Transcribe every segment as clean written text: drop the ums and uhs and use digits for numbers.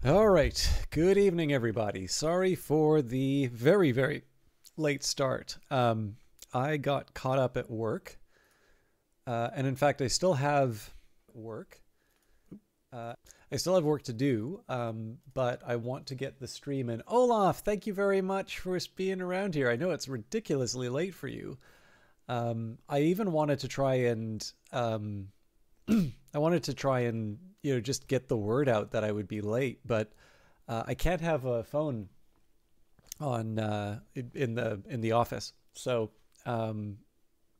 All right. Good evening, everybody. Sorry for the very, very late start. I got caught up at work. And in fact, I still have work. I still have work to do, but I want to get the stream in. Olaf, thank you very much for being around here. I know it's ridiculously late for you. I even wanted to try and just get the word out that I would be late, but I can't have a phone on in the office. So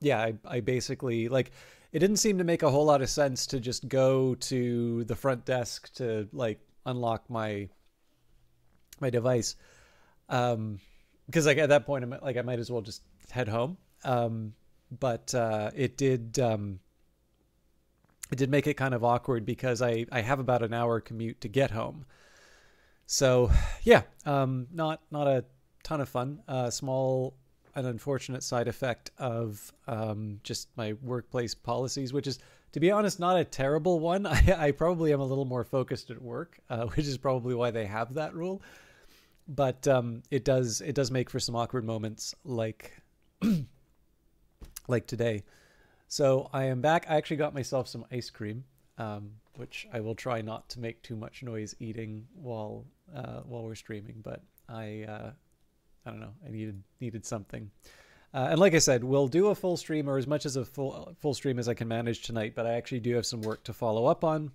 yeah, I basically, like, it didn't seem to make a whole lot of sense to just go to the front desk to like unlock my device, because like at that point I might as well just head home. But it did make it kind of awkward because I have about an hour commute to get home. So yeah, not a ton of fun. Small an unfortunate side effect of just my workplace policies, which is, to be honest, not a terrible one. I probably am a little more focused at work, which is probably why they have that rule. But it does make for some awkward moments, like like today. So I am back. I actually got myself some ice cream, which I will try not to make too much noise eating while we're streaming. But I don't know. I needed something. And like I said, we'll do a full stream, or as much as a full stream as I can manage tonight. But I actually do have some work to follow up on,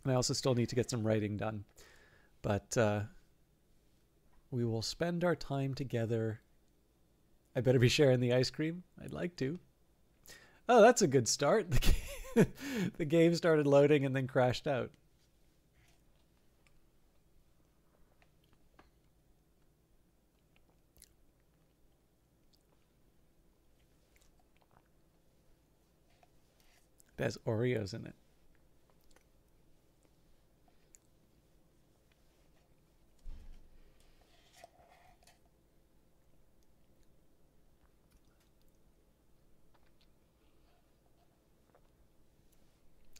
and I also still need to get some writing done. But we will spend our time together. I better be sharing the ice cream. I'd like to. Oh, that's a good start. The game started loading and then crashed out. It has Oreos in it.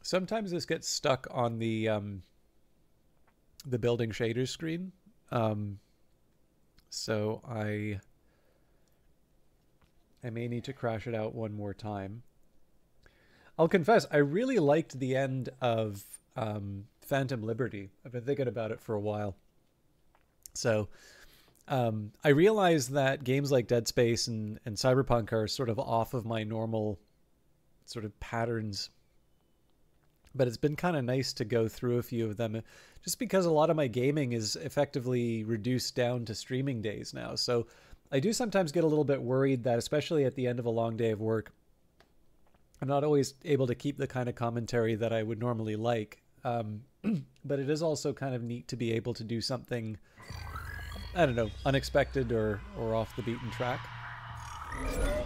Sometimes this gets stuck on the building shaders screen, so I may need to crash it out one more time. I'll confess, I really liked the end of Phantom Liberty. I've been thinking about it for a while. So I realized that games like Dead Space and Cyberpunk are sort of off of my normal sort of patterns. But it's been kind of nice to go through a few of them, just because a lot of my gaming is effectively reduced down to streaming days now. So I do sometimes get a little bit worried that, especially at the end of a long day of work, I'm not always able to keep the kind of commentary that I would normally like. But it is also kind of neat to be able to do something, I don't know, unexpected or off the beaten track.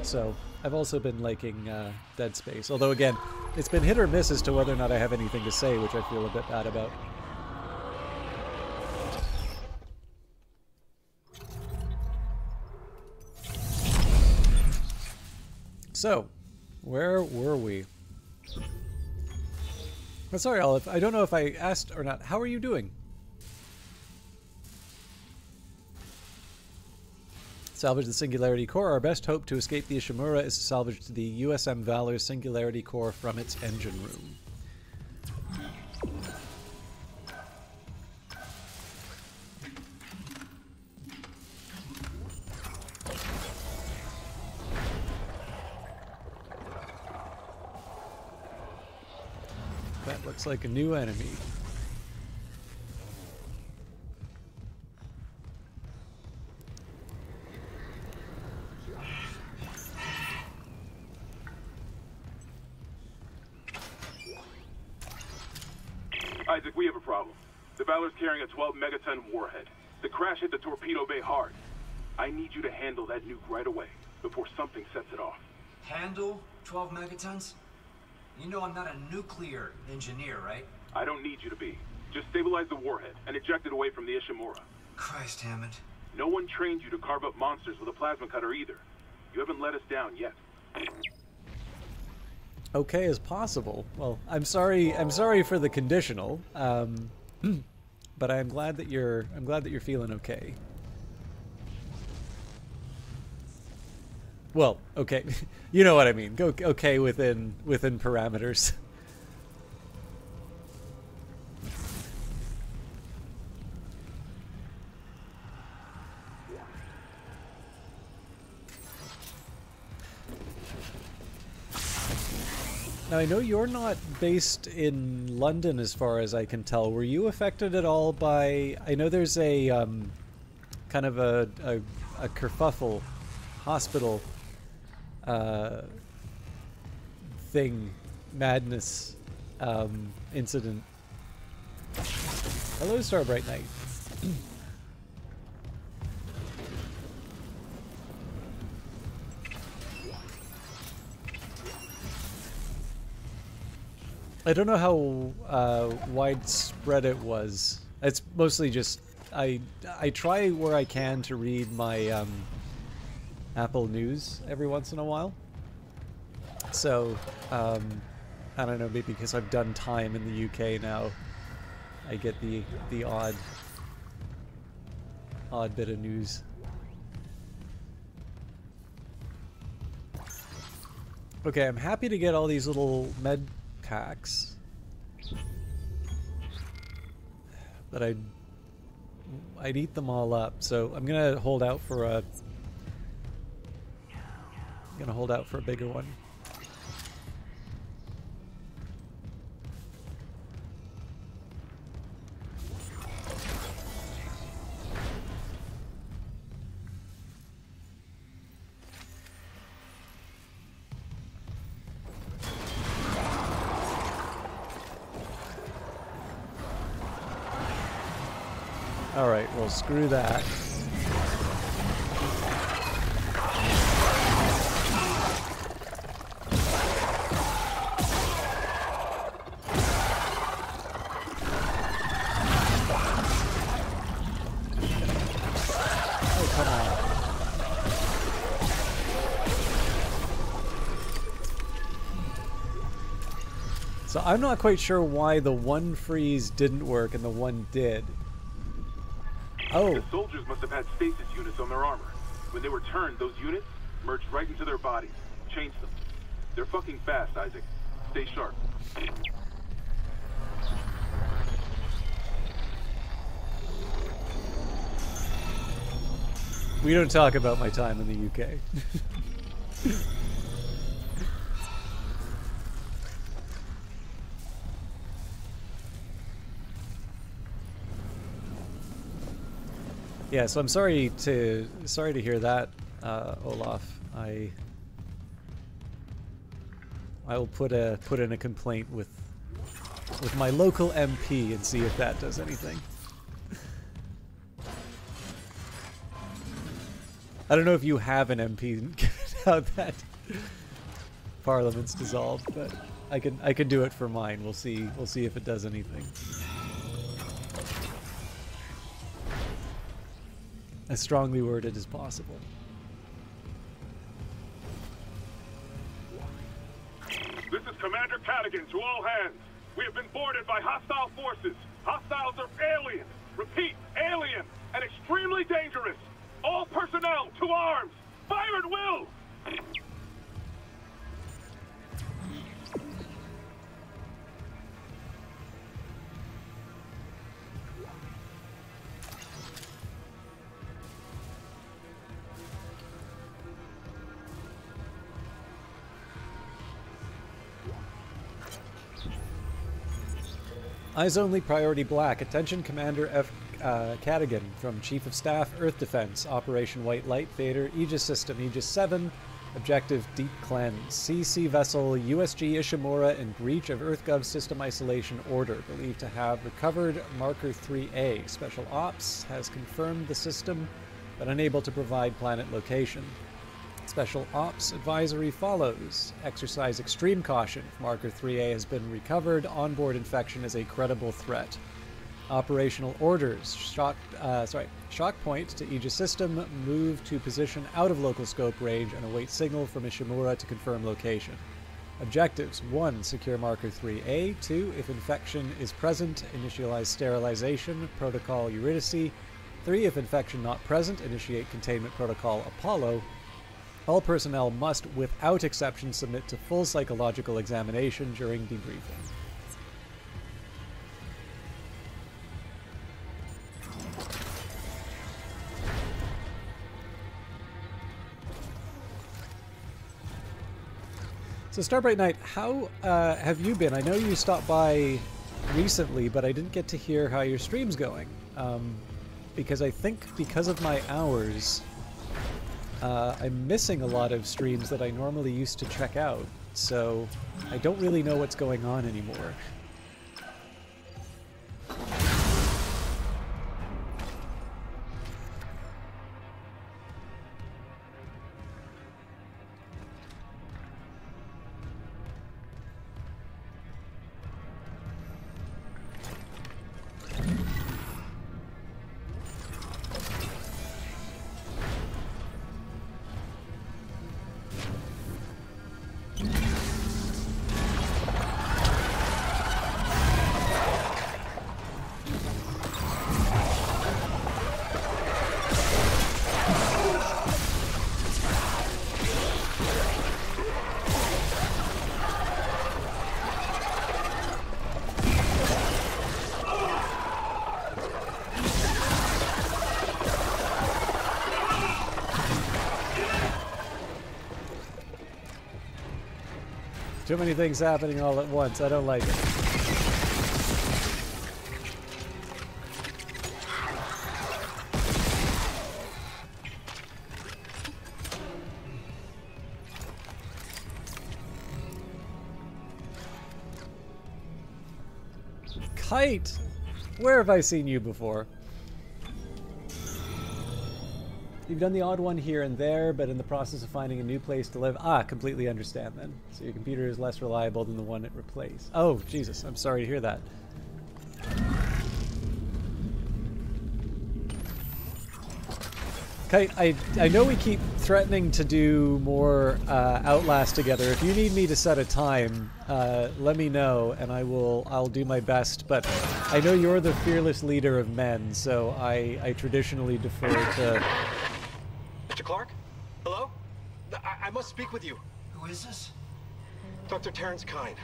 So I've also been liking Dead Space, although again, it's been hit or miss as to whether or not I have anything to say, which I feel a bit bad about. So, where were we? Oh, sorry, Olive, I don't know if I asked or not. How are you doing? Salvage the Singularity Core. Our best hope to escape the Ishimura is to salvage the USM Valor's Singularity Core from its engine room. That looks like a new enemy. Isaac, we have a problem. The Valor's carrying a 12 megaton warhead. The crash hit the torpedo bay hard. I need you to handle that nuke right away, before something sets it off. Handle 12 megatons? You know I'm not a nuclear engineer, right? I don't need you to be. Just stabilize the warhead and eject it away from the Ishimura. Christ, Hammond. No one trained you to carve up monsters with a plasma cutter either. You haven't let us down yet. Okay as possible. Well, I'm sorry for the conditional. but I'm glad that you're feeling okay. Well, okay, you know what I mean. Go okay within parameters. Now, I know you're not based in London as far as I can tell. Were you affected at all by... I know there's a kind of a kerfuffle hospital thing, madness incident. Hello, Starbright Knight. I don't know how widespread it was. It's mostly just I try where I can to read my Apple News every once in a while. So I don't know, maybe because I've done time in the UK now, I get the odd bit of news. Okay, I'm happy to get all these little med packs, but I'd eat them all up, so I'm gonna hold out for a bigger one. Alright, well, screw that. Oh, come on. So I'm not quite sure why the one freeze didn't work and the one did. Oh. The soldiers must have had stasis units on their armor. When they were turned, those units merged right into their bodies. Changed them. They're fucking fast, Isaac. Stay sharp. We don't talk about my time in the UK. Yeah, so I'm sorry to hear that, Olaf. I'll put in a complaint with my local MP and see if that does anything. I don't know if you have an MP given out that Parliament's dissolved, but I can do it for mine. We'll see if it does anything. As strongly worded as possible. This is Commander Cadigan to all hands. We have been boarded by hostile forces. Hostiles are alien. Repeat, alien and extremely dangerous. All personnel to arms. Fire at will. Eyes only, priority black. Attention, Commander F. Cadigan from Chief of Staff, Earth Defense, Operation White Light, Vader, Aegis System, Aegis 7, Objective Deep Cleanse. CC vessel USG Ishimura in breach of EarthGov System Isolation Order, believed to have recovered Marker 3A. Special Ops has confirmed the system, but unable to provide planet location. Special Ops advisory follows. Exercise extreme caution. If Marker 3A has been recovered, onboard infection is a credible threat. Operational orders. Shock point to Aegis system. Move to position out of local scope range and await signal from Ishimura to confirm location. Objectives: 1. Secure marker 3A. 2. If infection is present, initialize sterilization, protocol Eurydice. 3. If infection not present, initiate containment protocol Apollo. All personnel must, without exception, submit to full psychological examination during debriefing. So Starbright Knight, how have you been? I know you stopped by recently, but I didn't get to hear how your stream's going. Because I think because of my hours, I'm missing a lot of streams that I normally used to check out. So I don't really know what's going on anymore. Too many things happening all at once. I don't like it. Kite! Where have I seen you before? You've done the odd one here and there, but in the process of finding a new place to live. Ah, completely understand then. So your computer is less reliable than the one it replaced. Oh, Jesus, I'm sorry to hear that. Kite, I know we keep threatening to do more Outlast together. If you need me to set a time, let me know, and I'll do my best. But I know you're the fearless leader of men, so I traditionally defer to... Mr. Clark? Hello? I must speak with you. Who is this? Dr. Terrence Kyne,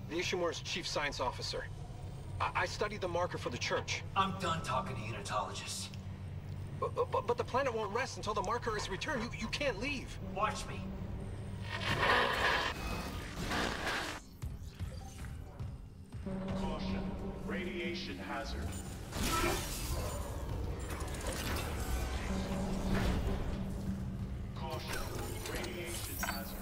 the Ishimura's chief science officer. I studied the marker for the church. I'm done talking to unitologists. But the planet won't rest until the marker is returned. You can't leave. Watch me. Caution. Radiation hazard. Caution. Radiation hazard.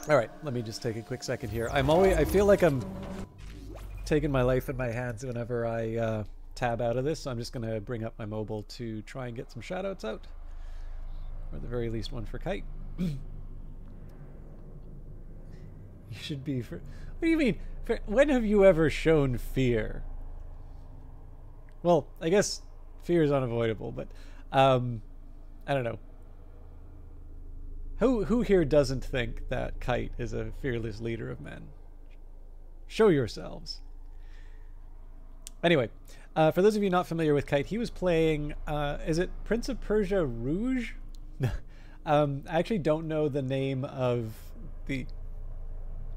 All right, let me just take a quick second here. I feel like I'm taking my life in my hands whenever I tab out of this, so I'm just going to bring up my mobile to try and get some shoutouts out. Or at the very least one for Kite. You should be... What do you mean? When have you ever shown fear? Well, I guess fear is unavoidable, but I don't know. Who here doesn't think that Kite is a fearless leader of men? Show yourselves. Anyway, for those of you not familiar with Kite, he was playing, is it Prince of Persia Rouge? I actually don't know the name of the...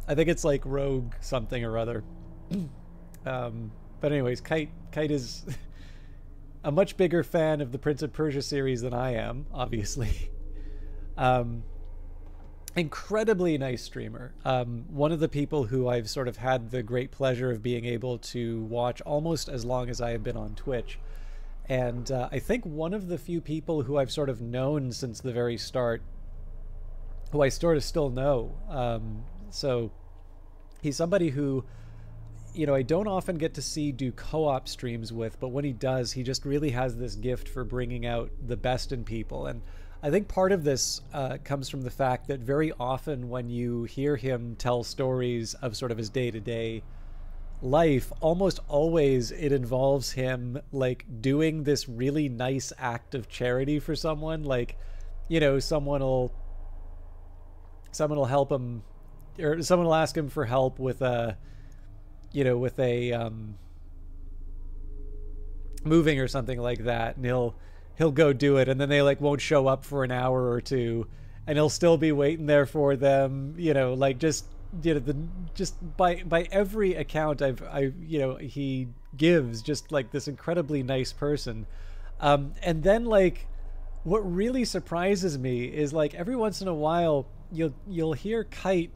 I think it's like Rogue something or other. But anyways, Kite is a much bigger fan of the Prince of Persia series than I am, obviously. Incredibly nice streamer. One of the people who I've sort of had the great pleasure of being able to watch almost as long as I have been on Twitch. And I think one of the few people who I've sort of known since the very start, who I sort of still know. So he's somebody who, you know, I don't often get to see do co-op streams with, but when he does, he just really has this gift for bringing out the best in people. And I think part of this comes from the fact that very often when you hear him tell stories of sort of his day-to-day life, almost always it involves him like doing this really nice act of charity for someone. Like, you know, someone will help him, or someone will ask him for help with a, you know, with a moving or something like that, and he'll go do it, and then they like won't show up for an hour or two, and he'll still be waiting there for them, you know, like just, you know, just by every account I you know, he gives just like this incredibly nice person. And then like what really surprises me is like every once in a while you'll hear Kite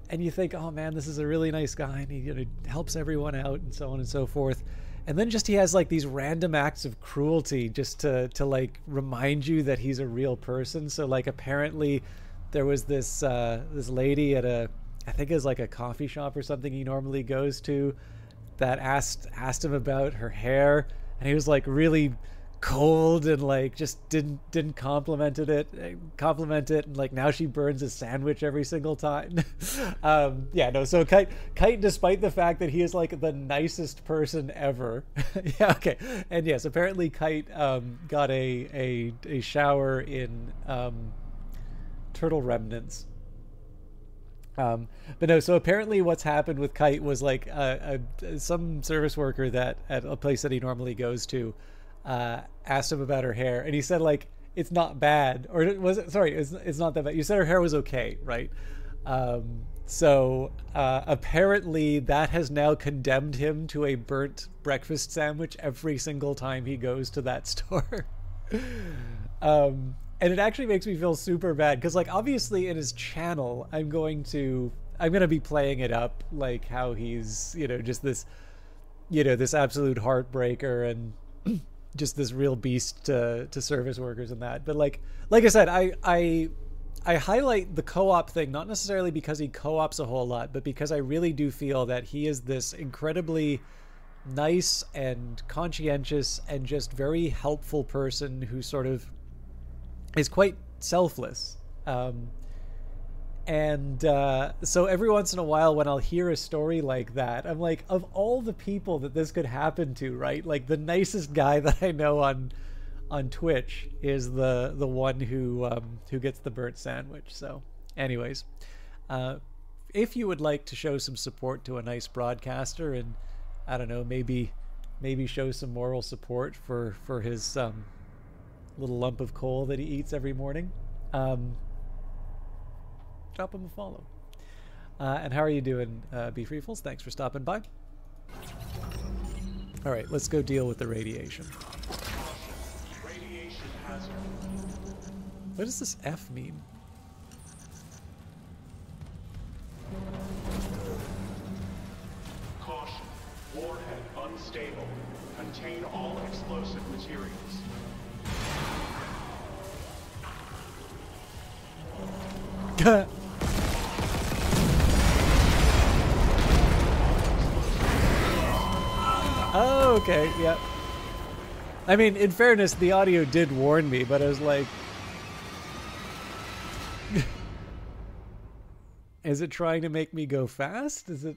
and you think, oh man, this is a really nice guy, and he, you know, helps everyone out and so on and so forth. And then just he has like these random acts of cruelty just to like remind you that he's a real person. So like apparently there was this this lady at I think it was like a coffee shop or something he normally goes to, that asked him about her hair, and he was like really cold and like just didn't compliment it, and like now she burns a sandwich every single time. Yeah, no, so Kite, despite the fact that he is like the nicest person ever, yeah, okay, and yes, apparently Kite got a shower in Turtle Remnants. But no, so apparently what's happened with Kite was like some service worker that at a place that he normally goes to asked him about her hair, and he said like it's not bad, or was it, sorry, it's not that bad, you said her hair was okay, right? So apparently that has now condemned him to a burnt breakfast sandwich every single time he goes to that store. And it actually makes me feel super bad, because like obviously in his channel I'm gonna be playing it up like how he's, you know, just this, you know, this absolute heartbreaker and just this real beast to service workers and that. But like I said, I highlight the co-op thing not necessarily because he co-ops a whole lot, but because I really do feel that he is this incredibly nice and conscientious and just very helpful person who sort of is quite selfless. And so every once in a while when I'll hear a story like that, I'm like, of all the people that this could happen to, right? Like the nicest guy that I know on Twitch is the one who gets the burnt sandwich. So anyways, if you would like to show some support to a nice broadcaster, and I don't know, maybe show some moral support for his little lump of coal that he eats every morning, drop him a follow. And how are you doing, Beef Reefles? Thanks for stopping by. All right, let's go deal with the radiation. Radiation hazard. What does this F mean? Caution. Warhead unstable. Contain all explosive materials. Oh, okay, yep. I mean, in fairness, the audio did warn me, but I was like... Is it trying to make me go fast? Is it...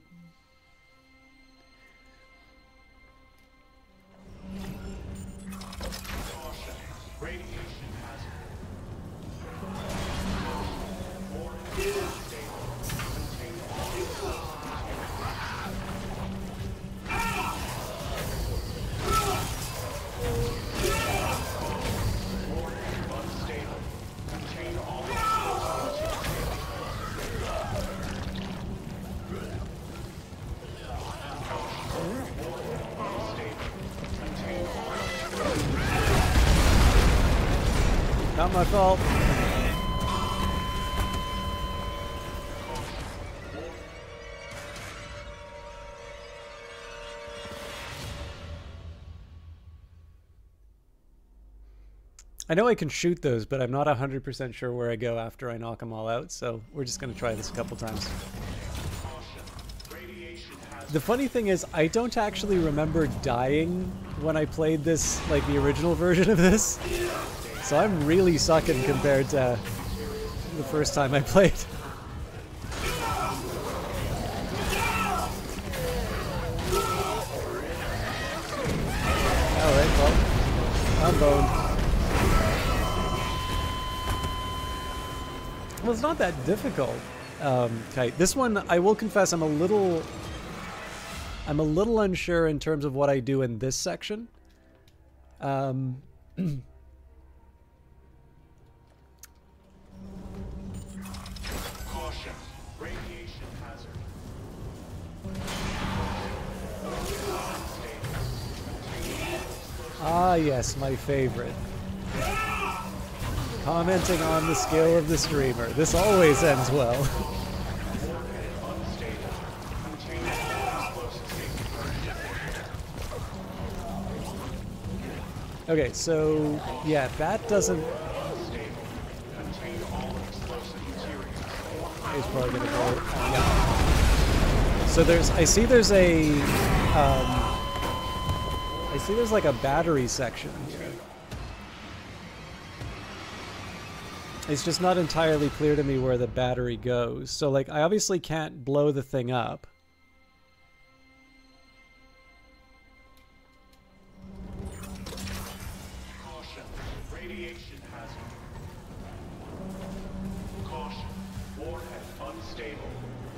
Not my fault. I know I can shoot those, but I'm not 100% sure where I go after I knock them all out, so we're just going to try this a couple times. The funny thing is, I don't actually remember dying when I played this, like the original version of this. So I'm really sucking compared to the first time I played. microphone. Well, it's not that difficult. Okay, this one, I will confess, I'm a little unsure in terms of what I do in this section. Caution. Radiation hazard. Ah, yes, my favorite. Commenting on the skill of the streamer. This always ends well. Okay, so yeah, that doesn't. He's probably gonna go. Yeah. So I see there's like a battery section here. It's just not entirely clear to me where the battery goes. So like, I obviously can't blow the thing up. Caution. Radiation hazard. Caution. Warhead unstable.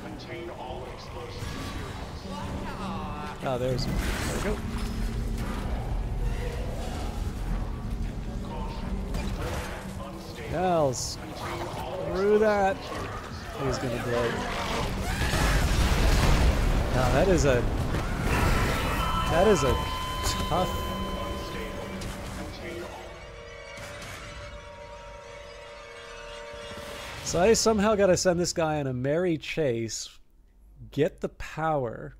Contain all explosive materials. Oh, there we go. Else, through that. He's gonna blow. Now that is a tough. So I somehow got to send this guy on a merry chase, get the power.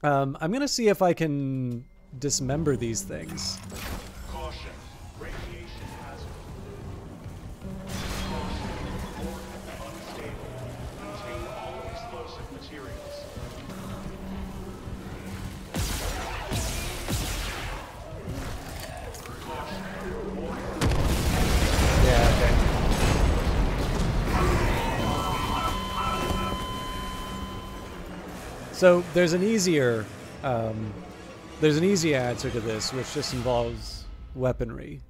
I'm gonna see if I can dismember these things. Caution. Radiation hazard. Unstable. Contain all explosive materials. Yeah, okay. So there's an easy answer to this, which just involves weaponry.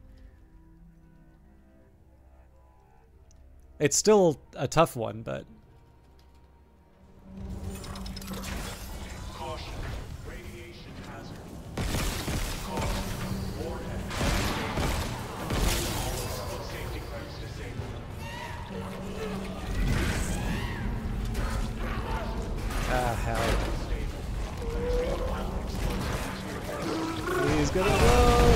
It's still a tough one, but Caution. Radiation hazard. Caution. Warhead. All safety clamps disabled. ah, hell. He's gonna blow.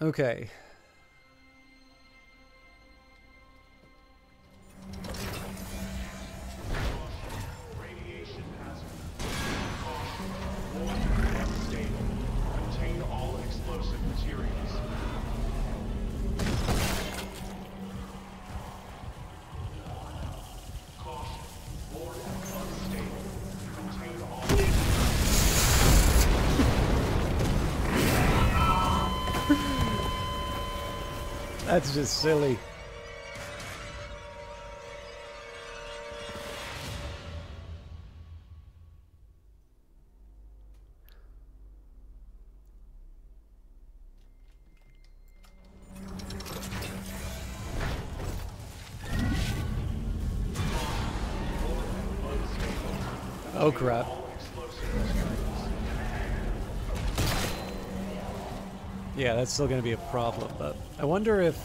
Okay. Radiation hazard. Caution. Warhead unstable. Contain all explosive materials. Caution. Warhead unstable. Contain all. That's just silly. Oh crap. Yeah, that's still going to be a problem, but I wonder if...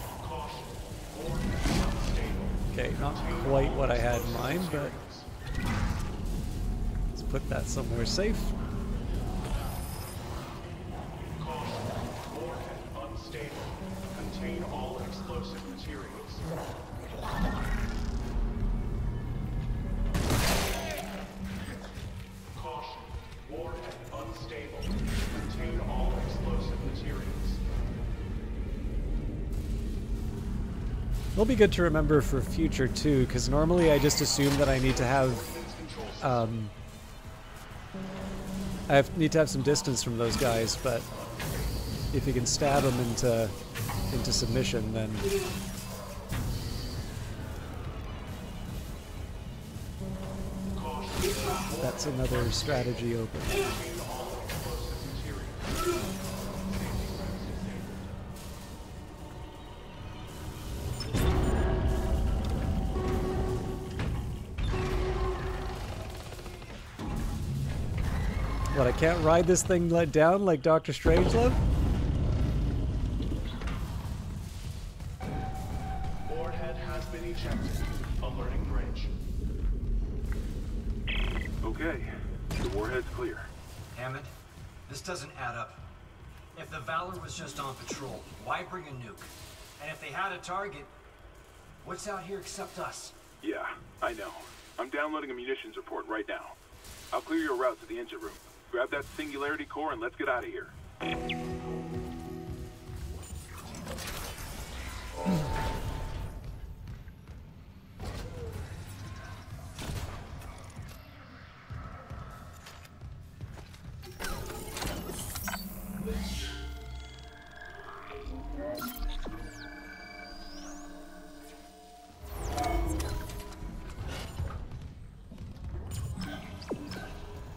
Okay, not quite what I had in mind, but... Let's put that somewhere safe. Warhead unstable. Contain all explosive materials. Caution. Warhead unstable. Contain all explosive materials. It'll be good to remember for future too, because normally I just assume that I need to have... need to have some distance from those guys, but if you can stab them into submission, then that's another strategy open. What, I can't ride this thing let down like Dr. Strangelove? Warhead has been ejected. Alerting bridge. Okay, the warhead's clear. Hammond, this doesn't add up. If the Valor was just on patrol, why bring a nuke? And if they had a target, what's out here except us? Yeah, I know. I'm downloading a munitions report right now. I'll clear your route to the engine room. Grab that Singularity core and let's get out of here.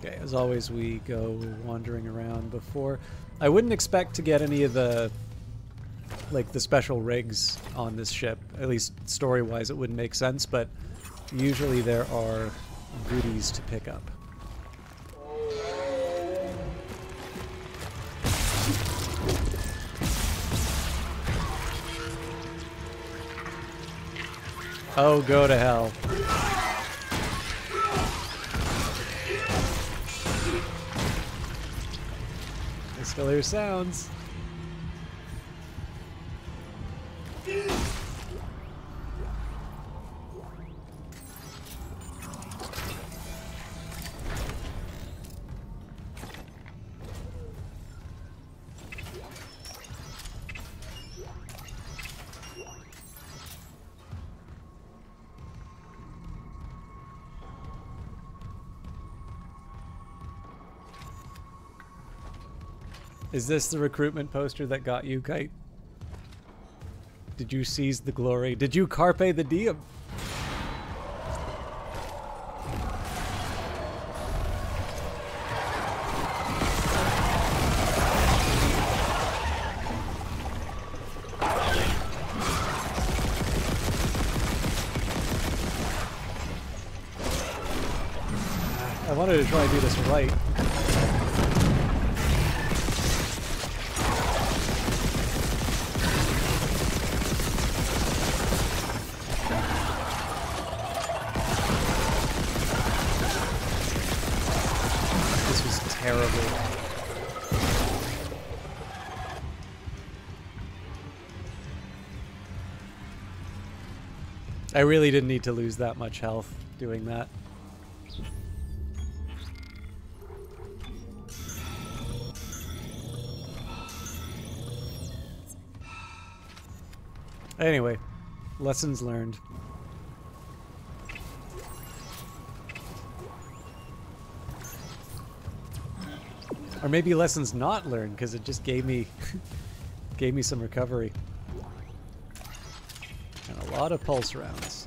Okay, as always, we go wandering around before. I wouldn't expect to get any of the, like, the special rigs on this ship. At least story-wise, it wouldn't make sense, but usually there are goodies to pick up. Oh, go to hell. I still hear sounds. Is this the recruitment poster that got you, Kite? Did you seize the glory? Did you carpe the diem? I wanted to try and do this right. I really didn't need to lose that much health doing that. Anyway, lessons learned. Or maybe lessons not learned, because it just gave me gave me some recovery. And a lot of pulse rounds.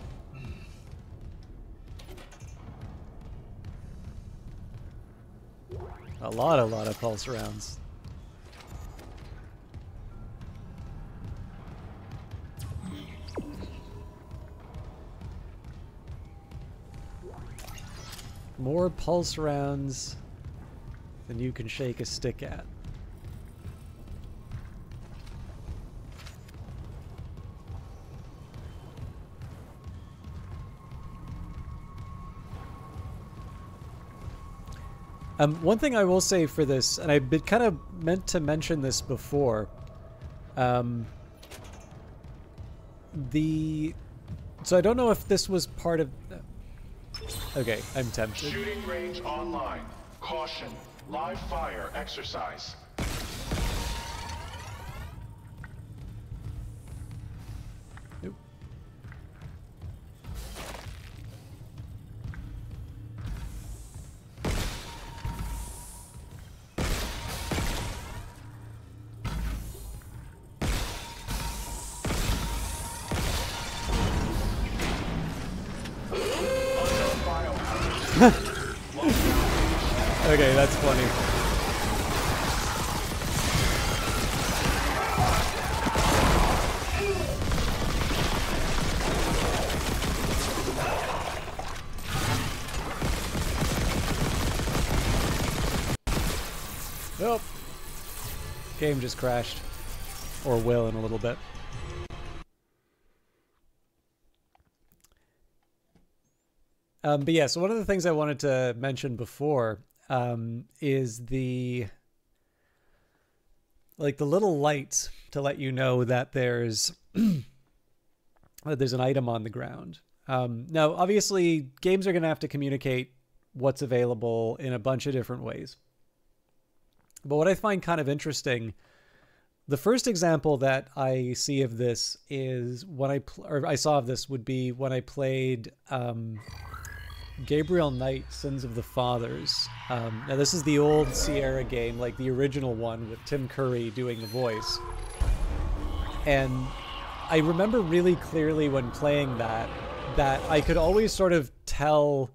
A lot of pulse rounds. More pulse rounds than you can shake a stick at. One thing I will say for this, and I've been kind of meant to mention this before, so I don't know if this was part of... Okay, I'm tempted. Shooting range online. Caution. Live fire exercise. Nope. Okay, that's funny. Nope. Game just crashed. Or will in a little bit. But yeah, so one of the things I wanted to mention before is the little lights to let you know that there's that there's an item on the ground. Now, obviously, games are going to have to communicate what's available in a bunch of different ways. But what I find kind of interesting, the first example that I see of this is when I saw of this would be when I played Gabriel Knight, Sins of the Fathers. Now this is the old Sierra game, like the original one with Tim Curry doing the voice. And I remember really clearly when playing that I could always sort of tell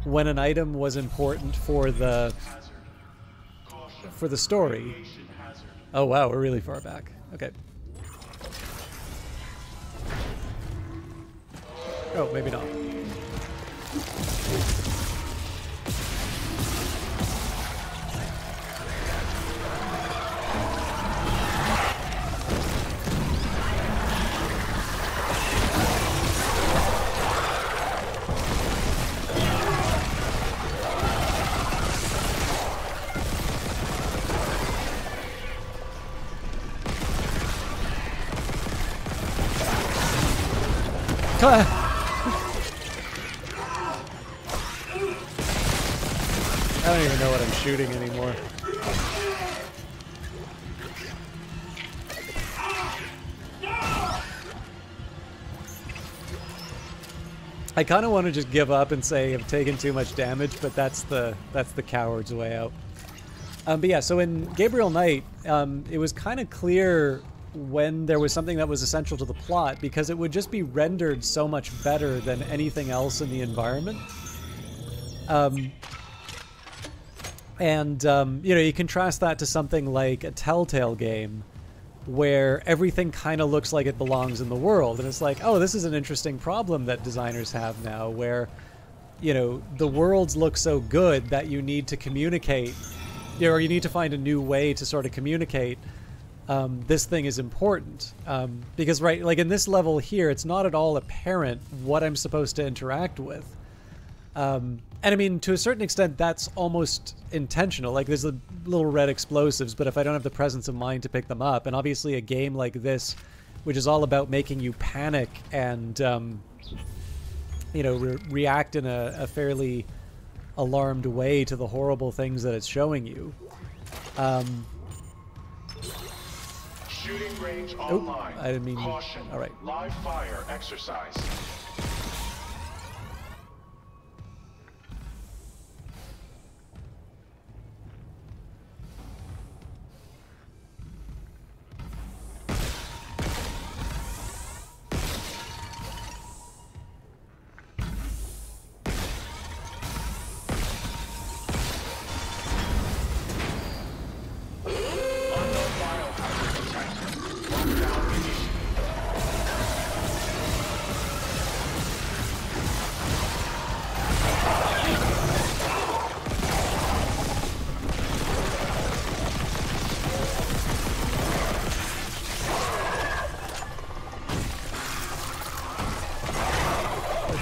when an item was important for the story. Oh wow, we're really far back. Okay. Oh, maybe not. I don't even know what I'm shooting anymore. I kind of want to just give up and say I've taken too much damage, but that's the coward's way out. But yeah, so in Gabriel Knight, it was kind of clear when there was something that was essential to the plot because it would just be rendered so much better than anything else in the environment. You know, you contrast that to something like a Telltale game where everything kind of looks like it belongs in the world. And it's like, oh, this is an interesting problem that designers have now where, you know, the worlds look so good that you need to communicate, you know, or you need to find a new way to sort of communicate this thing is important. Because, right, like in this level here, it's not at all apparent what I'm supposed to interact with. And I mean, to a certain extent, that's almost intentional. Like, there's the little red explosives, but if I don't have the presence of mind to pick them up, and obviously a game like this, which is all about making you panic and, you know, react in a fairly alarmed way to the horrible things that it's showing you. Shooting range online. I didn't mean... Caution. All right. Live fire exercise.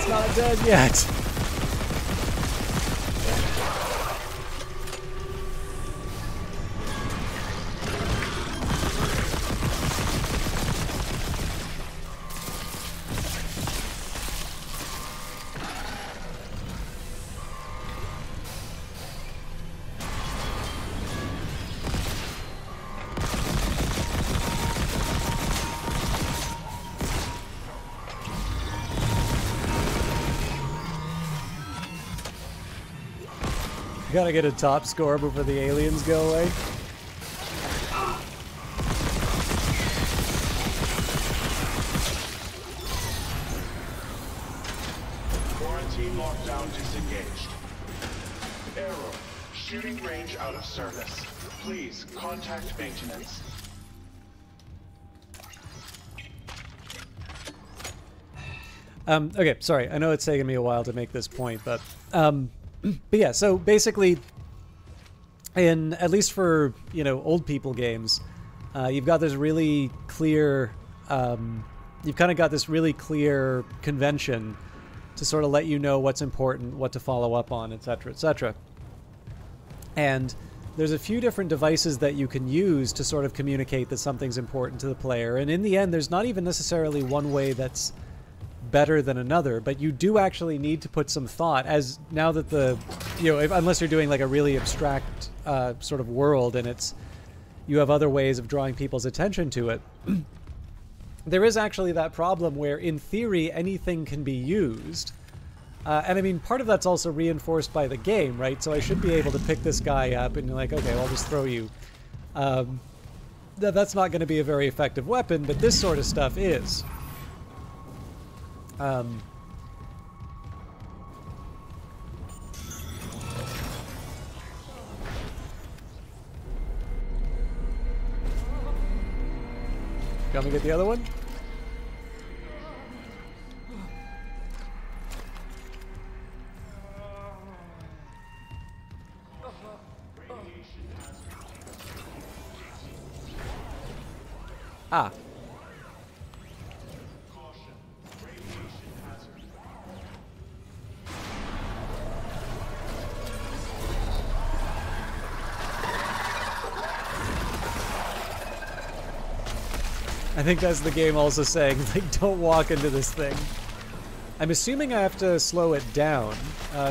Not dead yet. Gotta get a top score before the aliens go away. Quarantine lockdown disengaged. Shooting range out of service. Please contact maintenance. Okay, sorry. I know it's taken me a while to make this point, but yeah. So basically, in at least for old people games, you've got this really clear. You've kind of got this really clear convention to sort of let you know what's important, what to follow up on, etc., etc. And there's a few different devices that you can use to sort of communicate that something's important to the player. And in the end, there's not even necessarily one way that's better than another, but you do actually need to put some thought, as now that unless you're doing like a really abstract sort of world and you have other ways of drawing people's attention to it. There is actually that problem where in theory anything can be used, and I mean part of that's also reinforced by the game, right? So I should be able to pick this guy up and you're like, okay, well, I'll just throw you. That's not going to be a very effective weapon, but this sort of stuff is. Come and get the other one? Ah. I think that's the game also saying, like, don't walk into this thing. I'm assuming I have to slow it down.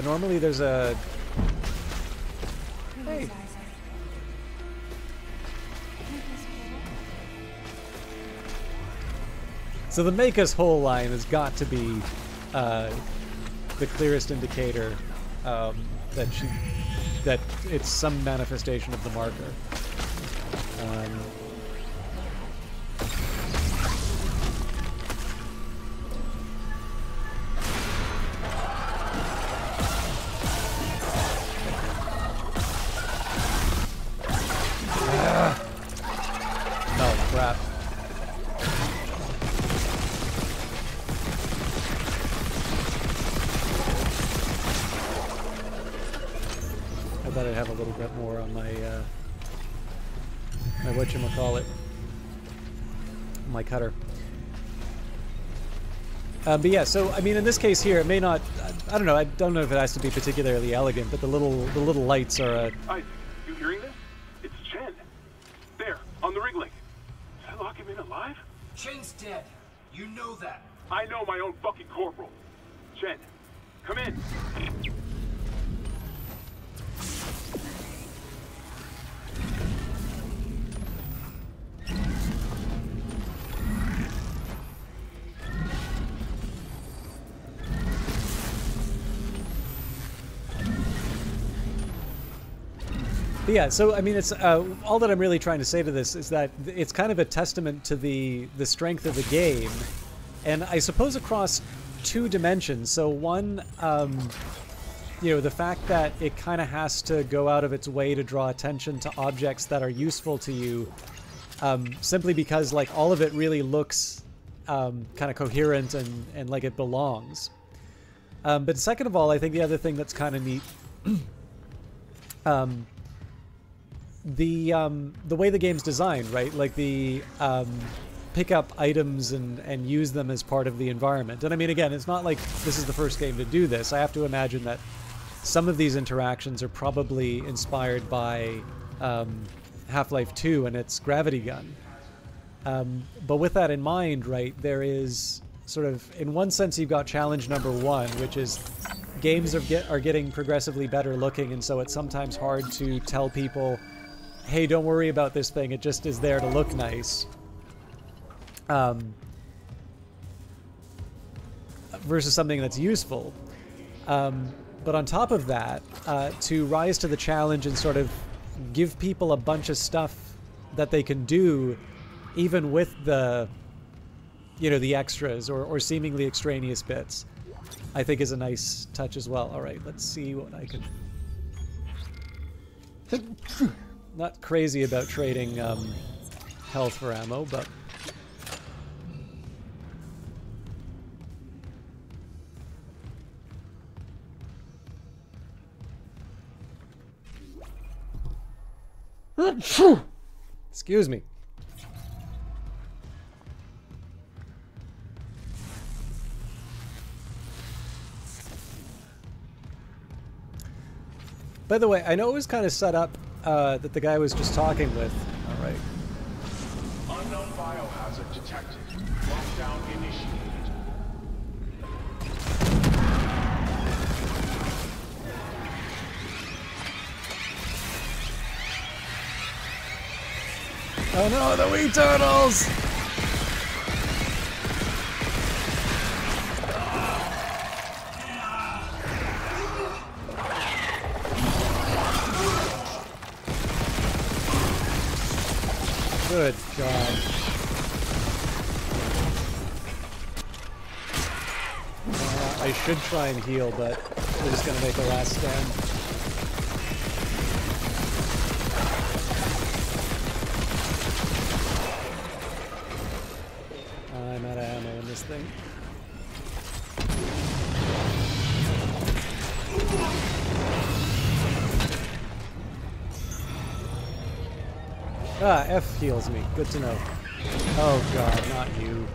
Normally there's a... Hey. So the make us whole line has got to be the clearest indicator that it's some manifestation of the marker. Oh, crap. I bet I'd have a little bit more on my, my whatchamacallit, my cutter. But yeah, so, I mean, in this case here, it may not, I don't know if it has to be particularly elegant, but the little lights are a... Isaac, you hearing this? It's Chen. There, on the rig link. Did I lock him in alive? Chen's dead. You know that. I know my own fucking corporal. Chen, come in. But yeah, so I mean, it's all that I'm really trying to say to this is that it's kind of a testament to the strength of the game, and I suppose across two dimensions. So one, the fact that it kind of has to go out of its way to draw attention to objects that are useful to you, simply because like all of it really looks kind of coherent and like it belongs. But second of all, I think the other thing that's kind of neat. The way the game's designed, right? Like the pick up items and use them as part of the environment. And I mean, again, it's not like this is the first game to do this. I have to imagine that some of these interactions are probably inspired by Half-Life 2 and its gravity gun. But with that in mind, right, there is sort of, in one sense, you've got challenge number one, which is games are getting progressively better looking, and so it's sometimes hard to tell people, hey, don't worry about this thing, it just is there to look nice. Versus something that's useful. But on top of that, to rise to the challenge and sort of give people a bunch of stuff that they can do, even with the, the extras or seemingly extraneous bits, I think is a nice touch as well. All right, let's see what I can... Not crazy about trading health for ammo, but... Excuse me. By the way, I know it was kind of set up that the guy was just talking with. All right. Unknown biohazard detected. Lockdown initiated. Oh no, the wee turtles! Good God. I should try and heal, but we're just gonna make a last stand. I'm out of ammo in this thing. Ah, F heals me. Good to know. Oh God, not you.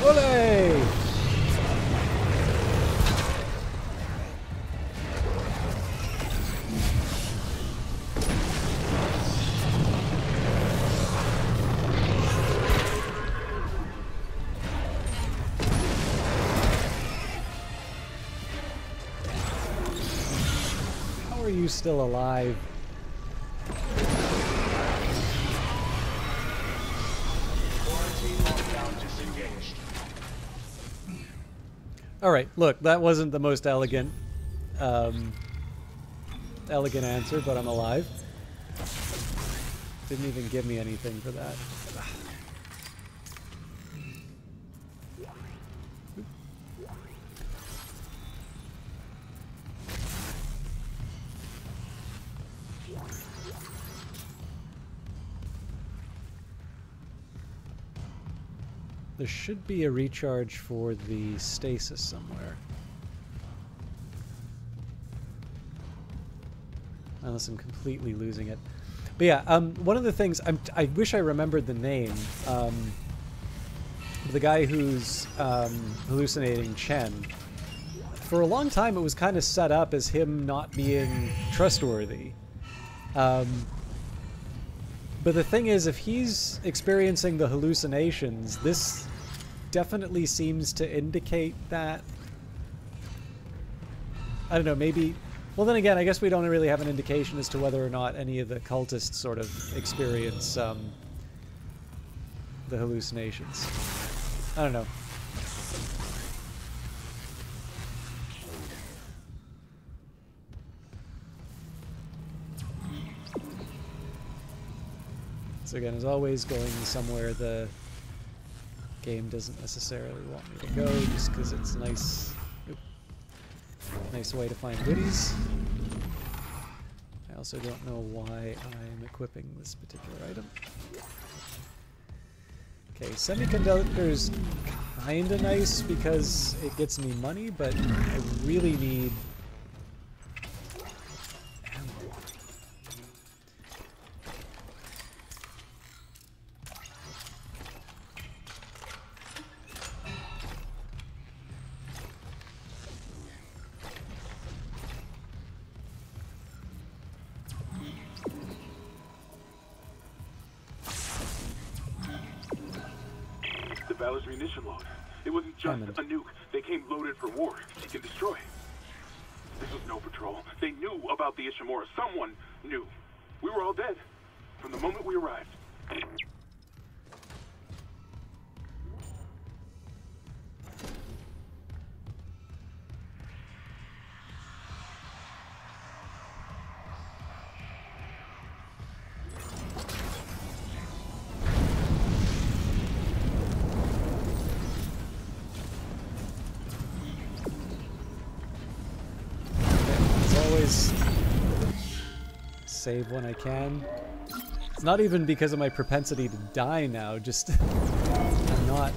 Olé! How are you still alive? Quarantine lockdown disengaged. All right, look, that wasn't the most elegant answer, but I'm alive. Didn't even give me anything for that. There should be a recharge for the stasis somewhere. Unless I'm completely losing it. But yeah, one of the things, I wish I remembered the name. The guy who's hallucinating Chen. For a long time it was kind of set up as him not being trustworthy. But the thing is, if he's experiencing the hallucinations, this definitely seems to indicate that. I don't know, maybe... Well, then again, I guess we don't really have an indication as to whether or not any of the cultists sort of experience the hallucinations. I don't know. So again, as always, going somewhere the game doesn't necessarily want me to go, just because it's nice. Oop, nice way to find goodies. I also don't know why I'm equipping this particular item. Okay, semiconductor's kinda nice because it gets me money, but I really need ammo. Valor's munition load. It wasn't just a nuke. They came loaded for war. Seek and destroy. This was no patrol. They knew about the Ishimura. Someone knew. We were all dead from the moment we arrived. save when I can. It's not even because of my propensity to die now, just I'm not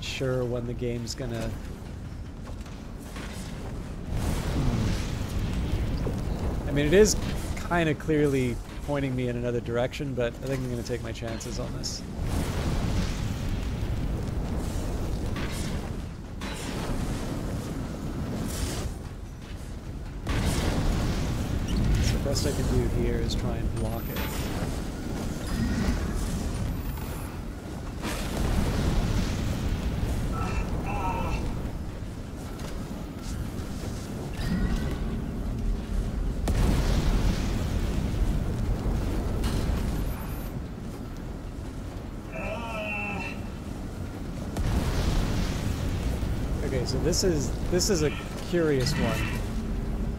sure when the game's gonna... I mean, it is kind of clearly pointing me in another direction, but I think I'm going to take my chances on this. So the best I can do here is try and block it. So this is a curious one,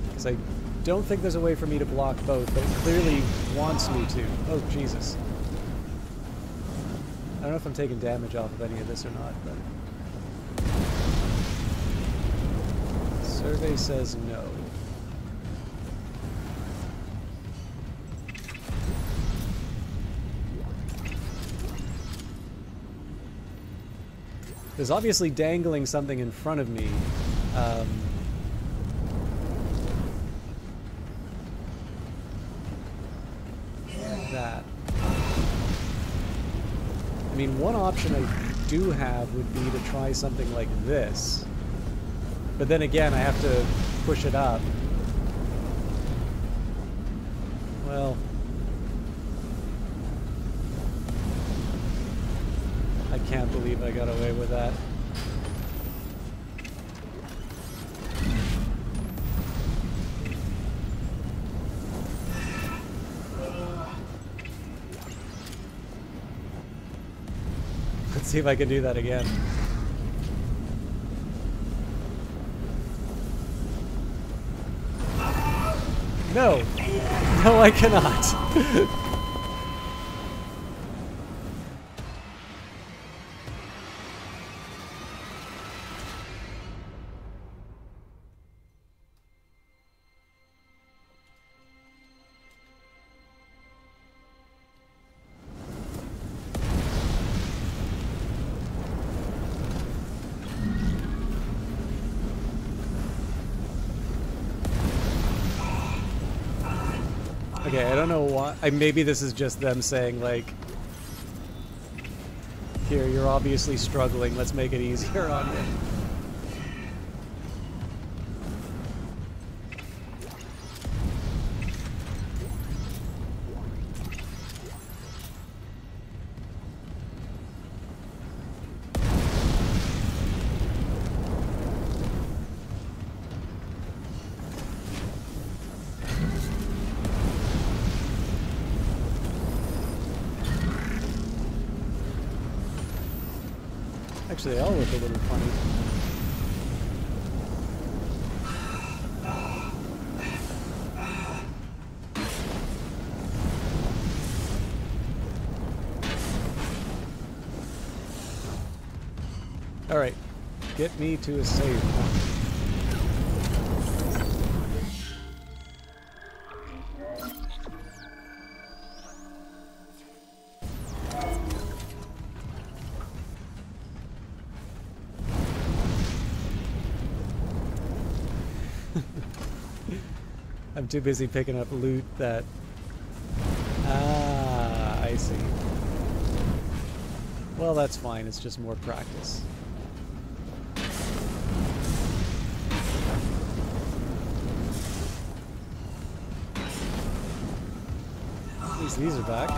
because I don't think there's a way for me to block both, but it clearly wants me to. Oh, Jesus. I don't know if I'm taking damage off of any of this or not, but... Survey says no. There's obviously dangling something in front of me. Like that. I mean, one option I do have would be to try something like this. But then again, I have to push it up. Well... I can't believe I got away with that. Let's see if I can do that again. No! No, I cannot! Okay, I don't know why. Maybe this is just them saying, like, here, you're obviously struggling, let's make it easier on you. Actually, they all look a little funny. Alright, get me to a save point. I'm too busy picking up loot that... Ah, I see. Well, that's fine. It's just more practice. At least these are back.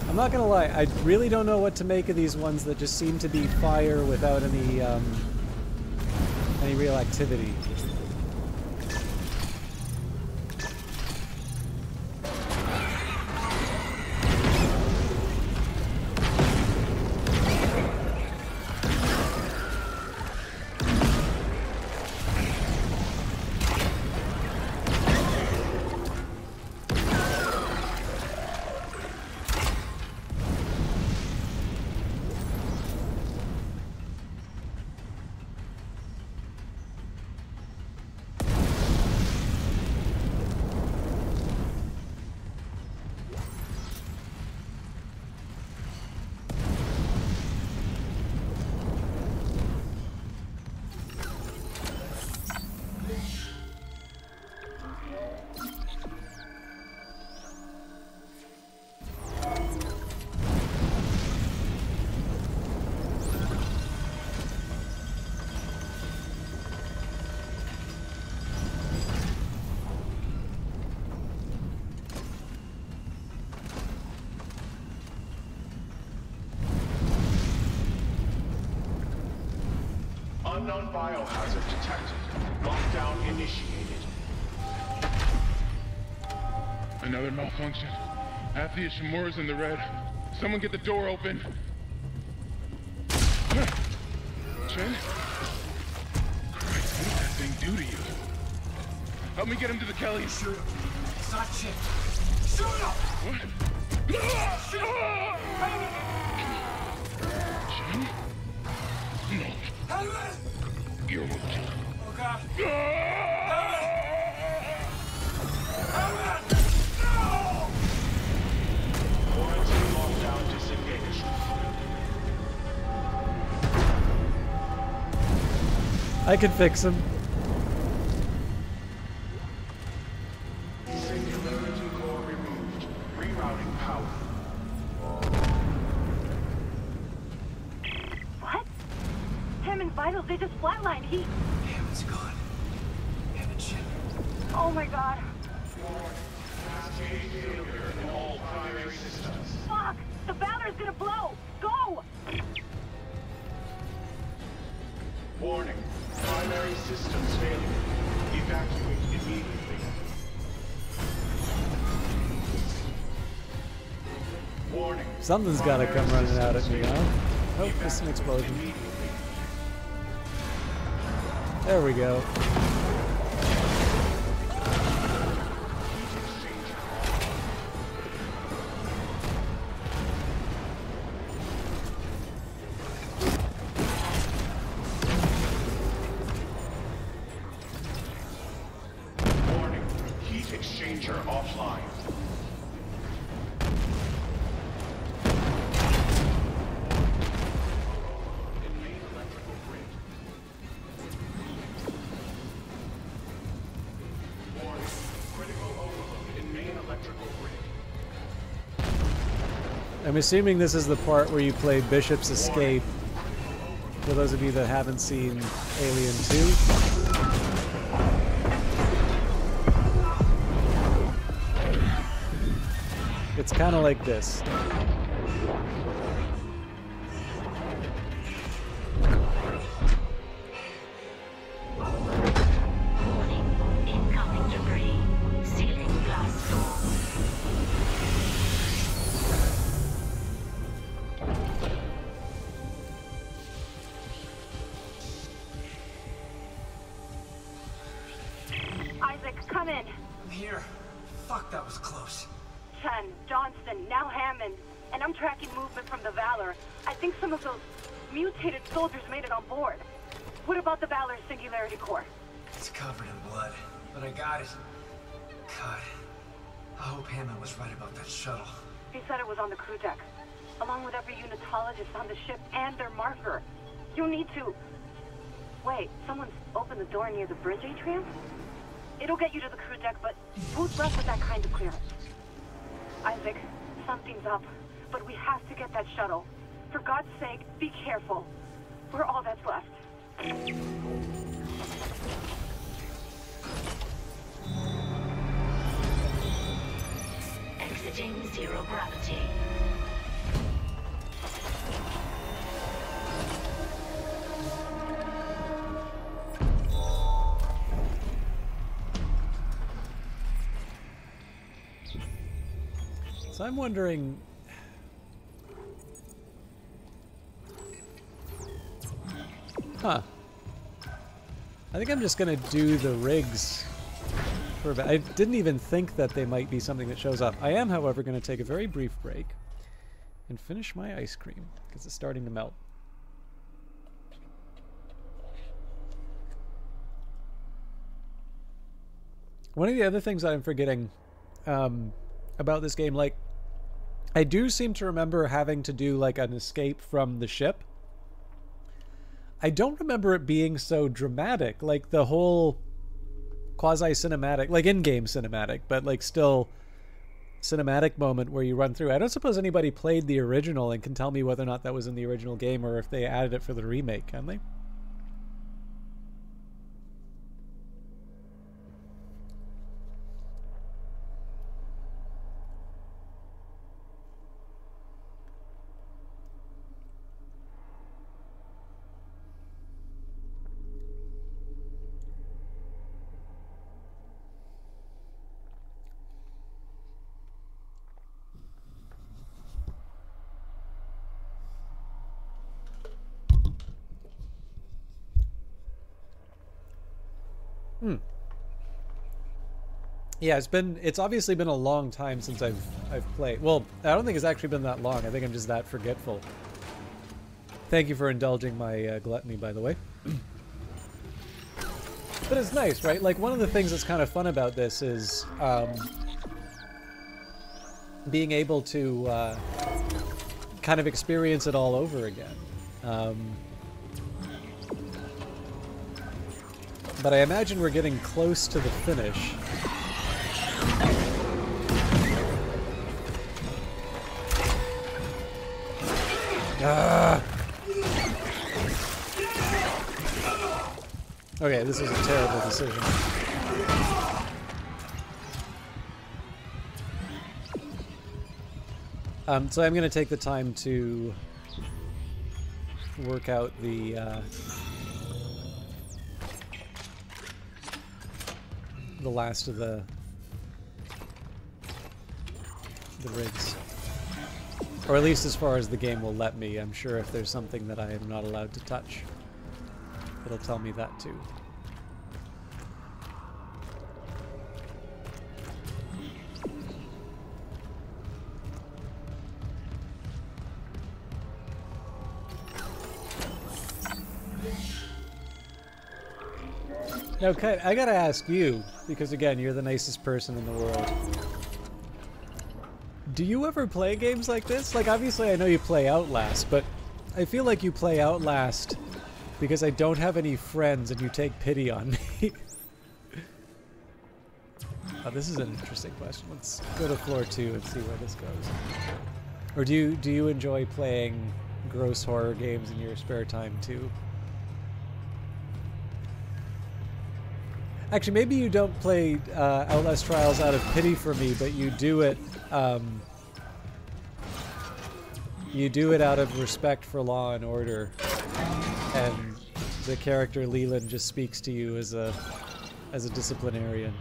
I'm not gonna lie, I really don't know what to make of these ones that just seem to be fire without any real activity. Unknown biohazard detected. Lockdown initiated. Another malfunction. Half the Ishimura's in the red. Someone get the door open. Chen? Christ, what did that thing do to you? Help me get him to the Kelly. Shoot him. It's not Chip. Shoot him! What? Shoot him! Chen? No. Hammond! You're okay. Oh, God. Hammond! No! Quarantine lockdown disengaged. I can fix him. Singularity core removed. Rerouting power. What? Hammond's vitals, they just flatlined. Hammond's gone. Hammond Chip. Oh my god. Cascade failure in all primary systems. Fuck! The Valor's gonna blow! Go! Warning. Primary systems failure. Evacuate immediately. Warning. Something's gotta come running out at me, huh? Oh, this is an explosion. Immediately. There we go. Warning. Heat exchanger offline. In main electrical grid. Warning. Critical overload in main electrical grid. I'm assuming this is the part where you play Bishop's Escape. For those of you that haven't seen Alien 2. It's kind of like this. Incoming debris. Sealing blast door. Isaac, come in. I'm here. Fuck, that was close. Chen, Johnston, now Hammond. And I'm tracking movement from the Valor. I think some of those mutated soldiers made it on board. What about the Valor's Singularity Core? It's covered in blood, but I got it. God, I hope Hammond was right about that shuttle. He said it was on the crew deck, along with every unitologist on the ship and their marker. You need to... Wait, someone's opened the door near the bridge atrium? It'll get you to the crew deck, but who's left with that kind of clearance? Isaac, something's up, but we have to get that shuttle. For God's sake, be careful. We're all that's left. Exiting zero gravity. So I'm wondering... Huh. I think I'm just gonna do the rigs for a bit. I didn't even think that they might be something that shows up. I am, however, gonna take a very brief break and finish my ice cream, because it's starting to melt. One of the other things that I'm forgetting about this game, like, I do seem to remember having to do, like, an escape from the ship. I don't remember it being so dramatic, like the whole quasi-cinematic, like in-game cinematic, but like still cinematic moment where you run through. I don't suppose anybody played the original and can tell me whether or not that was in the original game or if they added it for the remake, can they? Yeah, it's obviously been a long time since I've played. Well, I don't think it's actually been that long. I think I'm just that forgetful. Thank you for indulging my gluttony, by the way. But it's nice, right? Like, one of the things that's kind of fun about this is being able to kind of experience it all over again. But I imagine we're getting close to the finish. Okay, this is a terrible decision. So I'm going to take the time to work out the last of the rigs. Or at least as far as the game will let me. I'm sure if there's something that I am not allowed to touch, it'll tell me that too. Now, I gotta ask you, because again, you're the nicest person in the world. Do you ever play games like this? Like, obviously I know you play Outlast, but I feel like you play Outlast because I don't have any friends and you take pity on me. Oh, this is an interesting question. Let's go to floor 2 and see where this goes. Or do you enjoy playing gross horror games in your spare time too? Actually, maybe you don't play Outlast Trials out of pity for me, but you do it. You do it out of respect for law and order, and the character Leland just speaks to you as a disciplinarian.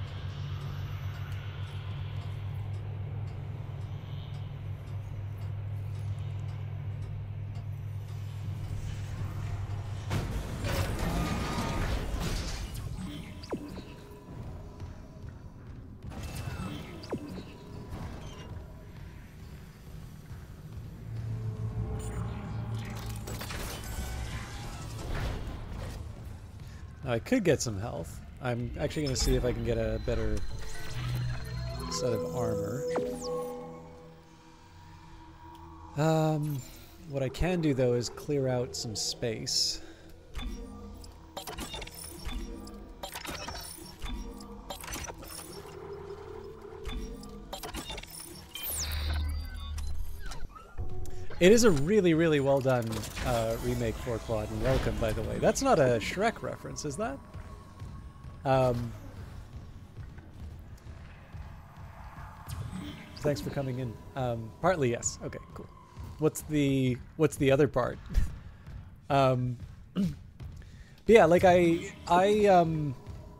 I could get some health. I'm actually going to see if I can get a better set of armor. What I can do though is clear out some space. It is a really, really well done remake for Claude, and welcome, by the way. That's not a Shrek reference, is that? Thanks for coming in. Partly, yes. Okay, cool. What's the other part? Yeah, like I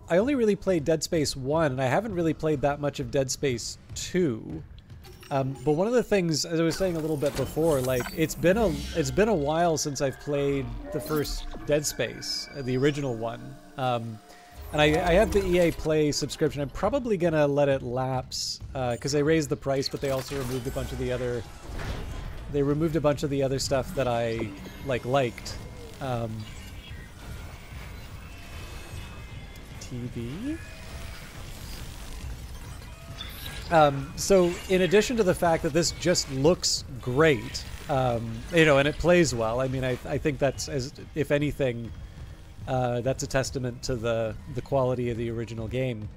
only really played Dead Space 1, and I haven't really played that much of Dead Space 2. But one of the things, as I was saying a little bit before, like it's been a while since I've played the first Dead Space, the original one, and I have the EA Play subscription. I'm probably gonna let it lapse because they raised the price, but they also removed a bunch of the other. They removed a bunch of the other stuff that I liked. TV. So in addition to the fact that this just looks great, you know, and it plays well, I mean, I think that's, as if anything, that's a testament to the quality of the original game.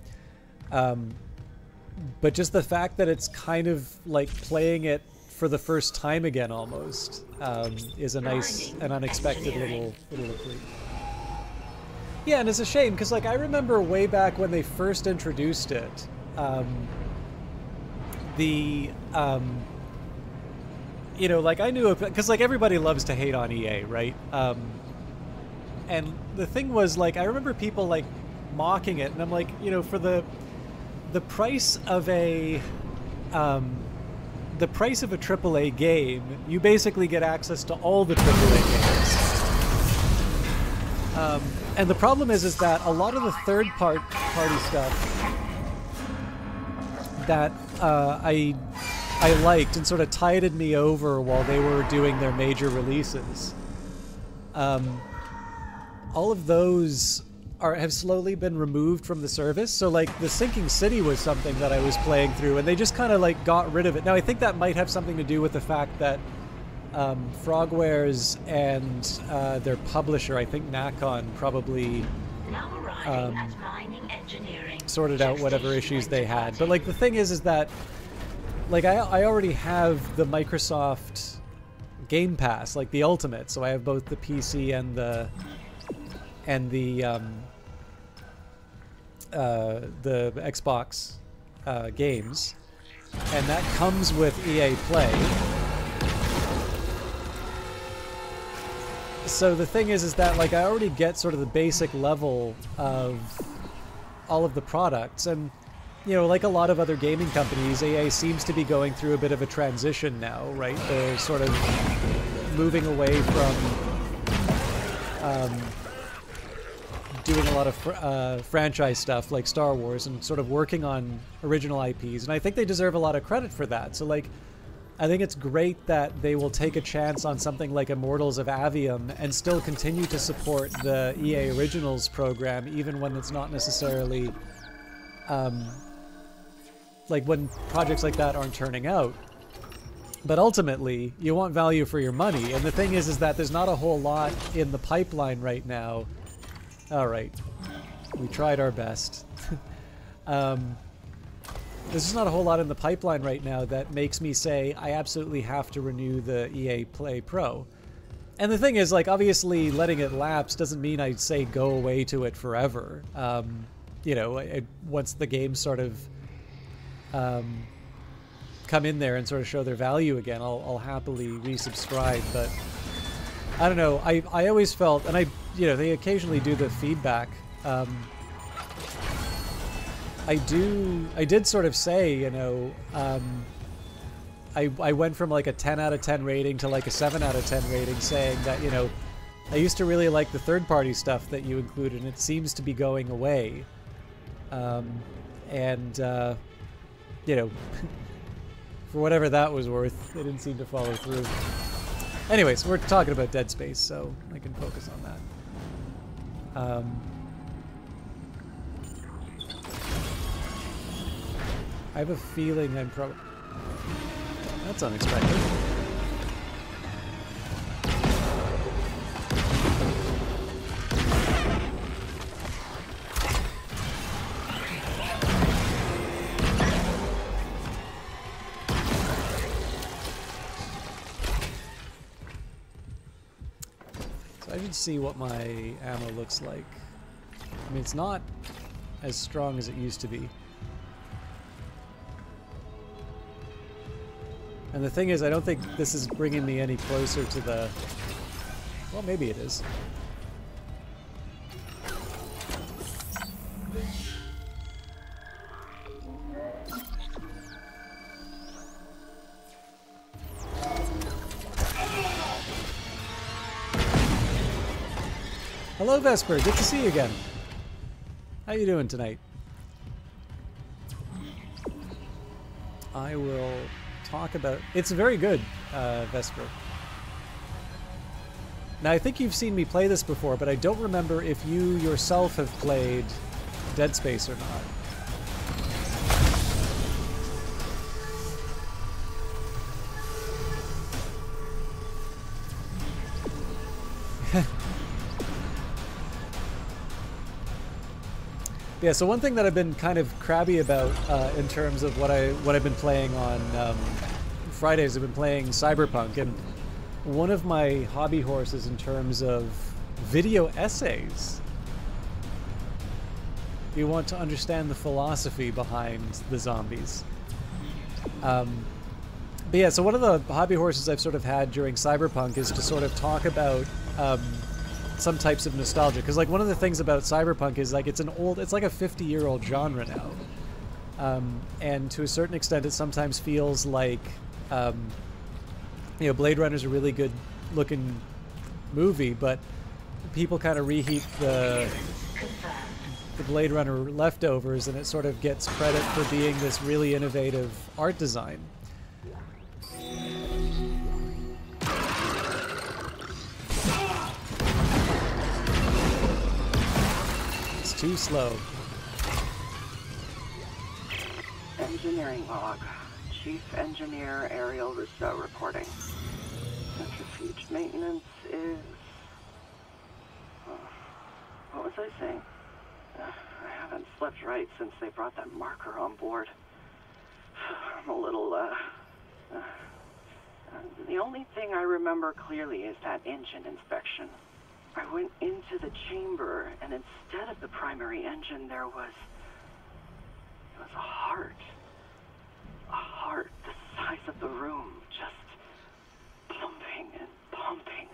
But just the fact that it's kind of like playing it for the first time again almost is a nice and unexpected little treat. Yeah, and it's a shame because like I remember way back when they first introduced it. You know, like I knew, because like everybody loves to hate on EA, right? And the thing was, like, I remember people like mocking it, and I'm like, you know, for the price of a AAA game, you basically get access to all the AAA games. And the problem is that a lot of the third party stuff. that I liked and sort of tided me over while they were doing their major releases. All of those have slowly been removed from the service. So like the Sinking City was something that I was playing through, and they just kind of like got rid of it. Now I think that might have something to do with the fact that Frogwares and their publisher, I think Nacon, probably sorted out whatever issues they had. But like the thing is that like I already have the Microsoft Game Pass, like the Ultimate, so I have both the PC and the Xbox games, and that comes with EA Play. So the thing is that like I already get sort of the basic level of all of the products, and you know, like a lot of other gaming companies, EA seems to be going through a bit of a transition now, right? They're sort of moving away from doing a lot of franchise stuff like Star Wars and sort of working on original IPs, and I think they deserve a lot of credit for that. So like, I think it's great that they will take a chance on something like Immortals of Avium and still continue to support the EA Originals program, even when it's not necessarily like when projects like that aren't turning out. But ultimately, you want value for your money, and the thing is that there's not a whole lot in the pipeline right now. All right, we tried our best. There's just not a whole lot in the pipeline right now that makes me say I absolutely have to renew the EA Play Pro. And the thing is, like, obviously letting it lapse doesn't mean I'd say go away to it forever. You know, once the games sort of come in there and sort of show their value again, I'll happily resubscribe. But I don't know, I always felt, and you know, they occasionally do the feedback. I did sort of say, you know, I went from like a 10 out of 10 rating to like a 7 out of 10 rating, saying that, you know, I used to really like the third-party stuff that you included, and it seems to be going away. You know, for whatever that was worth, they didn't seem to follow through. Anyways, we're talking about Dead Space, so I can focus on that. I have a feeling I'm probably... That's unexpected. So I should see what my ammo looks like. I mean, it's not as strong as it used to be. And the thing is, I don't think this is bringing me any closer to the... Well, maybe it is. Hello, Vesper. Good to see you again. How you doing tonight? I will... talk about... It's very good, Vesper. Now, I think you've seen me play this before, but I don't remember if you yourself have played Dead Space or not. Yeah, so one thing that I've been kind of crabby about in terms of what I've been playing on Fridays, I've been playing Cyberpunk, and one of my hobby horses in terms of video essays. You want to understand the philosophy behind the zombies. But yeah, so one of the hobby horses I've sort of had during Cyberpunk is to sort of talk about some types of nostalgia, because like one of the things about Cyberpunk is like it's like a 50-year-old genre now, and to a certain extent it sometimes feels like you know, Blade Runner's a really good looking movie, but people kind of reheat the the Blade Runner leftovers, and it sort of gets credit for being this really innovative art design. It's too slow. Engineering log. Chief Engineer Ariel Rousseau reporting. Centrifuge maintenance is... what was I saying? I haven't slept right since they brought that marker on board. I'm a little, the only thing I remember clearly is that engine inspection. I went into the chamber, and instead of the primary engine, there was a heart. A heart the size of the room, just pumping and pumping.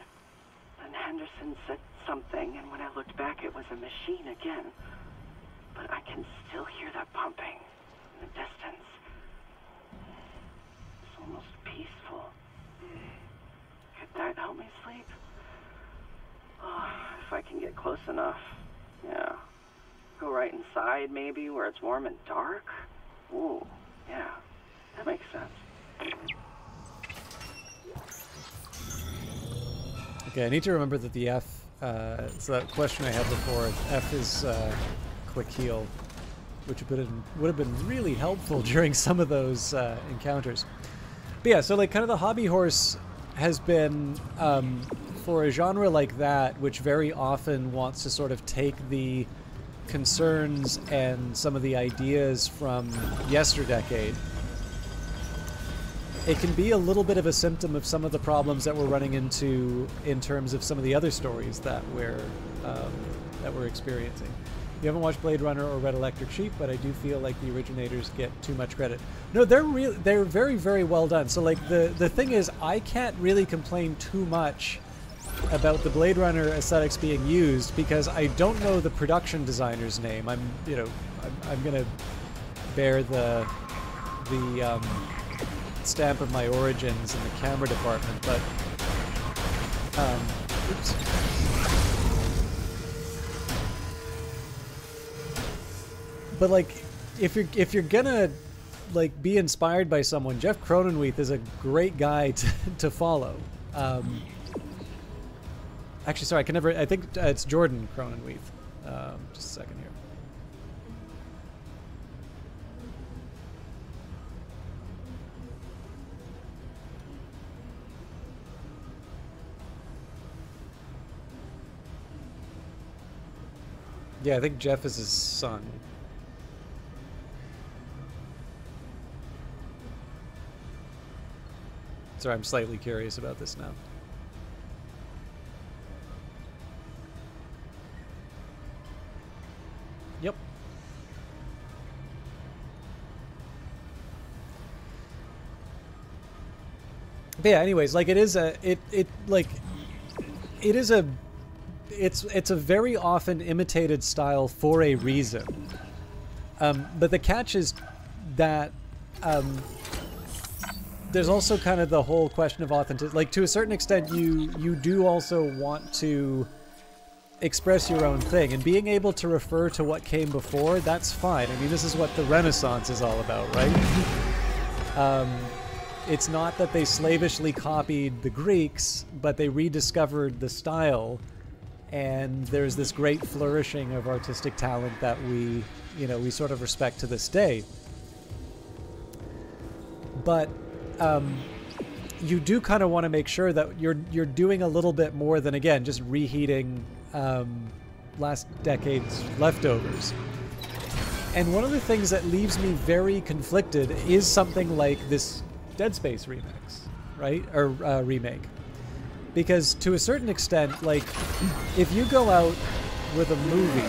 Then Henderson said something, and when I looked back, it was a machine again. But I can still hear that pumping in the distance. It's almost peaceful. Could that help me sleep? Oh, if I can get close enough. Yeah. Go right inside, maybe, where it's warm and dark. Ooh, yeah. That makes sense. Okay, I need to remember that the F, so that question I had before, F is quick heal, which would have been really helpful during some of those encounters. But yeah, so like kind of the hobby horse has been, for a genre like that, which very often wants to sort of take the concerns and some of the ideas from yesterdecade, it can be a little bit of a symptom of some of the problems that we're running into in terms of some of the other stories that we're experiencing. You haven't watched Blade Runner or read Electric Sheep, but I do feel like the originators get too much credit. No, they're very, very well done. So like the thing is, I can't really complain too much about the Blade Runner aesthetics being used because I don't know the production designer's name. I'm gonna bear the stamp of my origins in the camera department, but oops. But like, if you're gonna like be inspired by someone, Jeff Cronenweth is a great guy to follow. Actually, sorry, I think it's Jordan Cronenweth. Just a second here. Yeah, I think Jeff is his son. Sorry, I'm slightly curious about this now. Yep. But yeah, anyways, like it's a very often imitated style for a reason. But the catch is that there's also kind of the whole question of authenticity. Like, to a certain extent, you do also want to express your own thing, and being able to refer to what came before, that's fine. I mean, this is what the Renaissance is all about, right? It's not that they slavishly copied the Greeks, but they rediscovered the style, and there's this great flourishing of artistic talent that we sort of respect to this day. But you do kind of want to make sure that you're doing a little bit more than, again, just reheating last decade's leftovers. And one of the things that leaves me very conflicted is something like this Dead Space remix, right? Or remake. Because to a certain extent, like, if you go out with a movie...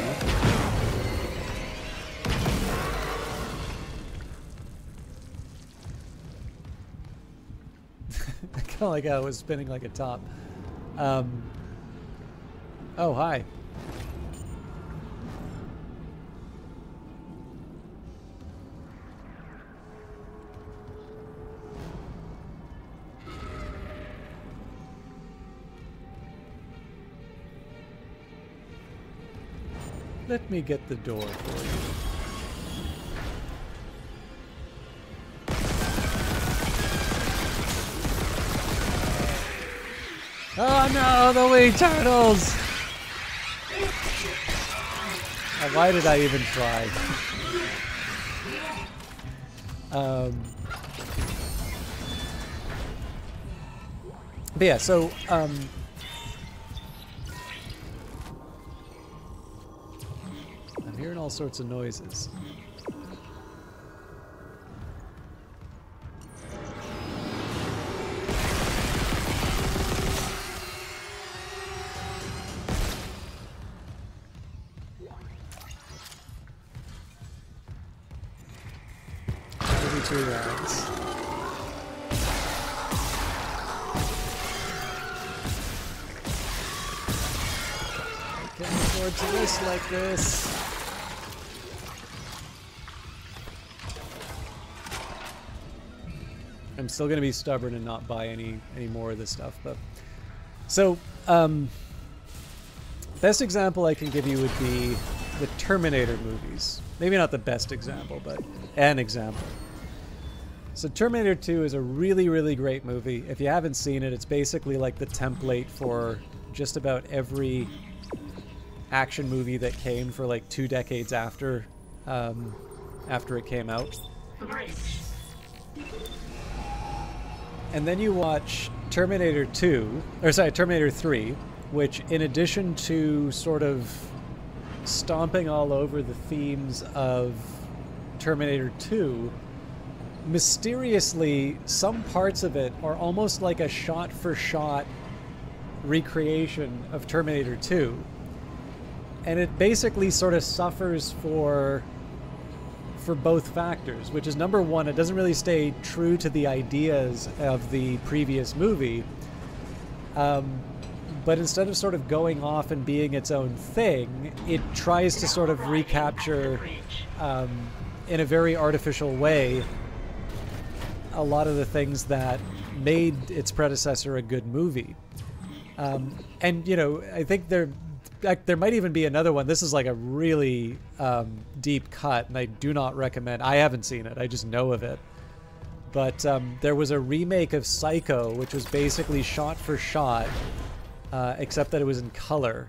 I kind of like how it was spinning like a top. Oh, hi. Let me get the door for you. Oh no, the wee turtles! Why did I even try? But yeah, so I'm hearing all sorts of noises. Maybe 2 rounds. Can't afford to miss like this. I'm still gonna be stubborn and not buy any more of this stuff, but so best example I can give you would be the Terminator movies. Maybe not the best example, but an example. So Terminator 2 is a really, really great movie. If you haven't seen it, it's basically like the template for just about every action movie that came for like 2 decades after it came out. And then you watch Terminator 3, which in addition to sort of stomping all over the themes of Terminator 2, mysteriously, some parts of it are almost like a shot-for-shot recreation of Terminator 2. And it basically sort of suffers for both factors, which is number one, it doesn't really stay true to the ideas of the previous movie, but instead of sort of going off and being its own thing, it tries to sort of recapture in a very artificial way a lot of the things that made its predecessor a good movie. And, you know, I think there might even be another one. This is like a really deep cut, and I do not recommend. I haven't seen it. I just know of it. But there was a remake of Psycho, which was basically shot for shot, except that it was in color.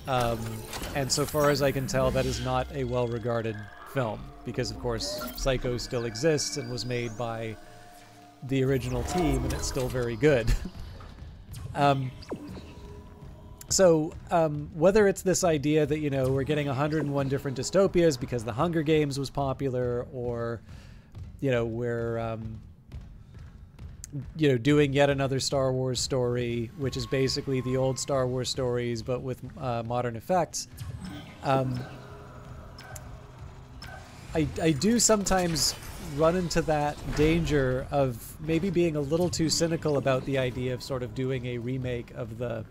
And so far as I can tell, that is not a well-regarded film, because of course Psycho still exists and was made by the original team, and it's still very good. So whether it's this idea that, you know, we're getting 101 different dystopias because the Hunger Games was popular, or, you know, we're you know, doing yet another Star Wars story, which is basically the old Star Wars stories but with modern effects, I do sometimes run into that danger of maybe being a little too cynical about the idea of sort of doing a remake of the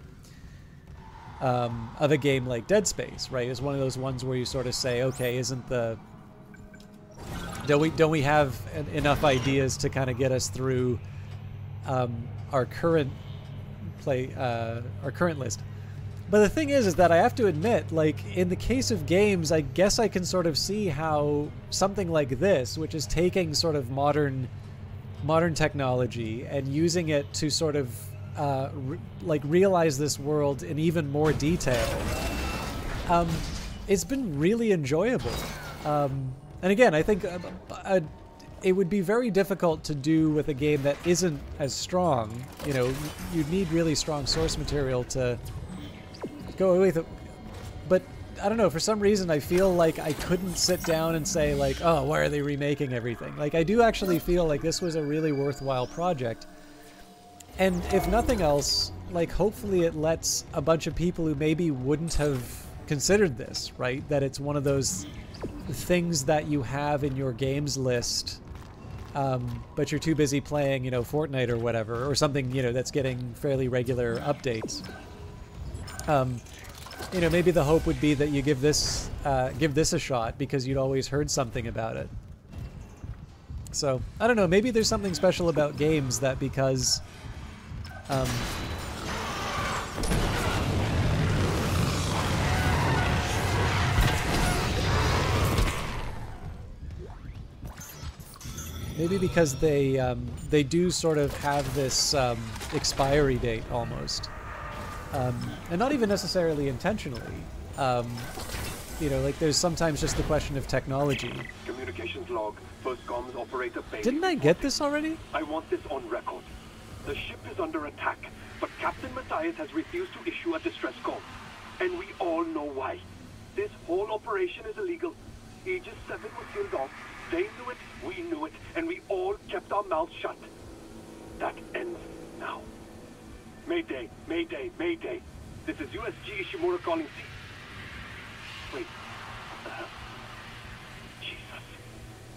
of a game like Dead Space, right? It's one of those ones where you sort of say, okay, don't we have enough ideas to kind of get us through our current list? But the thing is that I have to admit, like, in the case of games, I guess I can sort of see how something like this, which is taking sort of modern technology and using it to sort of realize this world in even more detail, it's been really enjoyable. And again, I think it would be very difficult to do with a game that isn't as strong. You know, you'd need really strong source material to go with it. But I don't know, for some reason I feel like I couldn't sit down and say like, oh, why are they remaking everything? Like, I do actually feel like this was a really worthwhile project. And if nothing else, like, hopefully it lets a bunch of people who maybe wouldn't have considered this, right? That it's one of those things that you have in your games list, but you're too busy playing, you know, Fortnite or whatever, or something, you know, that's getting fairly regular updates. You know, maybe the hope would be that you give this a shot because you'd always heard something about it. So, I don't know, maybe there's something special about games that because Maybe because they do sort of have this expiry date almost, and not even necessarily intentionally. You know, like there's sometimes just the question of technology. Communications log. First comms operator Bailey. Didn't I get this already? I want this on record. The ship is under attack, but Captain Matthias has refused to issue a distress call. And we all know why. This whole operation is illegal. Aegis 7 was sealed off. They knew it, we knew it, and we all kept our mouths shut. That ends now. Mayday, Mayday, Mayday. This is USG Ishimura calling C. Wait, what the hell? Jesus.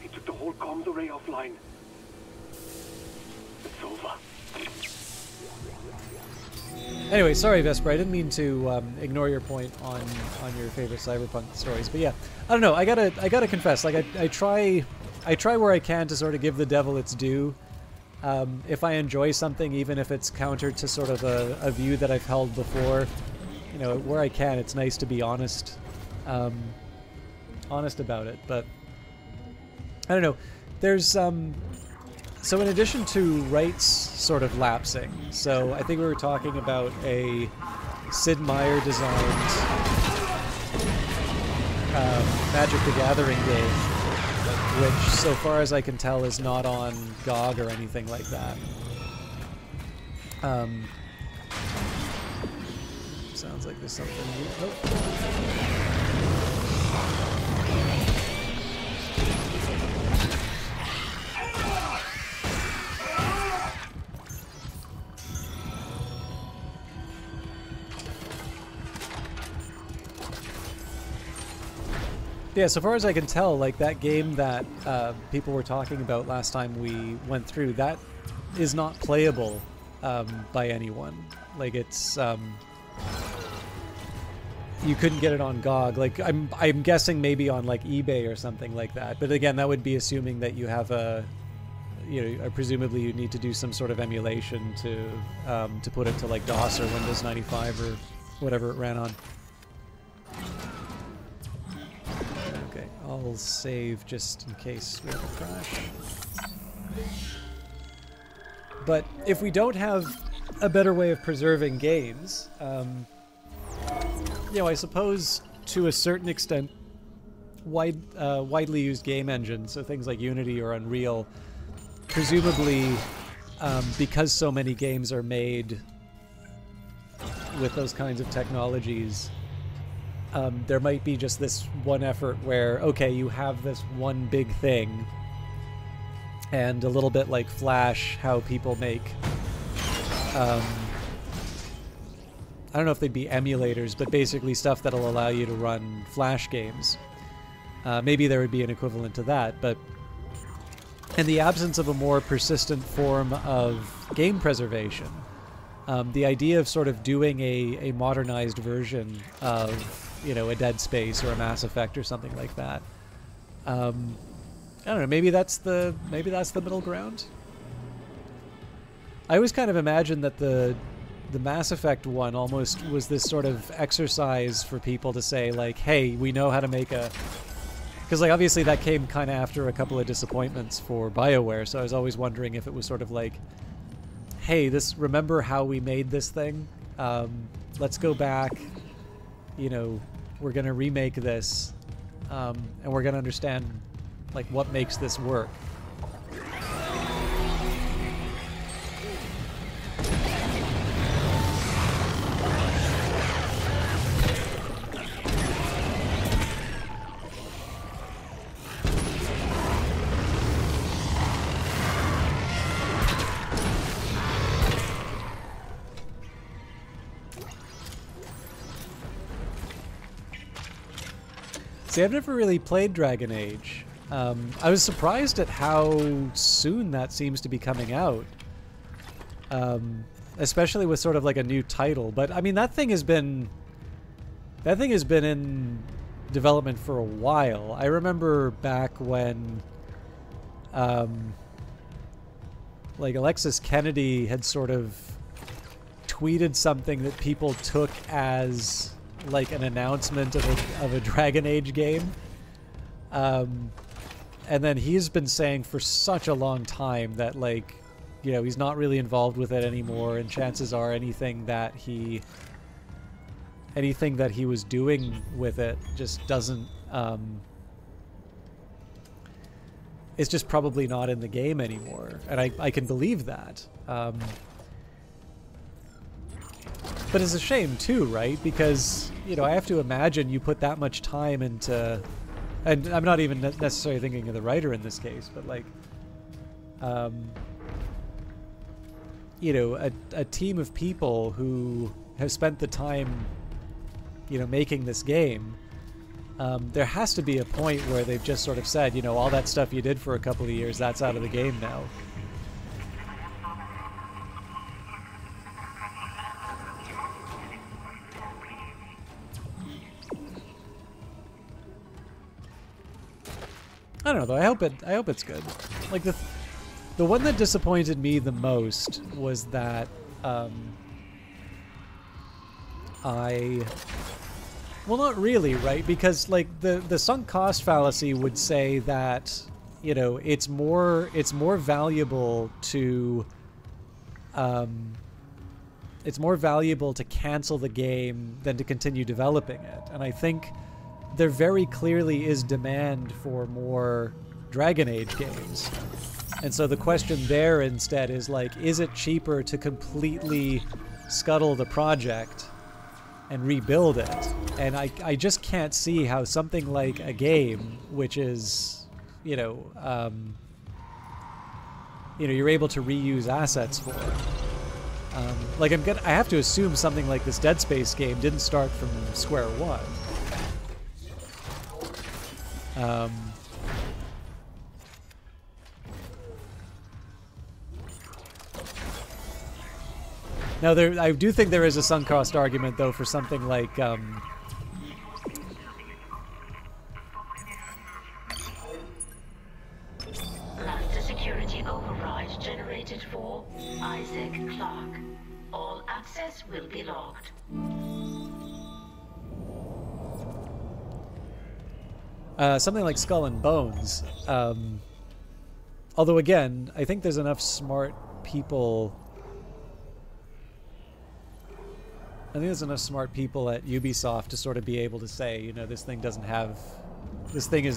He took the whole comms array offline. It's over. Anyway, sorry, Vesper. I didn't mean to ignore your point on your favorite cyberpunk stories, but yeah, I don't know. I gotta confess, like I try where I can to sort of give the devil its due. If I enjoy something, even if it's counter to sort of a view that I've held before, you know, where I can, it's nice to be honest, honest about it. But I don't know. There's so in addition to rights sort of lapsing, so I think we were talking about a Sid Meier designed Magic the Gathering game, which, so far as I can tell, is not on GOG or anything like that. Sounds like there's something new. Oh. Yeah, so far as I can tell, like that game that people were talking about last time we went through, that is not playable by anyone. Like it's you couldn't get it on GOG. Like I'm guessing maybe on like eBay or something like that. But again, that would be assuming that you have presumably you need to do some sort of emulation to put it to like DOS or Windows 95 or whatever it ran on. Okay, I'll save just in case we have a crash. But if we don't have a better way of preserving games, you know, I suppose to a certain extent, widely used game engines, so things like Unity or Unreal, presumably, because so many games are made with those kinds of technologies, there might be just this one effort where, okay, you have this one big thing, and a little bit like Flash, how people make, I don't know if they'd be emulators, but basically stuff that'll allow you to run Flash games. Maybe there would be an equivalent to that, but in the absence of a more persistent form of game preservation, the idea of sort of doing a modernized version of, you know, a Dead Space or a Mass Effect or something like that, I don't know, maybe that's the middle ground. I always kind of imagined that the Mass Effect one almost was this sort of exercise for people to say, like, hey, we know how to make a... Because, like, obviously that came kind of after a couple of disappointments for BioWare, so I was always wondering if it was sort of like, hey, remember how we made this thing? Let's go back, you know, we're going to remake this, and we're going to understand, like, what makes this work. See, I've never really played Dragon Age. I was surprised at how soon that seems to be coming out. Especially with sort of like a new title. But I mean, that thing has been in development for a while. I remember back when like Alexis Kennedy had sort of tweeted something that people took as like an announcement of a Dragon Age game. And then he's been saying for such a long time that, like, you know, he's not really involved with it anymore, and chances are anything that he was doing with it just doesn't, it's just probably not in the game anymore. And I can believe that. But it's a shame too, right? Because, you know, I have to imagine you put that much time into, and I'm not even necessarily thinking of the writer in this case, but like, you know, a team of people who have spent the time, you know, making this game, there has to be a point where they've just sort of said, you know, all that stuff you did for a couple of years, that's out of the game now. I don't know though. I hope it's good. Like the one that disappointed me the most was that well, not really, right? Because like the sunk cost fallacy would say that, you know, it's more valuable to cancel the game than to continue developing it. And I think there very clearly is demand for more Dragon Age games. And so the question there instead is like, is it cheaper to completely scuttle the project and rebuild it? And I just can't see how something like a game, which is, you know, you're able to reuse assets for. Like I have to assume something like this Dead Space game didn't start from square one. Now, I do think there is a sunk cost argument, though, for something like Master security override generated for Isaac Clarke. All access will be logged. Something like Skull and Bones. Although, again, I think there's enough smart people. I think there's enough smart people at Ubisoft to sort of be able to say, you know, this thing is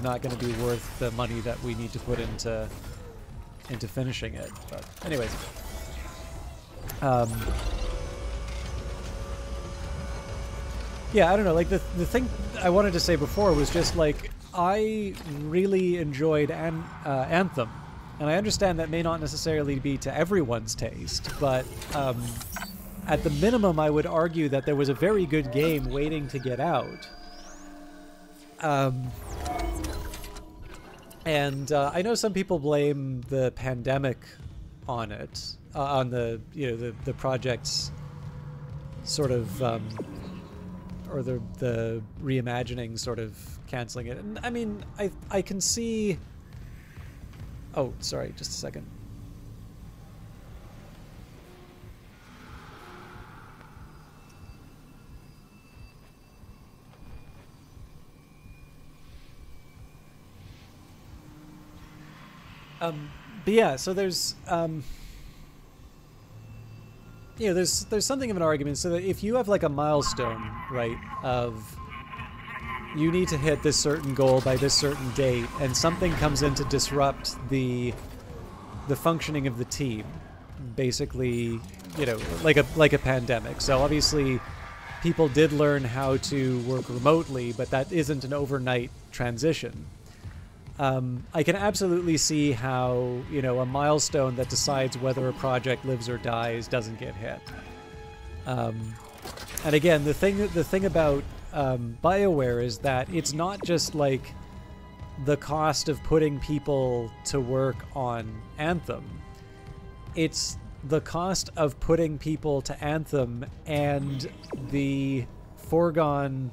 not going to be worth the money that we need to put into finishing it. But anyways, yeah, I don't know. Like the thing I wanted to say before was just like, I really enjoyed Anthem, and I understand that may not necessarily be to everyone's taste, but at the minimum, I would argue that there was a very good game waiting to get out. And I know some people blame the pandemic on it, on the project's sort of or the reimagining sort of canceling it. And I mean, I can see. Oh, sorry, just a second. But yeah, so there's there's something of an argument. So that if you have like a milestone, right, of you need to hit this certain goal by this certain date, and something comes in to disrupt the functioning of the team, basically, you know, like a pandemic. So obviously, people did learn how to work remotely, but that isn't an overnight transition. I can absolutely see how, you know, a milestone that decides whether a project lives or dies doesn't get hit. And again, the thing about BioWare is that it's not just like the cost of putting people to work on Anthem. It's the cost of putting people to Anthem and the foregone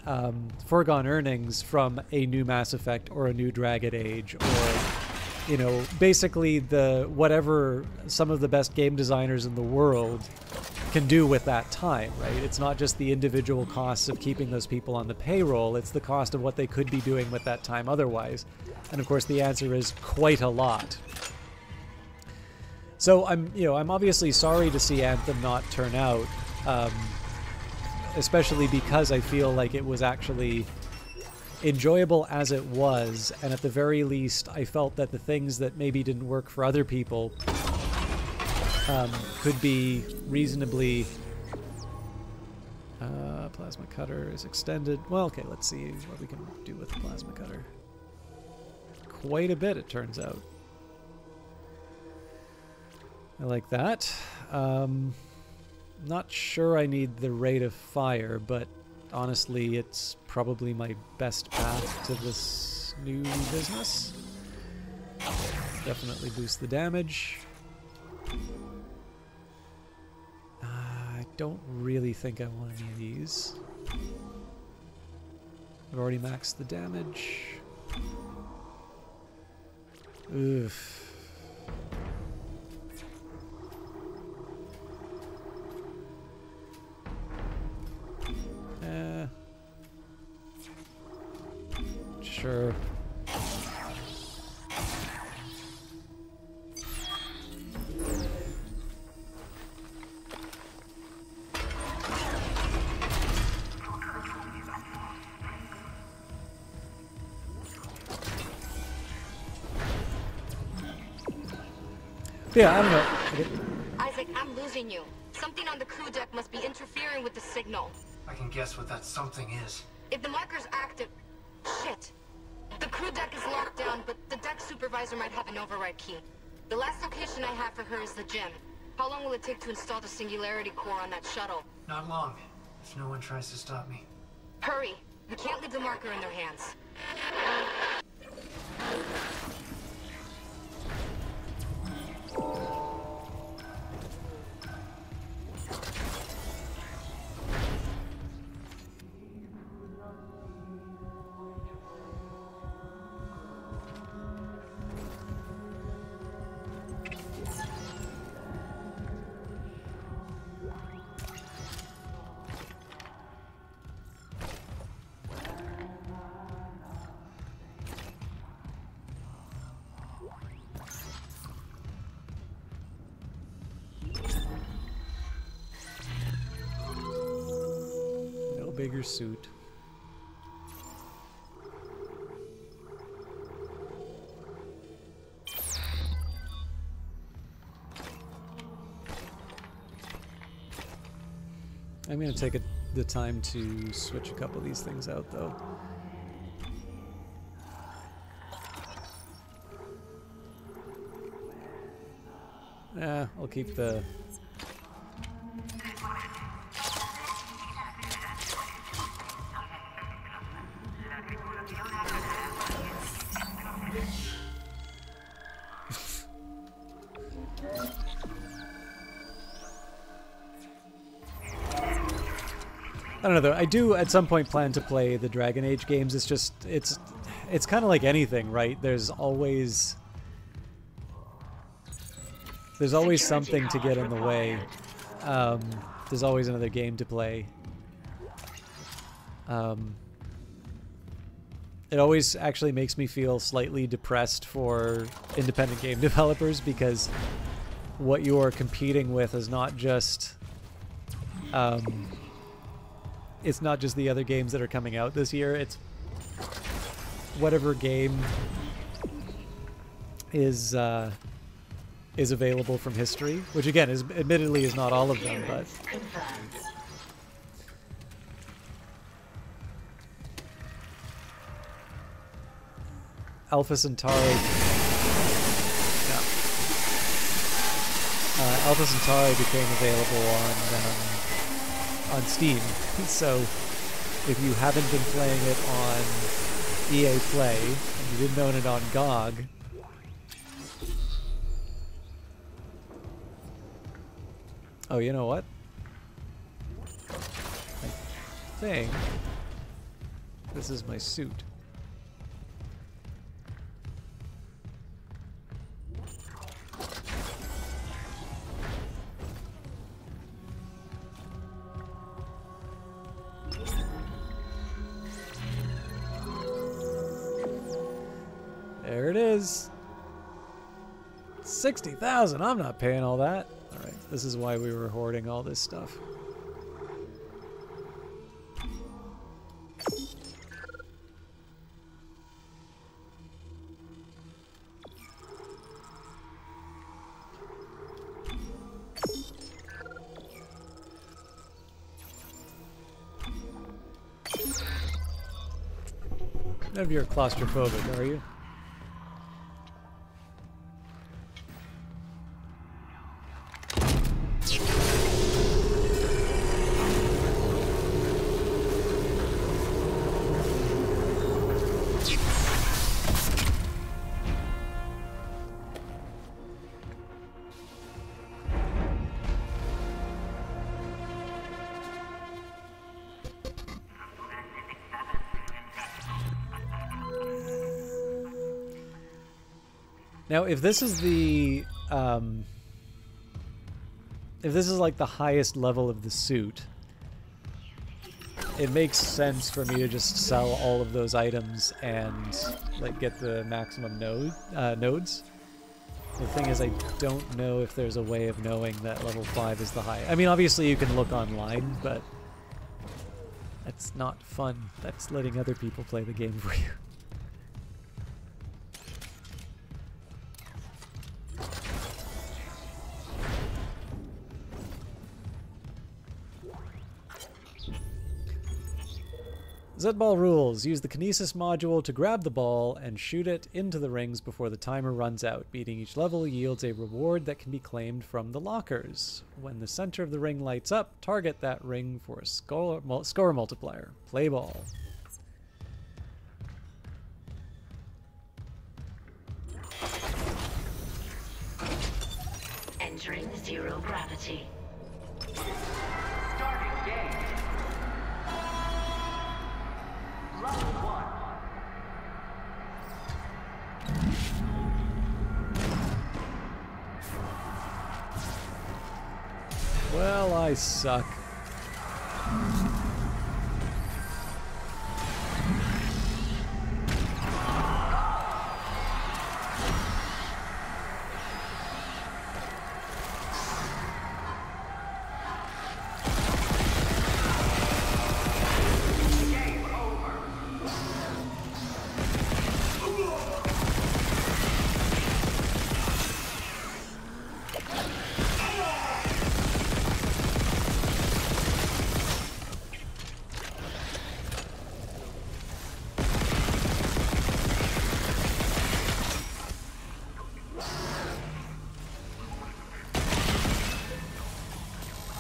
earnings from a new Mass Effect or a new Dragon Age, or, you know, basically whatever some of the best game designers in the world can do with that time, right? It's not just the individual costs of keeping those people on the payroll, it's the cost of what they could be doing with that time otherwise. And of course the answer is quite a lot. So I'm obviously sorry to see Anthem not turn out, especially because I feel like it was actually enjoyable as it was, and at the very least I felt that the things that maybe didn't work for other people could be reasonably... plasma cutter is extended. Well, okay, let's see what we can do with the plasma cutter. Quite a bit, it turns out. I like that. Not sure I need the rate of fire, but honestly, it's probably my best path to this new business. Definitely boost the damage. I don't really think I want any of these. I've already maxed the damage. Oof. Sure. Yeah, I don't know. Isaac, I'm losing you. Something on the crew deck must be interfering with the signal. I can guess what that something is. If the marker's active... Shit. The crew deck is locked down, but the deck supervisor might have an override key. The last location I have for her is the gym. How long will it take to install the Singularity Core on that shuttle? Not long, if no one tries to stop me. Hurry. We can't leave the marker in their hands. Bigger suit. I'm going to take the time to switch a couple of these things out, though. I'll keep the... I don't know though. I do at some point plan to play the Dragon Age games. It's just it's kind of like anything, right? There's always something to get in the way. There's always another game to play. It always actually makes me feel slightly depressed for independent game developers because what you're competing with is not just it's not just the other games that are coming out this year, it's whatever game is available from history, which again is admittedly is not all of them, but Alpha Centauri. Yeah. Alpha Centauri became available on Steam, so if you haven't been playing it on EA Play and you didn't own it on GOG, oh, you know what? I think this is my suit. it is. 60,000. I'm not paying all that. All right, this is why we were hoarding all this stuff. None of you are claustrophobic, are you? Now, if this is the, if this is like the highest level of the suit, it makes sense for me to just sell all of those items and like get the maximum nodes. The thing is, I don't know if there's a way of knowing that level 5 is the high. I mean, obviously you can look online, but that's not fun. That's letting other people play the game for you. Z-Ball rules. Use the Kinesis module to grab the ball and shoot it into the rings before the timer runs out. Beating each level yields a reward that can be claimed from the lockers. When the center of the ring lights up, target that ring for a score multiplier. Play ball. Entering zero gravity. Starting game. Round 1. Well, I suck.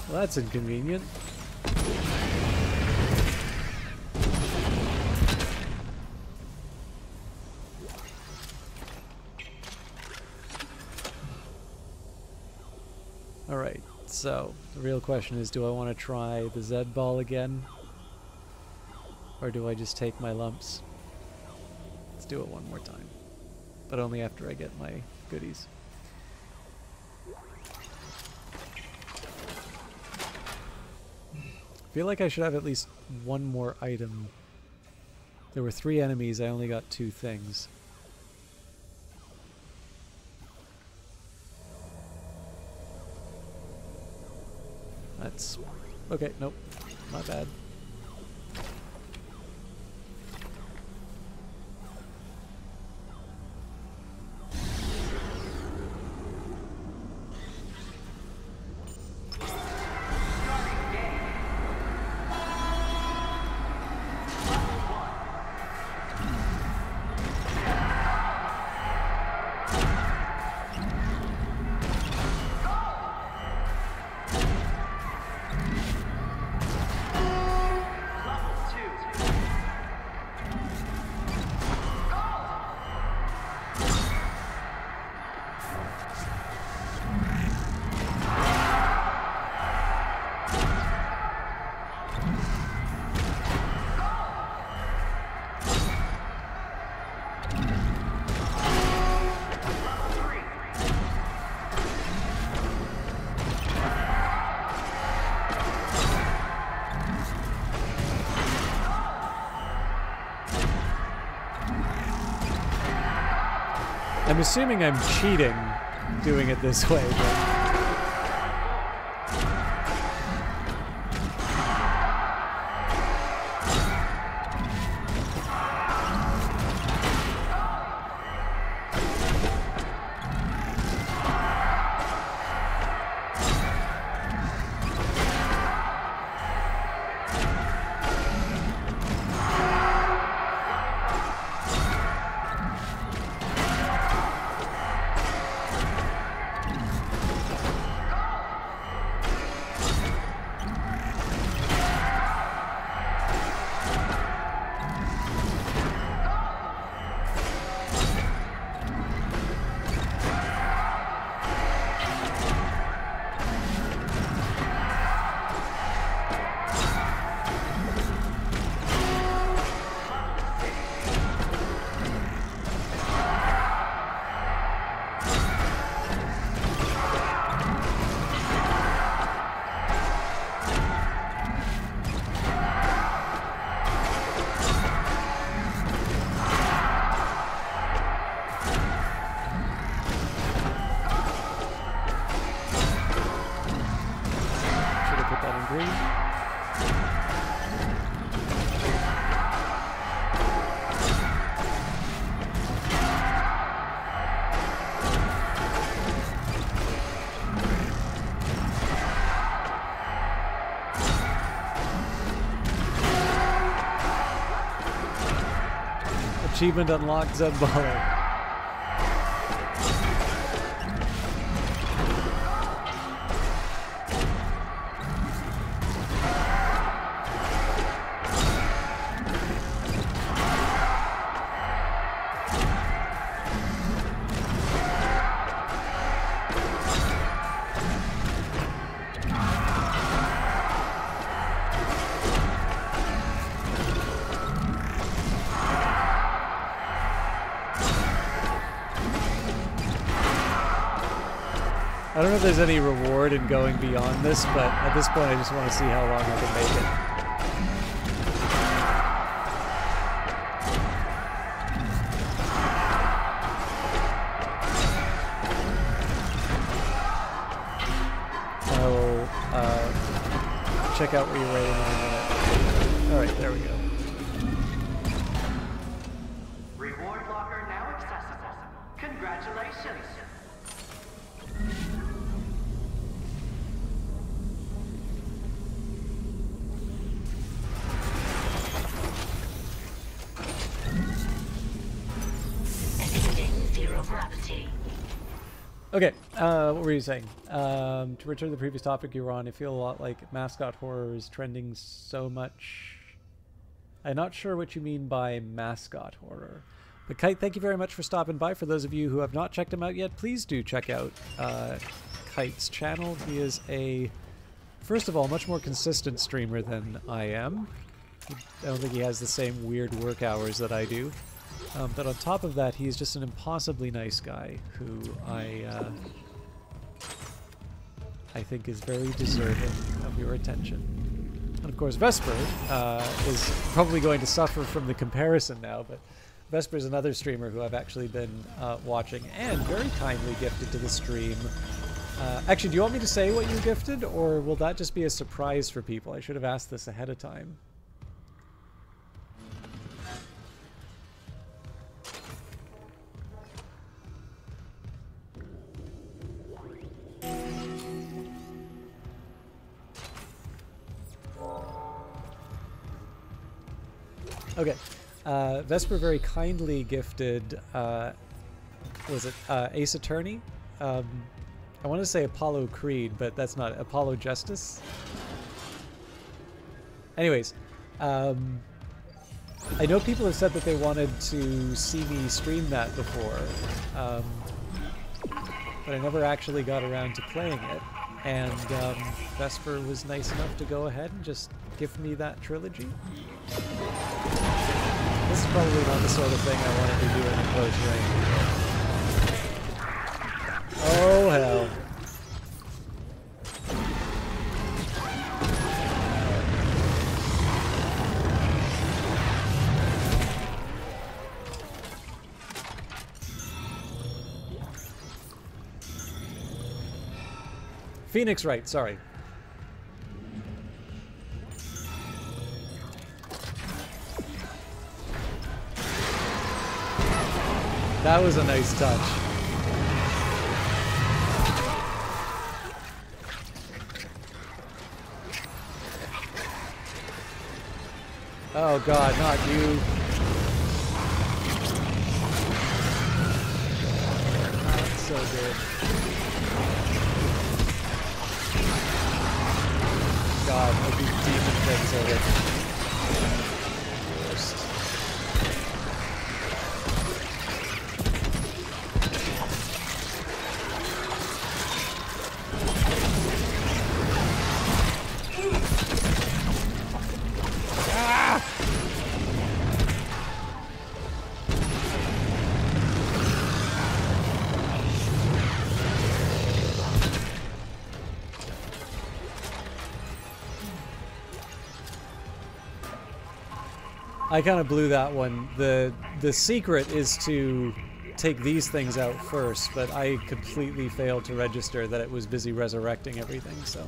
Well, that's inconvenient. Alright, so the real question is, do I want to try the Z-Ball again? Or do I just take my lumps? Let's do it one more time. But only after I get my goodies. I feel like I should have at least one more item. There were 3 enemies, I only got 2 things. That's... okay, nope, not bad. I'm assuming I'm cheating doing it this way, but... Achievement unlocked, Zenballer. I don't know if there's any reward in going beyond this, but at this point I just want to see how long I can make it. I'll check out where you're waiting in a minute. Alright, there we go. Reward locker now accessible. Congratulations. Okay, what were you saying? To return to the previous topic you were on, I feel a lot like mascot horror is trending so much. I'm not sure what you mean by mascot horror. But Kite, thank you very much for stopping by. For those of you who have not checked him out yet, please do check out Kite's channel. He is a, first of all, much more consistent streamer than I am. I don't think he has the same weird work hours that I do. But on top of that, he's just an impossibly nice guy who I think is very deserving of your attention. And of course, Vesper is probably going to suffer from the comparison now, but Vesper is another streamer who I've actually been watching and very kindly gifted to the stream. Actually, do you want me to say what you gifted, or will that just be a surprise for people? I should have asked this ahead of time. Okay, Vesper very kindly gifted, was it Ace Attorney? I want to say Apollo Creed, but that's not Apollo Justice. Anyways, I know people have said that they wanted to see me stream that before, but I never actually got around to playing it. And Vesper was nice enough to go ahead and just gift me that trilogy. This is probably not the sort of thing I wanted to do in a close range. Oh hell. Phoenix Wright, sorry. That was a nice touch. Oh god, not you. That's so good. God, what these demon things are with. I kind of blew that one. The secret is to take these things out first, but I completely failed to register that it was busy resurrecting everything, so.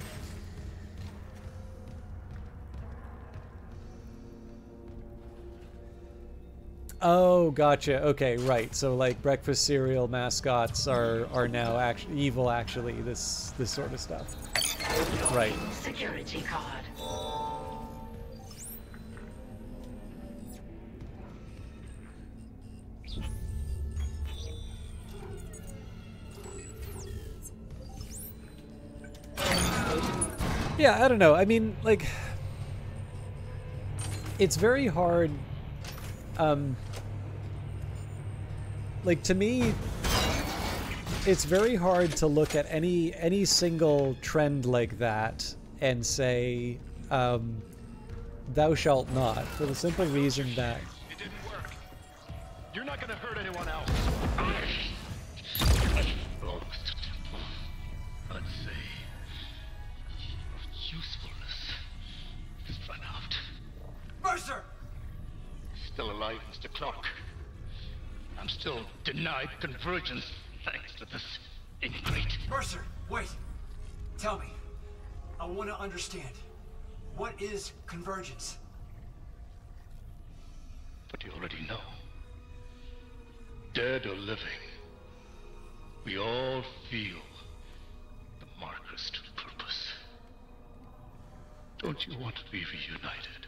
Oh, gotcha. Okay, right. So like breakfast cereal mascots are now actually evil, actually, this sort of stuff. Right. Security card. Yeah, I don't know. I mean, like, it's very hard. Like, to me, it's very hard to look at any single trend like that and say, thou shalt not, for the simple reason that... It didn't work. You're not gonna hurt anyone else. I'd say your usefulness has run out. Mercer! Still alive, Mr. Clark. I'm still denied convergence thanks to this ingrate. Mercer, wait. Tell me. I want to understand. What is convergence? But you already know. Dead or living, we all feel the marker's true purpose. Don't you want to be reunited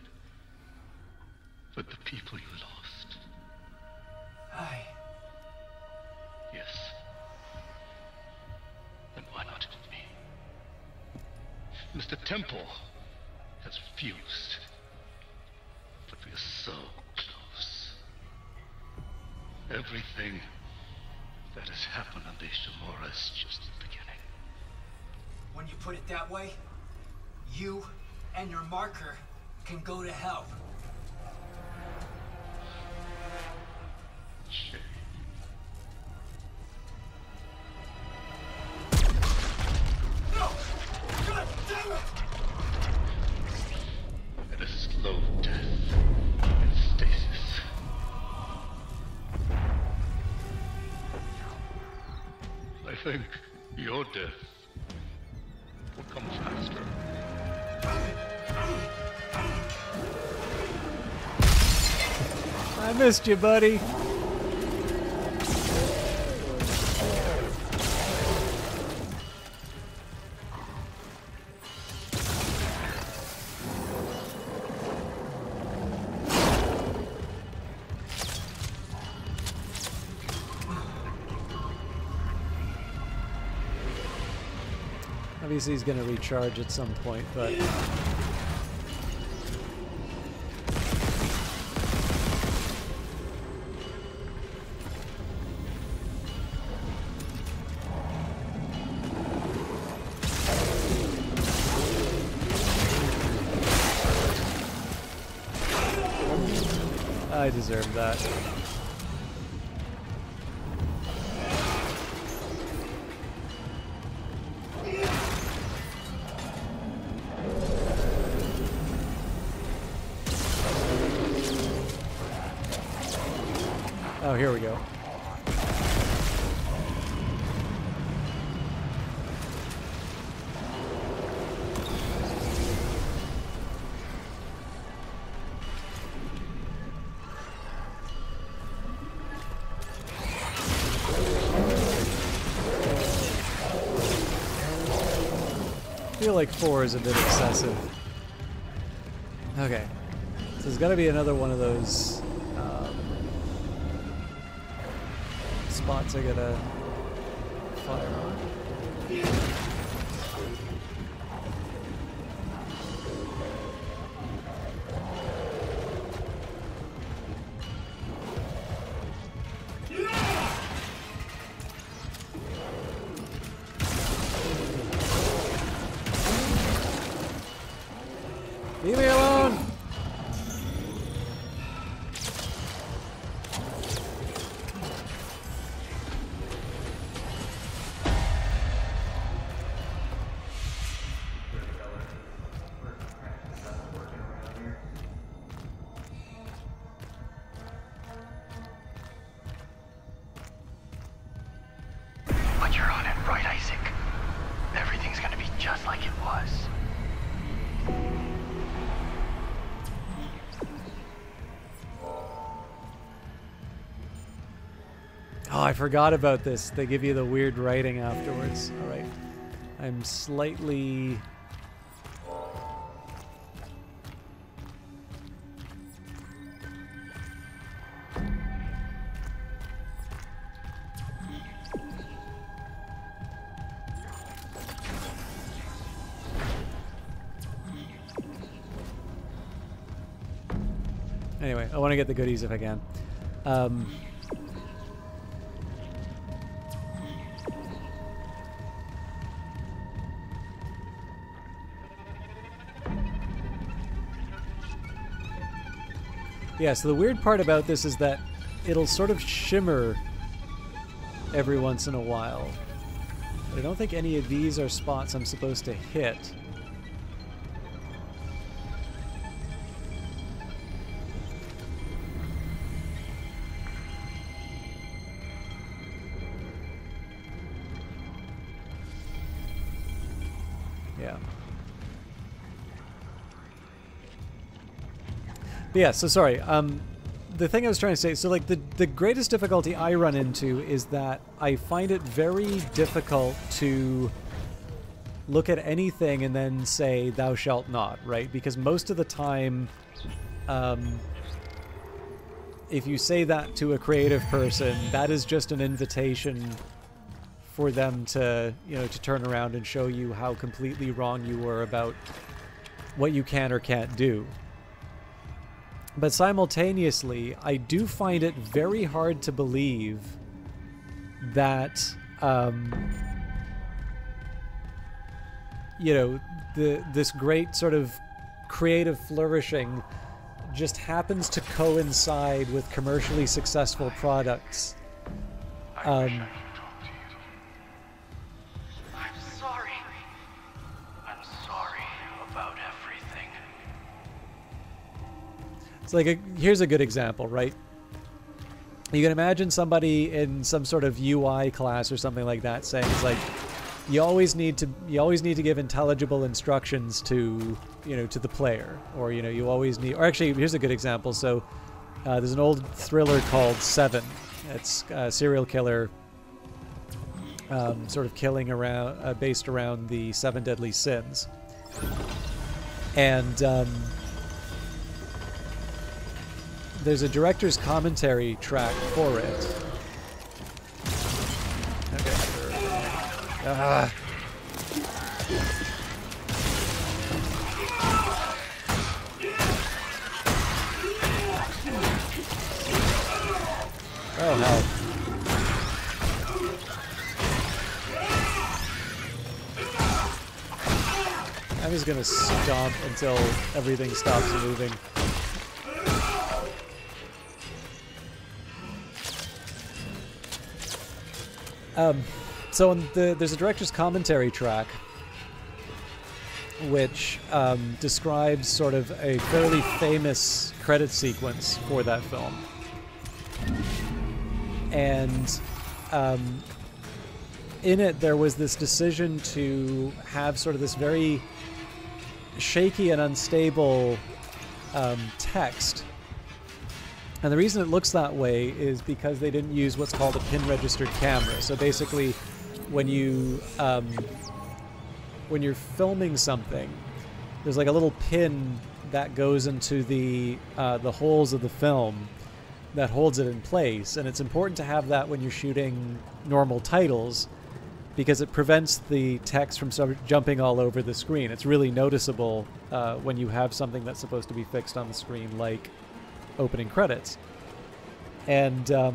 with the people you lost? Yes. Then why not with me? Mr. Temple has refused, but we are so close. Everything that has happened on the Ishimura is just the beginning. When you put it that way, you and your marker can go to hell. Shit. No! God damn it! At a slow death in stasis. I think your death will come faster. I missed you, buddy. Obviously he's going to recharge at some point, but... I deserve that. Oh, here we go. feel like 4 is a bit excessive. Okay. So there's got to be another one of those spots I gotta fire on. Leave me alone! But you're on it, right, Isaac? Everything's gonna be just like it was. Oh, I forgot about this. They give you the weird writing afterwards. All right. I'm slightly... Anyway, I want to get the goodies if I can. Yeah, so the weird part about this is that it'll sort of shimmer every once in a while. But I don't think any of these are spots I'm supposed to hit. Yeah. But yeah, so sorry. The thing I was trying to say, so like the greatest difficulty I run into is that I find it very difficult to look at anything and then say thou shalt not, right? Because most of the time, if you say that to a creative person, that is just an invitation for them to, you know, to turn around and show you how completely wrong you were about what you can or can't do. But simultaneously, I do find it very hard to believe that, you know, this great sort of creative flourishing just happens to coincide with commercially successful products. I'm sorry. I'm sorry about everything. It's like, here's a good example, right? You can imagine somebody in some sort of UI class or something like that saying, it's like, you always need to give intelligible instructions to, you know, to the player, or, you know, you always need, or actually, here's a good example. So there's an old thriller called Seven. It's a serial killer, sort of killing around, based around the 7 deadly sins. And there's a director's commentary track for it. Okay, sure. Ah. Oh, hell. I'm just gonna stomp until everything stops moving. So there's a director's commentary track which describes sort of a fairly famous credit sequence for that film. And in it there was this decision to have sort of this very shaky and unstable text. And the reason it looks that way is because they didn't use what's called a pin-registered camera. So basically, when you when you're filming something, there's like a little pin that goes into the holes of the film that holds it in place, and it's important to have that when you're shooting normal titles because it prevents the text from sort of jumping all over the screen. It's really noticeable when you have something that's supposed to be fixed on the screen, like opening credits. And the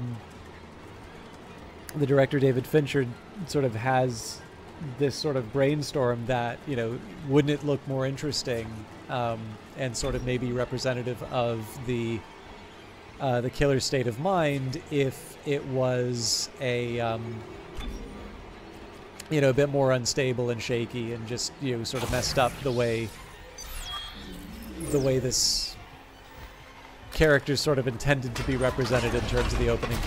director David Fincher sort of has this sort of brainstorm that, you know, wouldn't it look more interesting and sort of maybe representative of the killer's state of mind if it was a you know, a bit more unstable and shaky and just, you know, sort of messed up the way this character's sort of intended to be represented in terms of the opening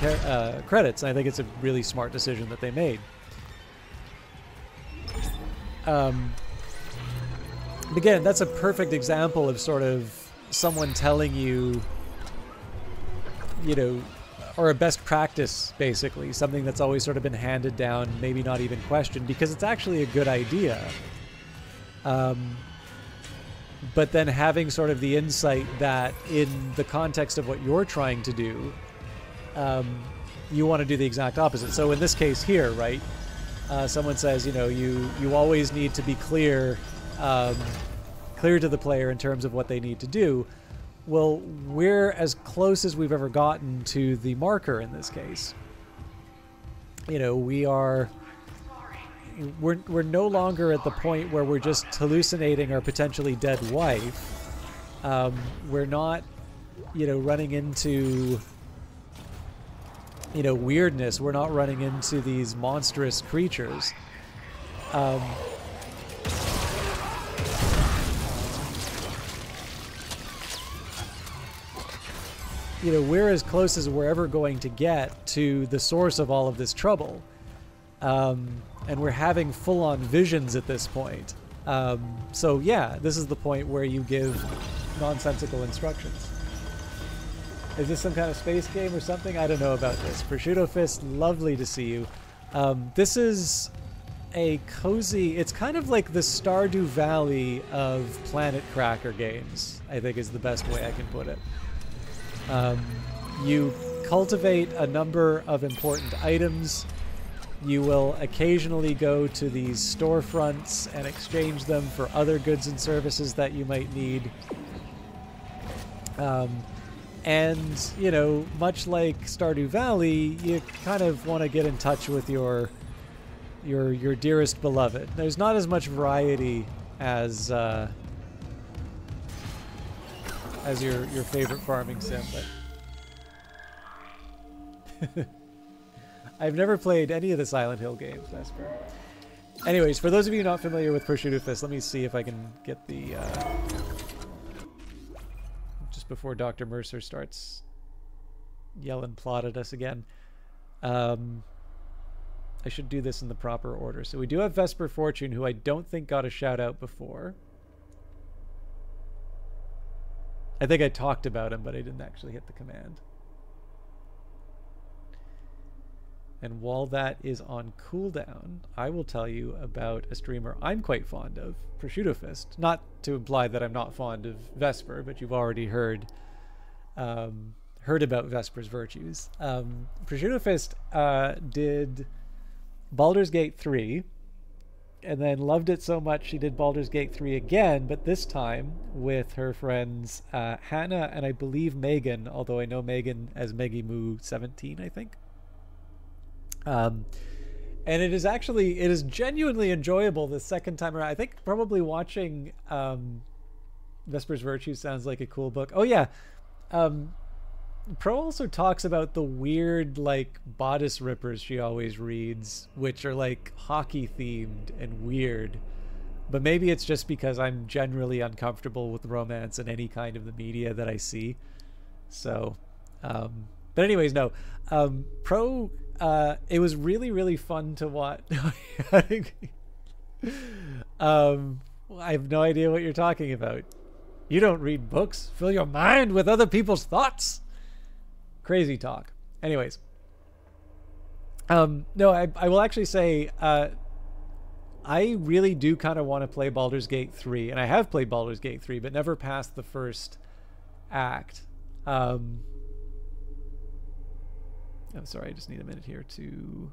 credits. And I think it's a really smart decision that they made. Again, that's a perfect example of sort of someone telling you, you know, or a best practice, basically, something that's always sort of been handed down, maybe not even questioned, because it's actually a good idea. But then having sort of the insight that in the context of what you're trying to do, you want to do the exact opposite. So in this case here, right, someone says, you know, you always need to be clear to the player in terms of what they need to do. Well, we're as close as we've ever gotten to the marker in this case. You know, we're no longer at the point where we're just hallucinating our potentially dead wife. We're not, you know, running into, you know, weirdness. We're not running into these monstrous creatures. You know, we're as close as we're ever going to get to the source of all of this trouble. And we're having full-on visions at this point. So yeah, this is the point where you give nonsensical instructions. Is this some kind of space game or something? I don't know about this. Prosciutto Fist, lovely to see you. This is a cozy... It's kind of like the Stardew Valley of Planet Cracker games, I think is the best way I can put it. You cultivate a number of important items. You will occasionally go to these storefronts and exchange them for other goods and services that you might need. And, you know, much like Stardew Valley, you kind of want to get in touch with your dearest beloved. There's not as much variety as your favorite farming sim, but I've never played any of the Silent Hill games, Vesper. Anyways, for those of you not familiar with Prosciutto Fist, let me see if I can get the just before Dr. Mercer starts yelling plot at us again. I should do this in the proper order. So we do have Vesper Fortune, who I don't think got a shout out before. I think I talked about him, but I didn't actually hit the command. And while that is on cooldown, I will tell you about a streamer I'm quite fond of, Prosciutto Fist. Not to imply that I'm not fond of Vesper, but you've already heard about Vesper's virtues. Prosciutto Fist did Baldur's Gate 3, and then loved it so much she did Baldur's Gate 3 again, but this time with her friends Hannah and I believe Megan, although I know Megan as Meggy Moo 17, I think. And it is genuinely enjoyable the second time around. I think probably watching Vesper's Virtues sounds like a cool book. Oh yeah, Pro also talks about the weird like bodice rippers she always reads, which are like hockey themed and weird. But maybe it's just because I'm generally uncomfortable with romance in any kind of the media that I see. So, but anyways, no. Pro, it was really, really fun to watch. I have no idea what you're talking about. You don't read books. Fill your mind with other people's thoughts. Crazy talk. Anyways. No, I will actually say, I really do kind of want to play Baldur's Gate 3, and I have played Baldur's Gate 3, but never past the first act. I'm sorry, I just need a minute here to...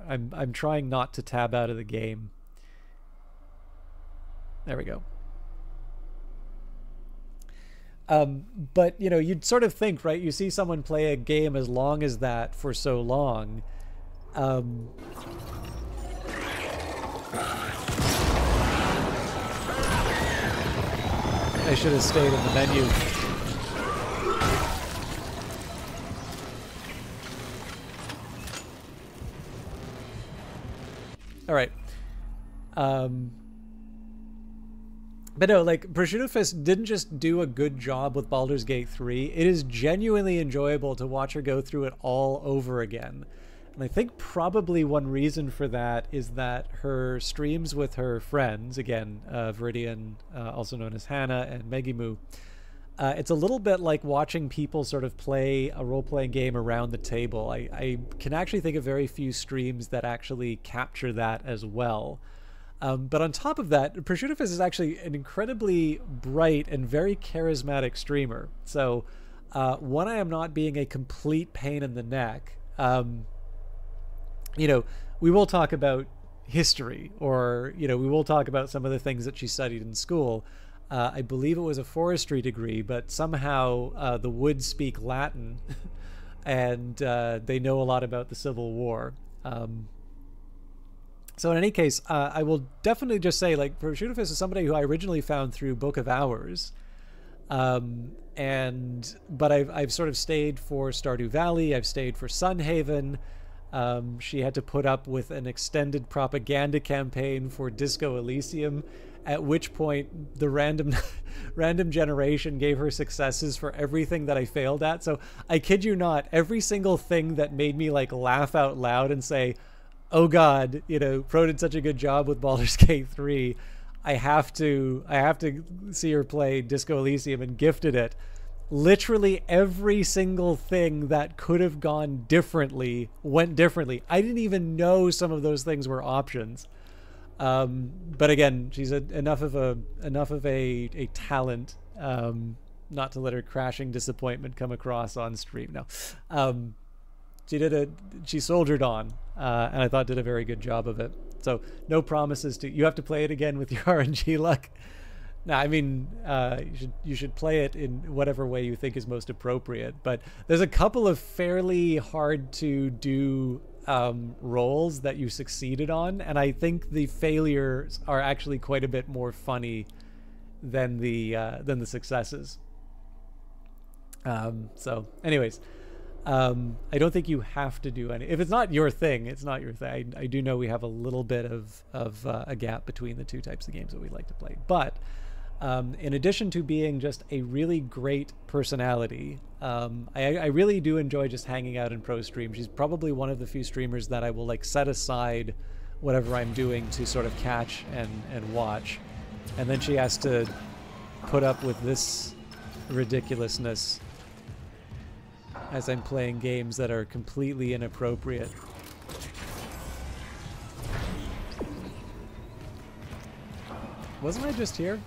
I'm trying not to tab out of the game. There we go. But, you know, you'd sort of think, right? You see someone play a game as long as that for so long. I should have stayed in the menu. All right. But no, like, Prosciutto Fist didn't just do a good job with Baldur's Gate 3. It is genuinely enjoyable to watch her go through it all over again. And I think probably one reason for that is that her streams with her friends, again, Viridian, also known as Hannah, and Megimu, it's a little bit like watching people sort of play a role-playing game around the table. I can actually think of very few streams that actually capture that as well. But on top of that, Prosciutto Fist is actually an incredibly bright and very charismatic streamer. So, when I am not being a complete pain in the neck, you know, we will talk about history, or, you know, we will talk about some of the things that she studied in school. I believe it was a forestry degree, but somehow the Woods speak Latin, and they know a lot about the Civil War. So in any case, I will definitely just say, like, Prosciutto Fist is somebody who I originally found through Book of Hours, but I've sort of stayed for Stardew Valley. I've stayed for Sunhaven. She had to put up with an extended propaganda campaign for Disco Elysium, at which point the random generation gave her successes for everything that I failed at. So I kid you not, every single thing that made me like laugh out loud and say, oh God, you know, Pro did such a good job with Baldur's Gate 3. I have to see her play Disco Elysium, and gifted it. Literally every single thing that could have gone differently went differently. I didn't even know some of those things were options. But again, she's enough of a talent, not to let her crashing disappointment come across on stream. No, she soldiered on, and I thought did a very good job of it. So no promises you have to play it again with your RNG luck. No, I mean, you should play it in whatever way you think is most appropriate. But there's a couple of fairly hard to do roles that you succeeded on, and I think the failures are actually quite a bit more funny than the successes. So, anyways, I don't think you have to do any. If it's not your thing, it's not your thing. I do know we have a little bit of a gap between the two types of games that we like to play, but. In addition to being just a really great personality, I really do enjoy just hanging out in Pro stream. She's probably one of the few streamers that I will like set aside whatever I'm doing to sort of catch and watch. And then she has to put up with this ridiculousness as I'm playing games that are completely inappropriate. Wasn't I just here?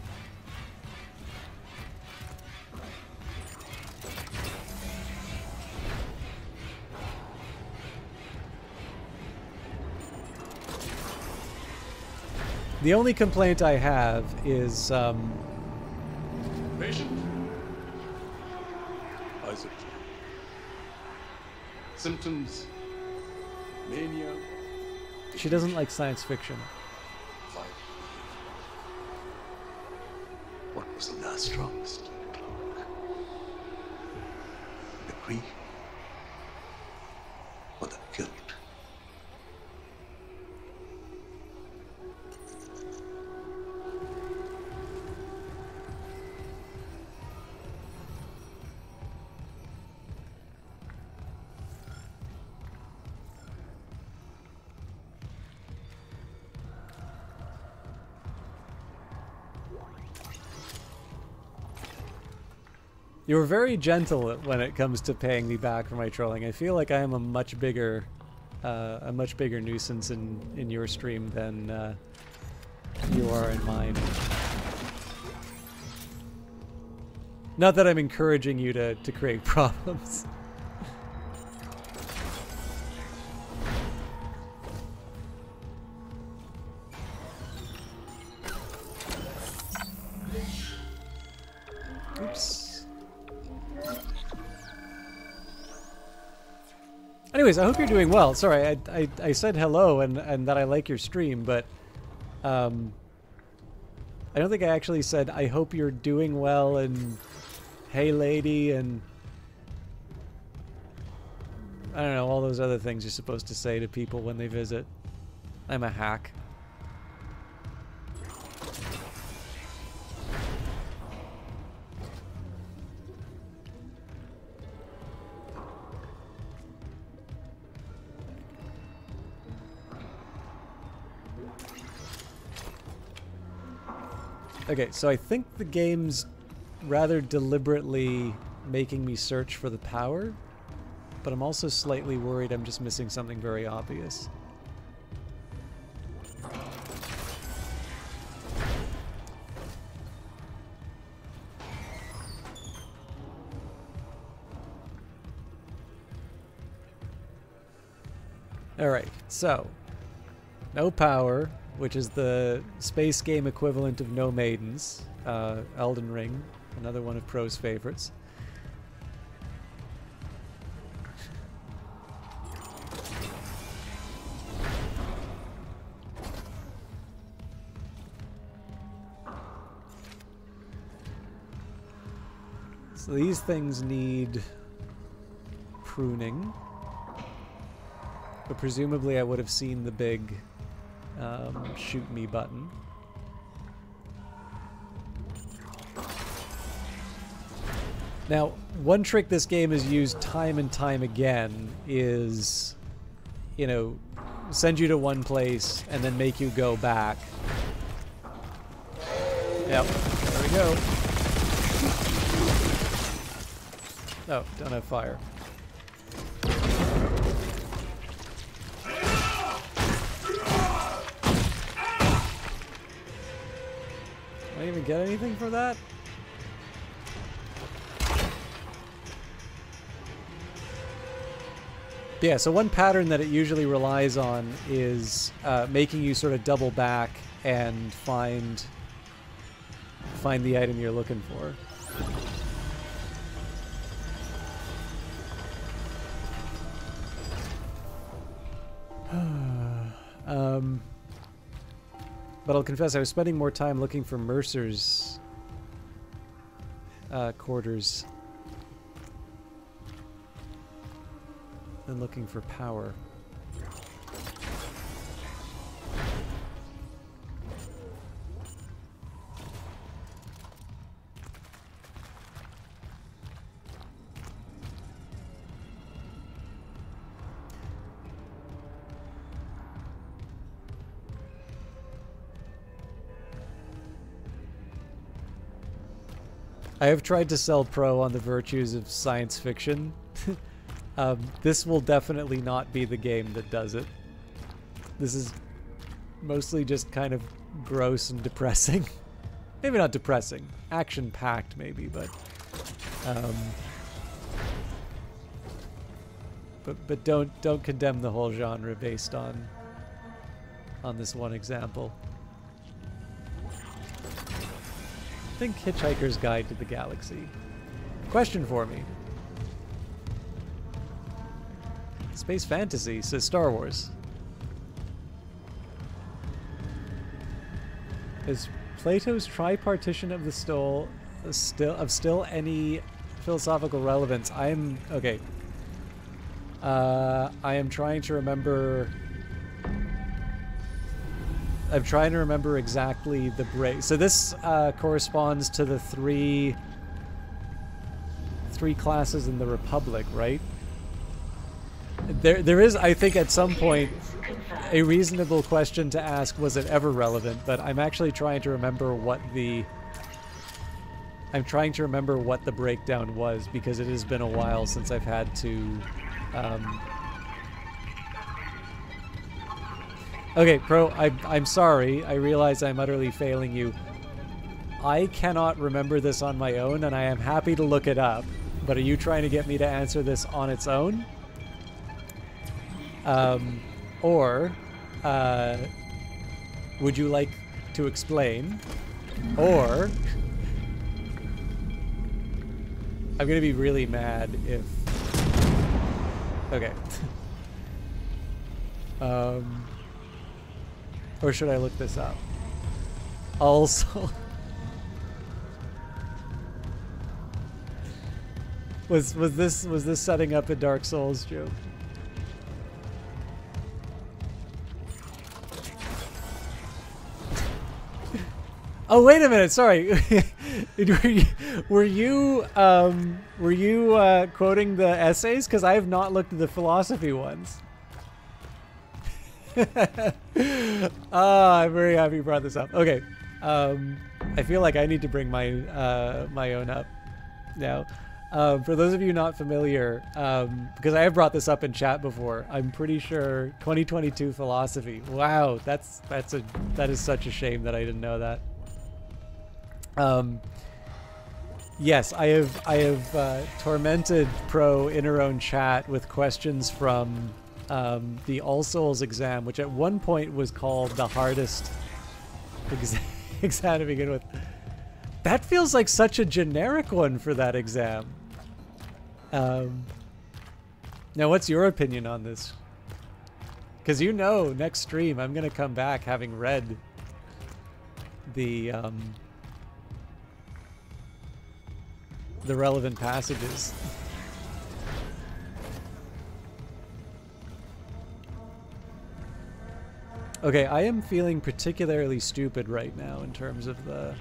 The only complaint I have is, Patient? Isaac. Symptoms? Mania? She doesn't like science fiction. Fine. What was the last strongest? The grief? Or the guilt? You were very gentle when it comes to paying me back for my trolling. I feel like I am a much bigger a much bigger nuisance in your stream than you are in mine. Not that I'm encouraging you to create problems. Oops. Anyways, I hope you're doing well. Sorry, I said hello and that I like your stream, but I don't think I actually said I hope you're doing well and hey lady and I don't know, all those other things you're supposed to say to people when they visit. I'm a hack. Okay, so I think the game's rather deliberately making me search for the power, but I'm also slightly worried I'm just missing something very obvious. Alright, so no power, which is the space game equivalent of No Maidens, Elden Ring, another one of Pro's favorites. So these things need pruning, but presumably I would have seen the big shoot me button. Now, one trick this game has used time and time again is, you know, send you to one place and then make you go back. Yep, there we go. Oh, don't have fire. Did I even get anything for that? Yeah, so one pattern that it usually relies on is making you sort of double back and find the item you're looking for. But I'll confess I was spending more time looking for Mercer's quarters than looking for power. I have tried to sell Pro on the virtues of science fiction. This will definitely not be the game that does it. This is mostly just kind of gross and depressing. Maybe not depressing. Action-packed, maybe, but don't condemn the whole genre based on this one example. Think Hitchhiker's Guide to the Galaxy. Question for me. Space fantasy, says Star Wars. Is Plato's tripartition of the still any philosophical relevance? Okay. I am trying to remember. I'm trying to remember exactly the break. So this corresponds to the three classes in the Republic, right? There is, I think, at some point a reasonable question to ask: was it ever relevant? But I'm actually trying to remember what the breakdown was, because it has been a while since I've had to Okay, Pro, I'm sorry. I realize I'm utterly failing you. I cannot remember this on my own, and I am happy to look it up. But are you trying to get me to answer this on its own? Or would you like to explain? Or I'm gonna be really mad if... Okay. Or should I look this up? Also... Was this setting up a Dark Souls joke? Oh, wait a minute. Sorry. were you quoting the essays? Because I have not looked at the philosophy ones. I'm very happy you brought this up. Okay. I feel like I need to bring my my own up now. For those of you not familiar, because I have brought this up in chat before, I'm pretty sure 2022 philosophy. Wow, that is such a shame that I didn't know that. Yes, I have tormented Pro in her own chat with questions from the All Souls exam, which at one point was called the hardest exam to begin with. That feels like such a generic one for that exam. Now, what's your opinion on this? Because you know, next stream I'm gonna come back having read the relevant passages. Okay, I am feeling particularly stupid right now in terms of the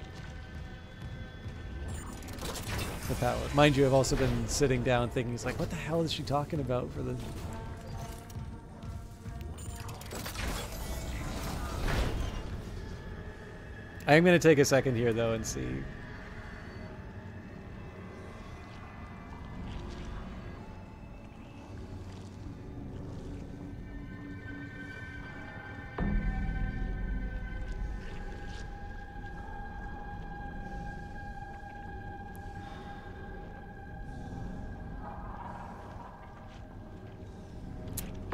power. Mind you, I've also been sitting down thinking, it's like, what the hell is she talking about for the... I am going to take a second here, though, and see.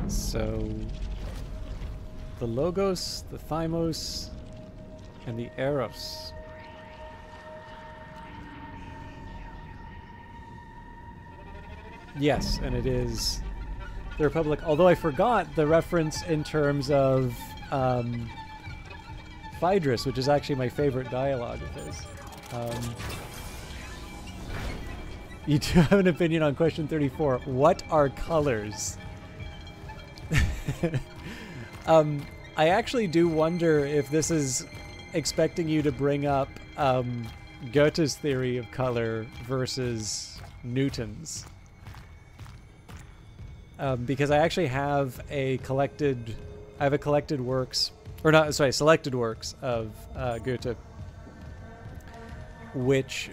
So, the Logos, the Thymos, and the Eros. Yes, and it is the Republic, although I forgot the reference in terms of Phaedrus, which is actually my favorite dialogue of his. You do have an opinion on question 34. What are colors? I actually do wonder if this is expecting you to bring up Goethe's theory of color versus Newton's. Because I actually have a collected works, or not, sorry, selected works of Goethe, which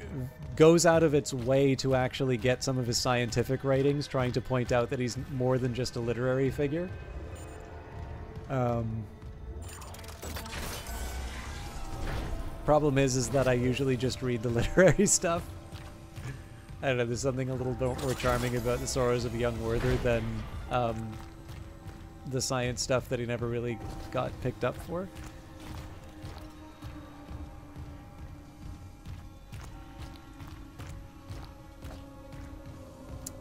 goes out of its way to actually get some of his scientific writings, trying to point out that he's more than just a literary figure. Problem is that I usually just read the literary stuff. I don't know, there's something a little bit more charming about The Sorrows of a Young Werther than the science stuff that he never really got picked up for.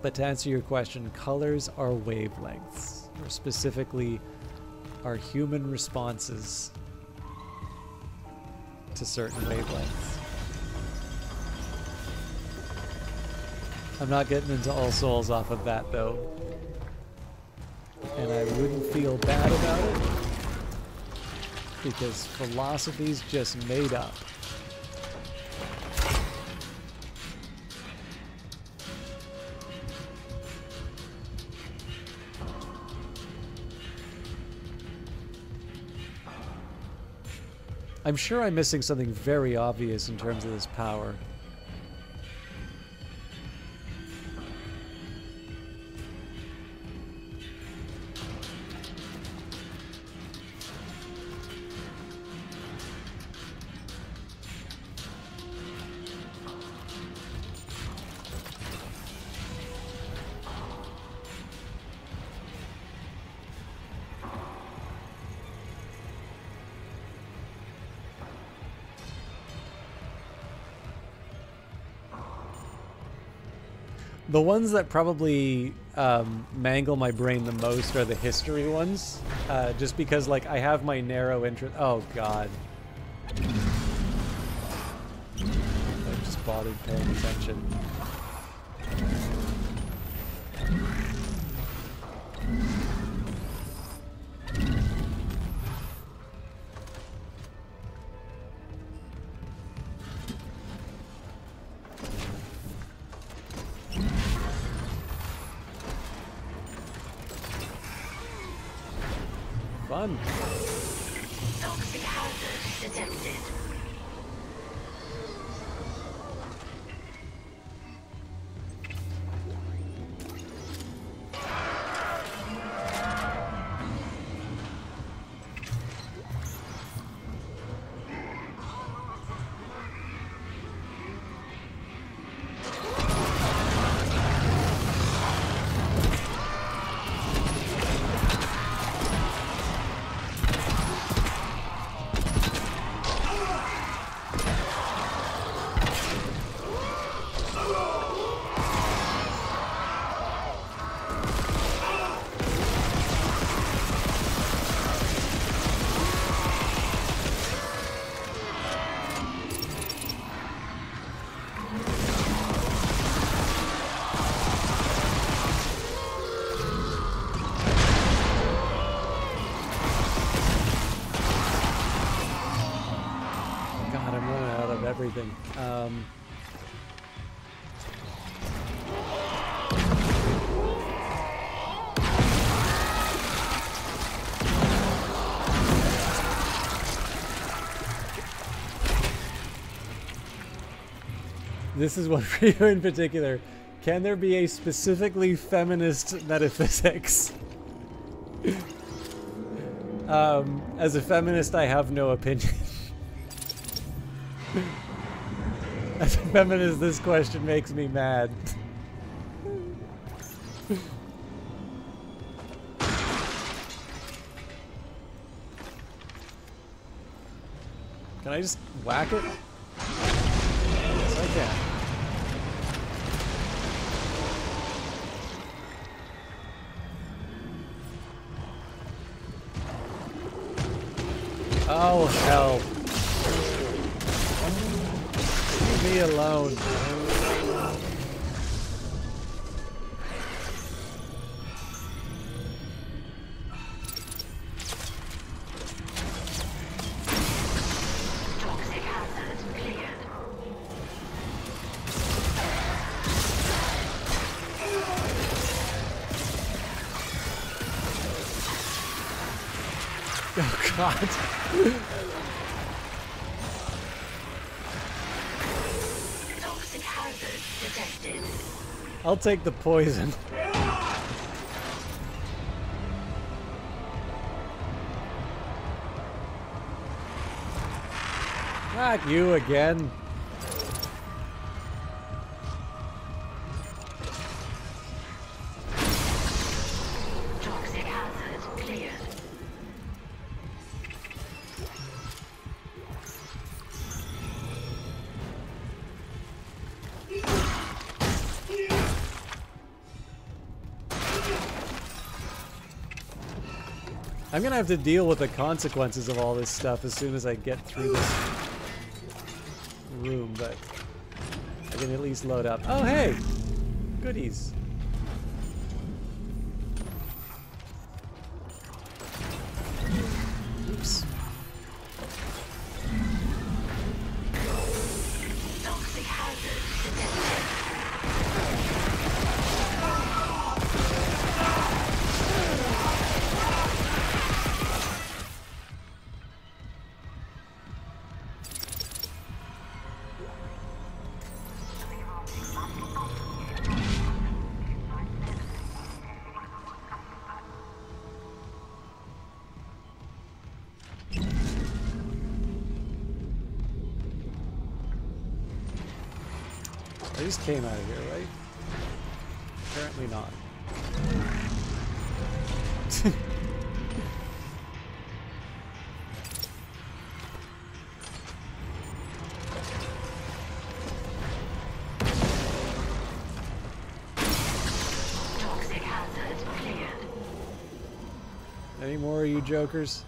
But to answer your question, colors are wavelengths, or specifically are human responses to certain wavelengths. I'm not getting into All Souls off of that, though. And I wouldn't feel bad about it, because philosophy's just made up. I'm sure I'm missing something very obvious in terms of this power. The ones that probably mangle my brain the most are the history ones, just because like I have my narrow interest. Oh god, I just bothered paying attention. Fun. Toxic hazard detected. Everything. This is one for you in particular. Can there be a specifically feminist metaphysics? As a feminist, I have no opinion. As a feminist, this question makes me mad. Can I just whack it? Yes, I can. Oh, hell. Leave me alone. Toxic hazard cleared. Oh, God. Toxic hazard detected. I'll take the poison. Not you again. Toxic hazard cleared. I'm gonna have to deal with the consequences of all this stuff as soon as I get through this room, but I can at least load up. Oh, hey! Goodies. Oops. Toxic hazard detected. I just came out of here, right? Apparently not. Any more of you jokers?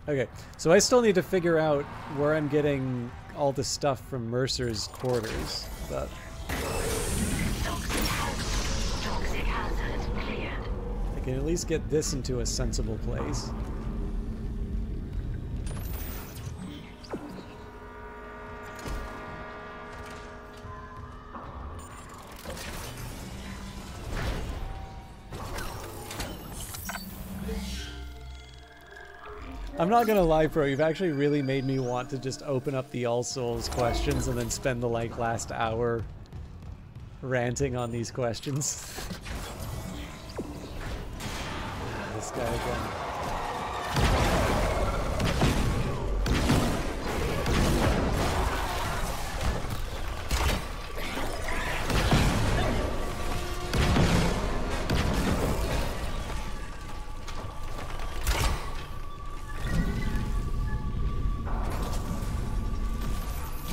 Okay, so I still need to figure out where I'm getting all the stuff from Mercer's quarters, but... Toxic hazard cleared. I can at least get this into a sensible place. I'm not gonna lie, Pro, you've actually really made me want to just open up the All Souls questions and then spend the, like, last hour ranting on these questions. This guy again.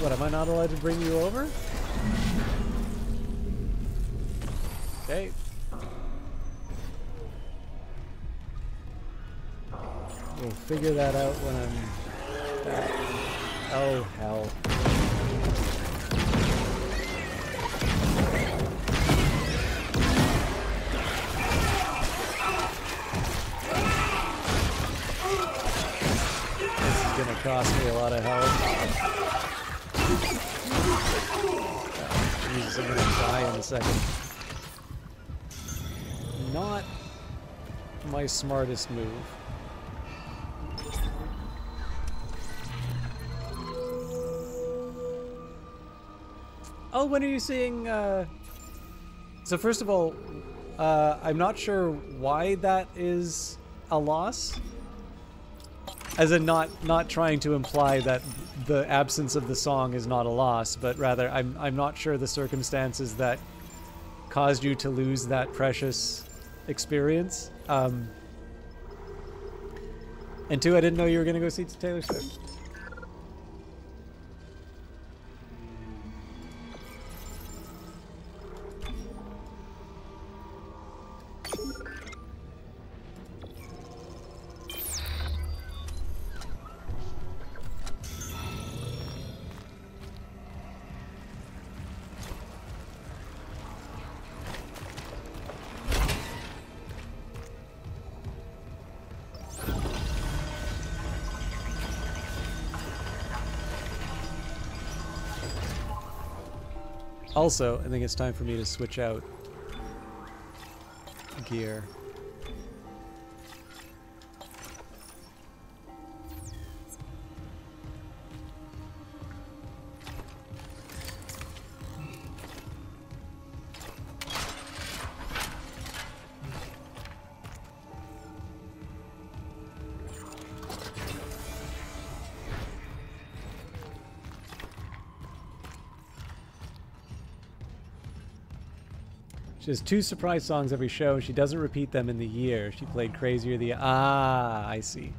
What, am I not allowed to bring you over? Okay. We'll figure that out when I'm back. Oh, hell. This is gonna cost me a lot of health. Jesus, I'm gonna die in a second. Not my smartest move. Oh, when are you seeing, So first of all, I'm not sure why that is a loss. As in not trying to imply that the absence of the song is not a loss, but rather I'm not sure the circumstances that caused you to lose that precious experience. And two, I didn't know you were gonna go see Taylor Swift. Also, I think it's time for me to switch out gear. She has 2 surprise songs every show. She doesn't repeat them in the year. She played Crazier the... Ah, I see.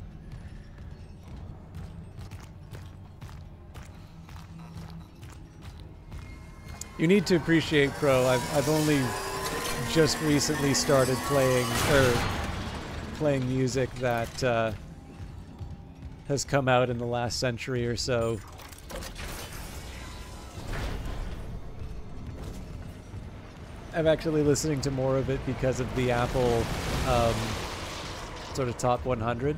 You need to appreciate, Pro. I've only just recently started playing music that has come out in the last century or so. I'm actually listening to more of it because of the Apple sort of top 100.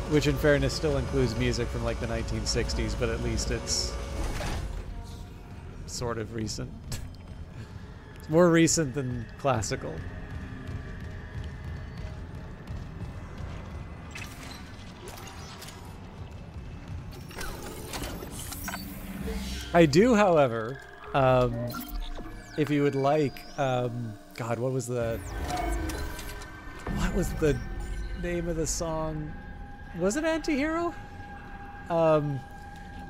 Which in fairness still includes music from like the 1960s, but at least it's sort of recent. It's more recent than classical. I do, however, if you would like, God, what was the name of the song? Was it Antihero? I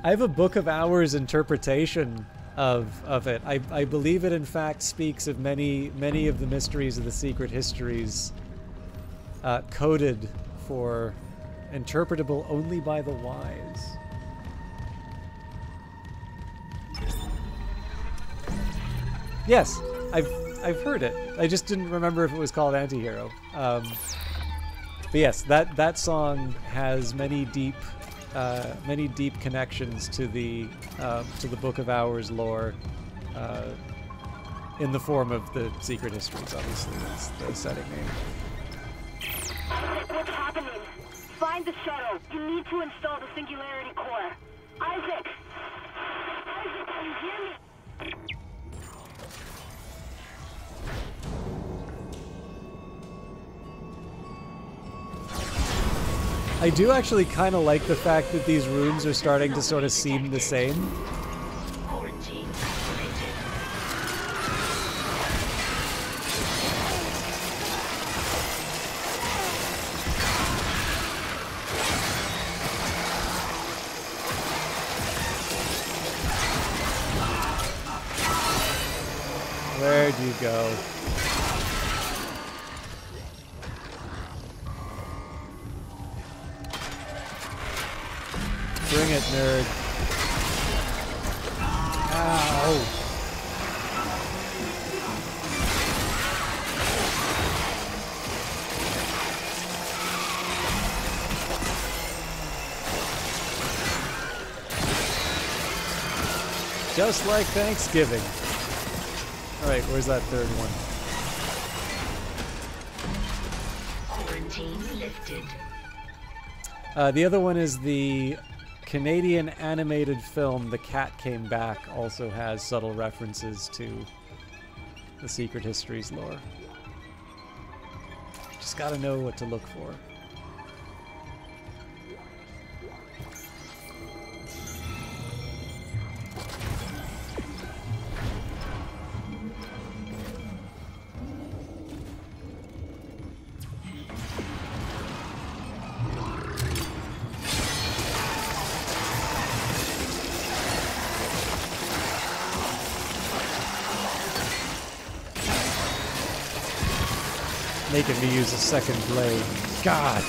have a Book of Hours interpretation of it. I believe it in fact speaks of many of the mysteries of the secret histories coded for interpretable only by the wise. Yes, I've heard it. I just didn't remember if it was called Antihero. But yes, that song has many deep connections to the Book of Hours lore, in the form of the Secret Histories. Obviously, that's the setting name. What's happening? Find the shuttle. You need to install the Singularity Core. Isaac! Isaac, can you hear me? I do actually kind of like the fact that these rooms are starting to sort of seem the same. Where'd you go? Bring it, nerd. Ow. Just like Thanksgiving. Alright, where's that third one? Quarantine lifted. The other one is the Canadian animated film The Cat Came Back, also has subtle references to the Secret Histories lore. Just gotta know what to look for. Making me use a second blade. God!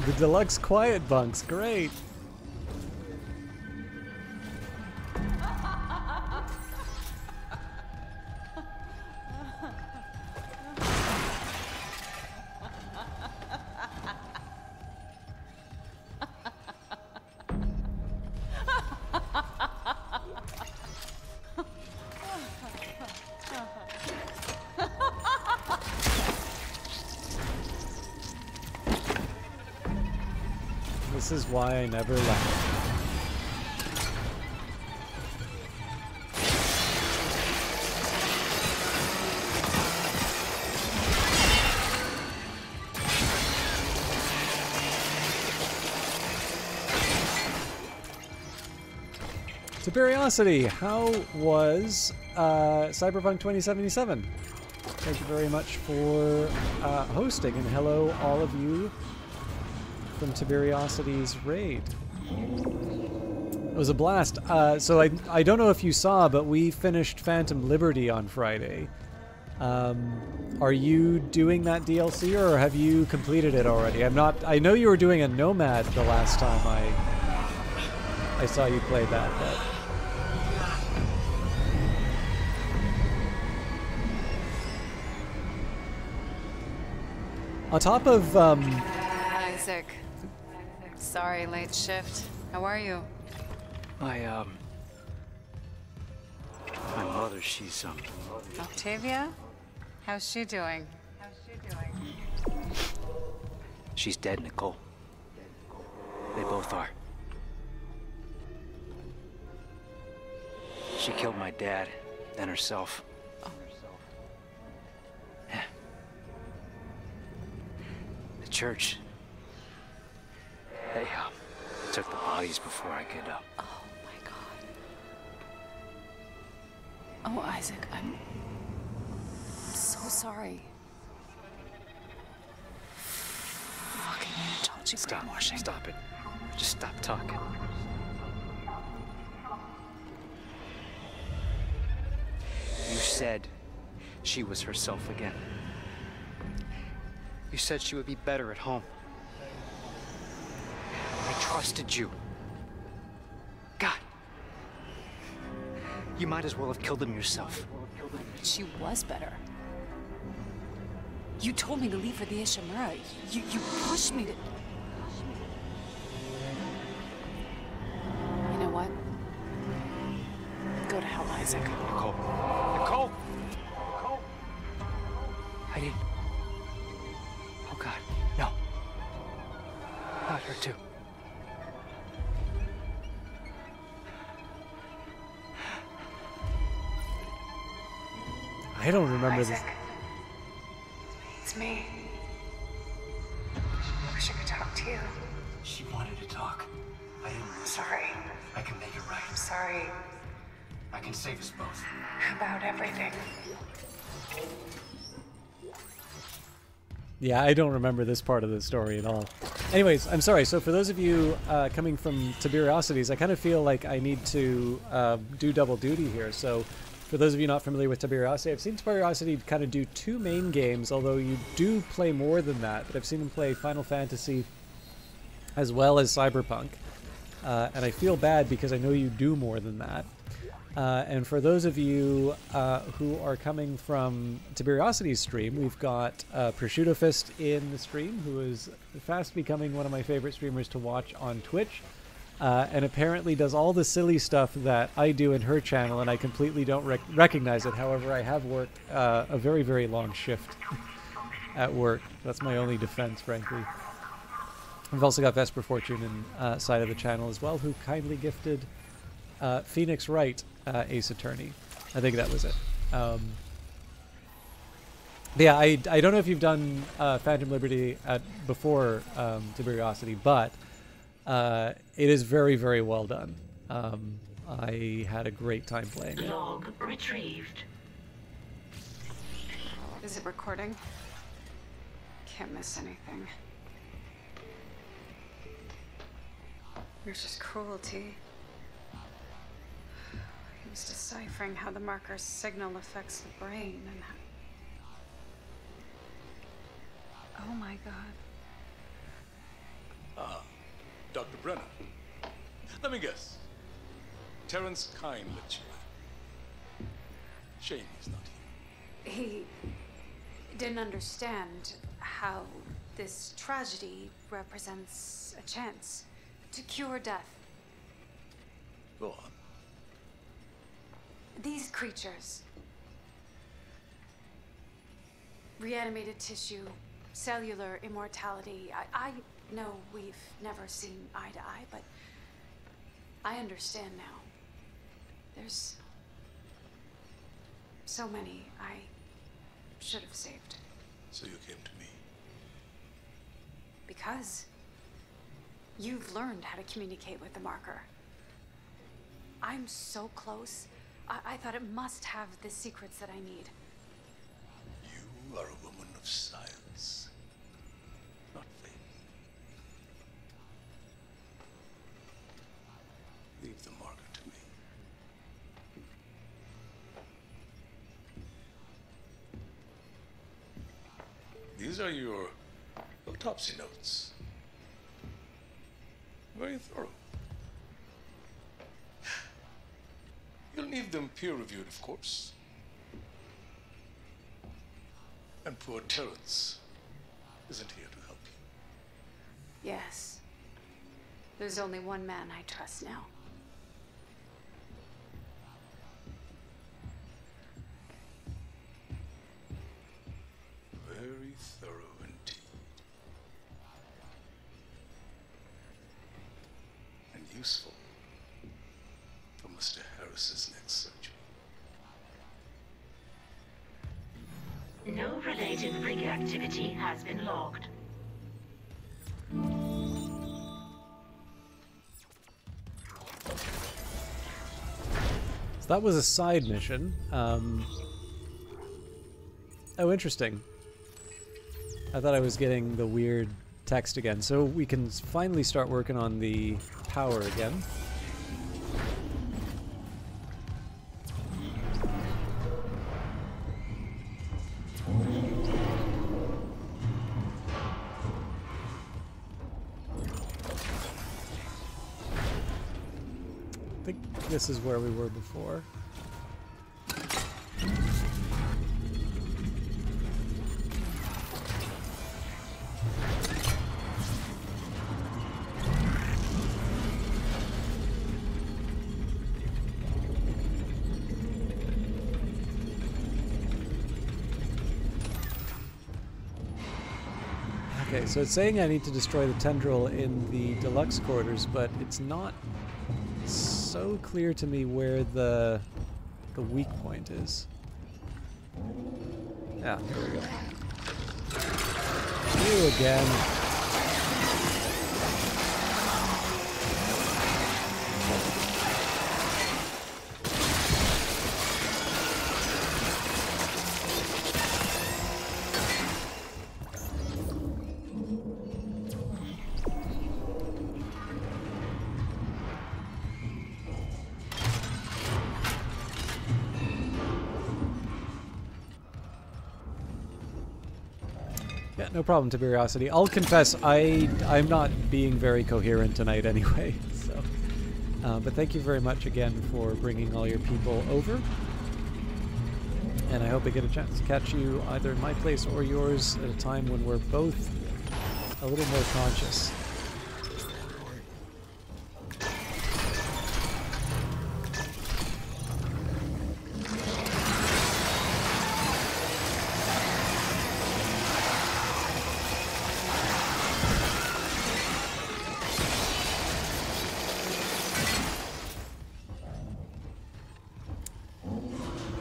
The deluxe quiet bunks, great! This is why I never left. Superiosity, how was Cyberpunk 2077? Thank you very much for hosting, and hello all of you from Tiberiosity's raid. It was a blast. So I don't know if you saw, but we finished Phantom Liberty on Friday. Are you doing that DLC, or have you completed it already? I'm not. I know you were doing a Nomad the last time I saw you play that. But on top of Isaac. Sorry, late shift. How are you? My mother, she's, Octavia? How's she doing? she's dead, Nicole. They both are. She killed my dad, then herself. Oh. Yeah. The church, they took the bodies before I could, Oh my God. Oh, Isaac, I'm so sorry. Fucking Unitology brainwashing. Stop it. Just stop talking. You said she was herself again. You said she would be better at home. I trusted you. God. You might as well have killed him yourself. She was better. You told me to leave for the Ishimura. You pushed me to... You know what? Go to hell, Isaac. Nicole. Nicole! Nicole! I didn't... Oh, God. No. Not her, too. I don't remember Isaac. this. It's me. I wish I could talk to you. She wanted to talk. I didn't. I'm sorry. I can make it right. I'm sorry I can save us both. about everything. Yeah, I don't remember this part of the story at all. Anyways, I'm sorry. So for those of you coming from Tiberiosities, I kind of feel like I need to do double duty here. So for those of you not familiar with Tiberiosity, I've seen Tiberiosity kind of do 2 main games, although you do play more than that. But I've seen him play Final Fantasy as well as Cyberpunk. And I feel bad because I know you do more than that. And for those of you who are coming from Tiberiosity's stream, we've got Prosciutto Fist in the stream, who is fast becoming one of my favorite streamers to watch on Twitch. And apparently does all the silly stuff that I do in her channel, and I completely don't recognize it. However, I have worked a very, very long shift at work. That's my only defense, frankly. We've also got Vesper Fortune inside of the channel as well, who kindly gifted Phoenix Wright Ace Attorney. I think that was it. But yeah, I don't know if you've done Phantom Liberty before Tiberiosity, but it is very, very well done. I had a great time playing it. Log retrieved. Is it recording? Can't miss anything. There's just cruelty. He was deciphering how the marker's signal affects the brain and how... Oh my God. Ah, Dr. Brennan. Let me guess. Terrence Kyne let you in. Shame he's not here. He didn't understand how this tragedy represents a chance to cure death. Go on. These creatures, reanimated tissue, cellular immortality. I know we've never seen eye to eye, but I understand now. There's so many I should have saved. So you came to me. Because you've learned how to communicate with the marker. I'm so close. I thought it must have the secrets that I need. You are a woman of science, not faith. Leave the marker to me. These are your autopsy notes. Very thorough. You'll need them peer-reviewed, of course. And poor Terrence isn't here to help you. Yes. There's only one man I trust now. Very thorough indeed. And useful for Mr. Harris's next surgery. No related rig activity has been logged. So that was a side mission. Oh, interesting. I thought I was getting the weird text again. So we can finally start working on the power again. this is where we were before. Okay, so it's saying I need to destroy the tendril in the deluxe quarters, but it's not so clear to me where the weak point is. Yeah, here we go. You again. Yeah, no problem, Tiberiosity. I'll confess, I'm not being very coherent tonight anyway, so... but thank you very much again for bringing all your people over. And I hope I get a chance to catch you either in my place or yours at a time when we're both a little more conscious.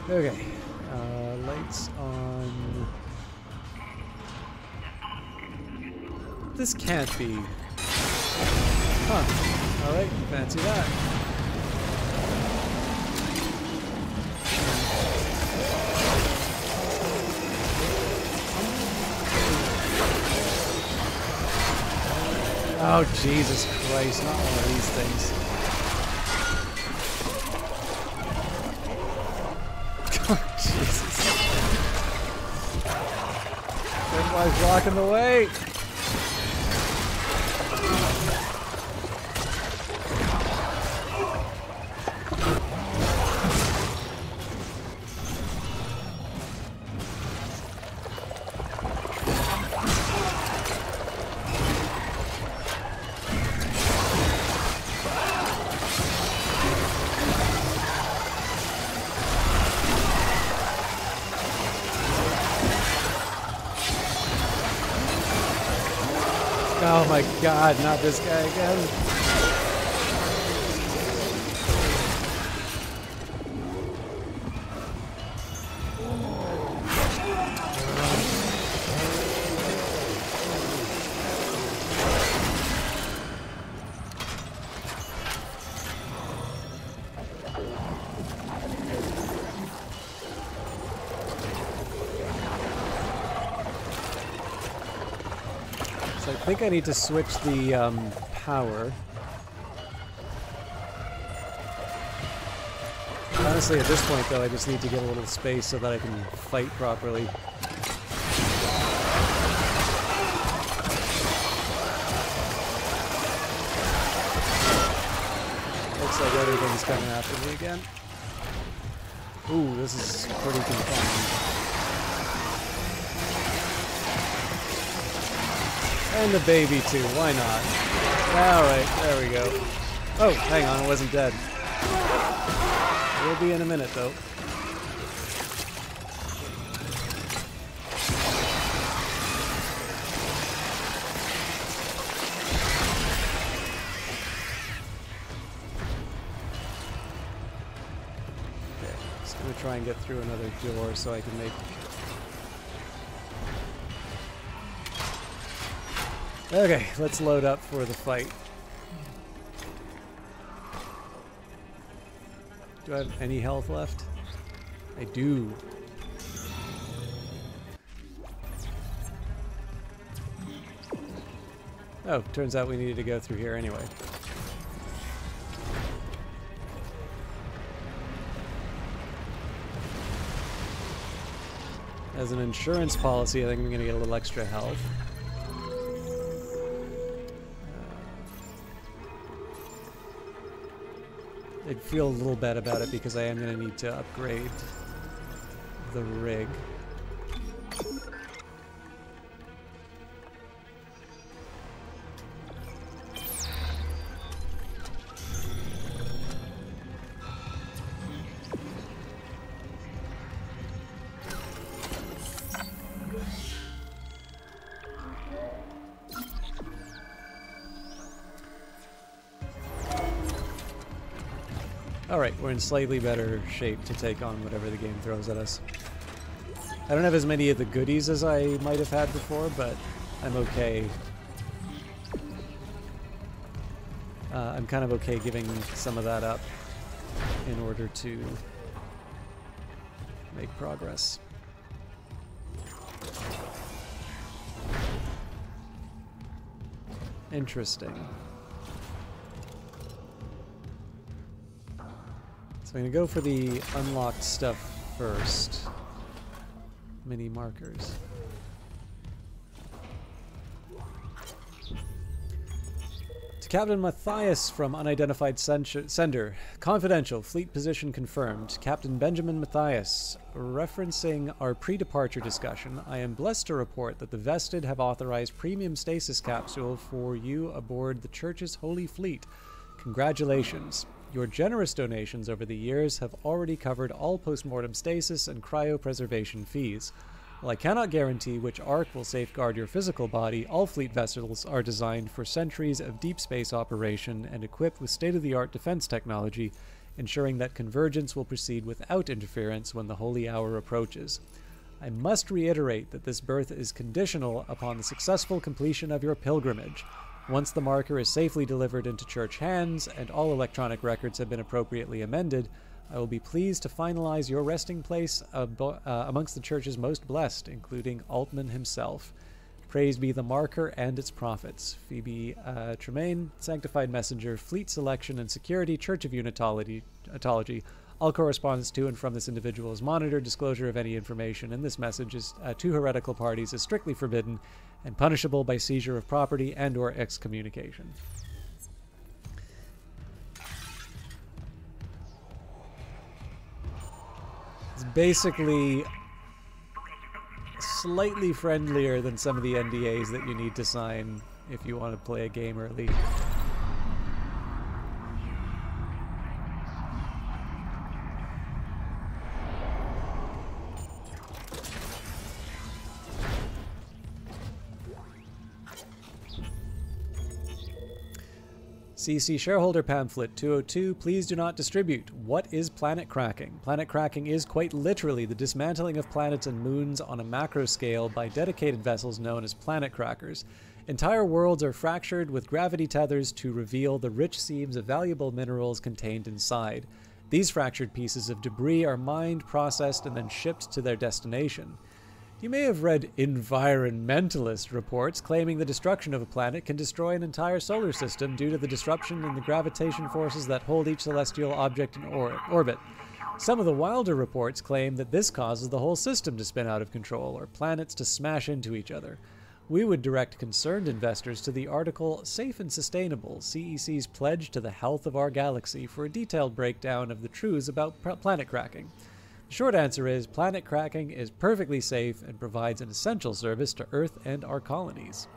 Okay, lights on. This can't be. Huh. Alright, fancy that. Oh, Jesus Christ, not one of these things. Jesus. Everybody's blocking the way. Oh my God, not this guy again. I think I need to switch the power. Honestly, at this point, though, I just need to get a little space so that I can fight properly. Looks like everything's coming after me again. Ooh, this is pretty confining. And the baby too, why not? Alright, there we go. Oh, hang on, it wasn't dead. We'll be in a minute though. Okay, just gonna try and get through another door so I can make... Okay, let's load up for the fight. Do I have any health left? I do. Oh, turns out we needed to go through here anyway. As an insurance policy, I think I'm going to get a little extra health. I feel a little bad about it because I am going to need to upgrade the rig. Alright, we're in slightly better shape to take on whatever the game throws at us. I don't have as many of the goodies as I might have had before, but I'm okay. I'm kind of okay giving some of that up in order to make progress. Interesting. So I'm going to go for the unlocked stuff first. Mini markers. To Captain Matthias from Unidentified Sender. Confidential. Fleet position confirmed. Captain Benjamin Matthias. Referencing our pre-departure discussion, I am blessed to report that the Vested have authorized premium stasis capsule for you aboard the Church's Holy Fleet. Congratulations. Your generous donations over the years have already covered all post-mortem stasis and cryopreservation fees. While I cannot guarantee which arc will safeguard your physical body, all fleet vessels are designed for centuries of deep space operation and equipped with state-of-the-art defense technology, ensuring that convergence will proceed without interference when the holy hour approaches. I must reiterate that this berth is conditional upon the successful completion of your pilgrimage. Once the marker is safely delivered into Church hands and all electronic records have been appropriately amended, I will be pleased to finalize your resting place amongst the Church's most blessed, including Altman himself. Praised be the marker and its prophets. Phoebe Tremaine, Sanctified Messenger, Fleet Selection and Security, Church of Unitology. All correspondence to and from this individual is monitored. Disclosure of any information in this message is to heretical parties is strictly forbidden and punishable by seizure of property and or excommunication. It's basically slightly friendlier than some of the NDAs that you need to sign if you want to play a game early. CC Shareholder Pamphlet 202, please do not distribute. What is planet cracking? Planet cracking is quite literally the dismantling of planets and moons on a macro scale by dedicated vessels known as planet crackers. Entire worlds are fractured with gravity tethers to reveal the rich seams of valuable minerals contained inside. These fractured pieces of debris are mined, processed, and then shipped to their destination. You may have read environmentalist reports claiming the destruction of a planet can destroy an entire solar system due to the disruption in the gravitation forces that hold each celestial object in orbit. Some of the wilder reports claim that this causes the whole system to spin out of control or planets to smash into each other. We would direct concerned investors to the article Safe and Sustainable, CEC's Pledge to the Health of Our Galaxy for a detailed breakdown of the truths about planet cracking. The short answer is, planet cracking is perfectly safe and provides an essential service to Earth and our colonies.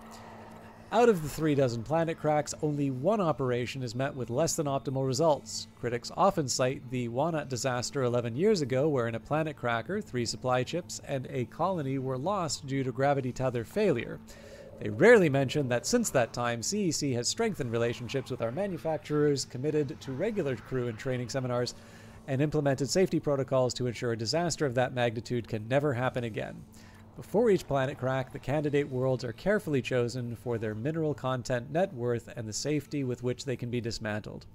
Out of the 36 planet cracks, only one operation is met with less than optimal results. Critics often cite the Wanat disaster 11 years ago, wherein a planet cracker, 3 supply chips, and a colony were lost due to gravity tether failure. They rarely mention that since that time, CEC has strengthened relationships with our manufacturers, committed to regular crew and training seminars, and implemented safety protocols to ensure a disaster of that magnitude can never happen again. Before each planet crack, the candidate worlds are carefully chosen for their mineral content, net worth, and the safety with which they can be dismantled.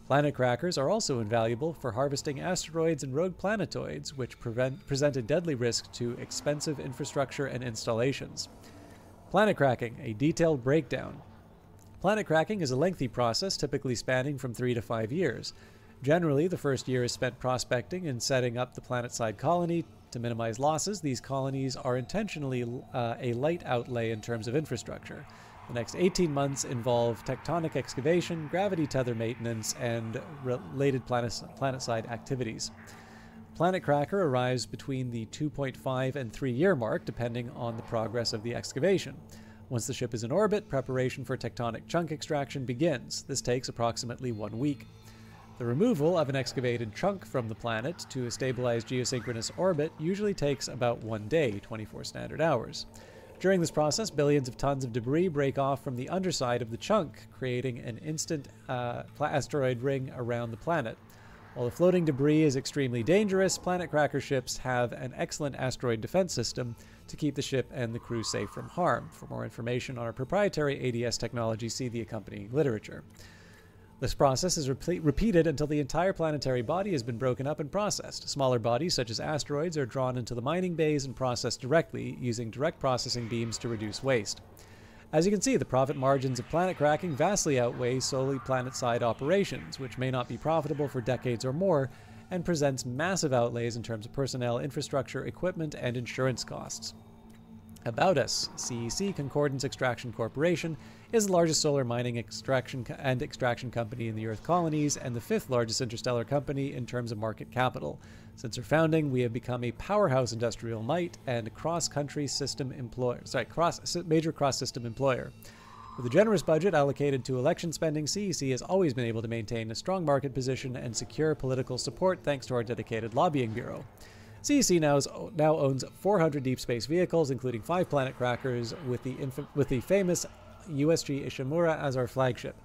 Planet crackers are also invaluable for harvesting asteroids and rogue planetoids, which present a deadly risk to expensive infrastructure and installations. Planet cracking, a detailed breakdown. Planet cracking is a lengthy process, typically spanning from 3 to 5 years. Generally, the first year is spent prospecting and setting up the planet-side colony. To minimize losses, these colonies are intentionally a light outlay in terms of infrastructure. The next 18 months involve tectonic excavation, gravity tether maintenance, and related planet-side activities. Planet Cracker arrives between the 2.5 and 3 year mark, depending on the progress of the excavation. Once the ship is in orbit, preparation for tectonic chunk extraction begins. This takes approximately 1 week. The removal of an excavated chunk from the planet to a stabilized geosynchronous orbit usually takes about 1 day, 24 standard hours. During this process, billions of tons of debris break off from the underside of the chunk, creating an instant asteroid ring around the planet. While the floating debris is extremely dangerous, Planet Cracker ships have an excellent asteroid defense system to keep the ship and the crew safe from harm. For more information on our proprietary ADS technology, see the accompanying literature. This process is repeated until the entire planetary body has been broken up and processed. Smaller bodies, such as asteroids, are drawn into the mining bays and processed directly, using direct processing beams to reduce waste. As you can see, the profit margins of planet cracking vastly outweigh solely planet-side operations, which may not be profitable for decades or more, and presents massive outlays in terms of personnel, infrastructure, equipment, and insurance costs. About us, CEC, Concordance Extraction Corporation, is the largest solar mining extraction company in the Earth colonies and the 5th largest interstellar company in terms of market capital. Since our founding, we have become a powerhouse industrial might and major cross-system employer. With a generous budget allocated to election spending, CEC has always been able to maintain a strong market position and secure political support thanks to our dedicated lobbying bureau. CEC now owns 400 deep space vehicles, including 5 planet crackers, with the famous USG Ishimura as our flagship.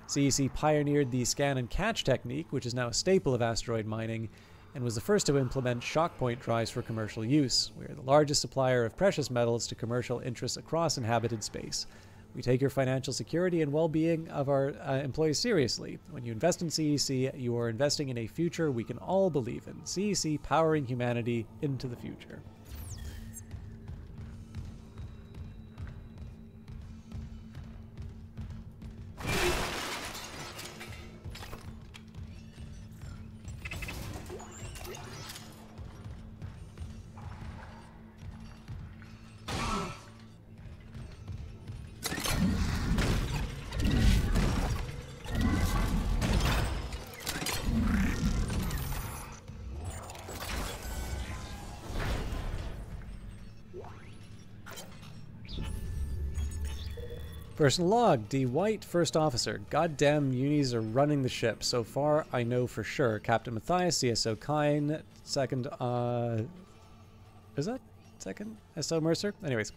CEC pioneered the scan and catch technique, which is now a staple of asteroid mining, and was the first to implement shock point drives for commercial use. We are the largest supplier of precious metals to commercial interests across inhabited space. We take your financial security and well-being of our employees seriously. When you invest in CEC, you are investing in a future we can all believe in. CEC, powering humanity into the future. Personal log, D. White, First Officer. Goddamn unis are running the ship. So far, I know for sure. Captain Matthias, CSO Kine, second, is that second? SO Mercer? Anyways.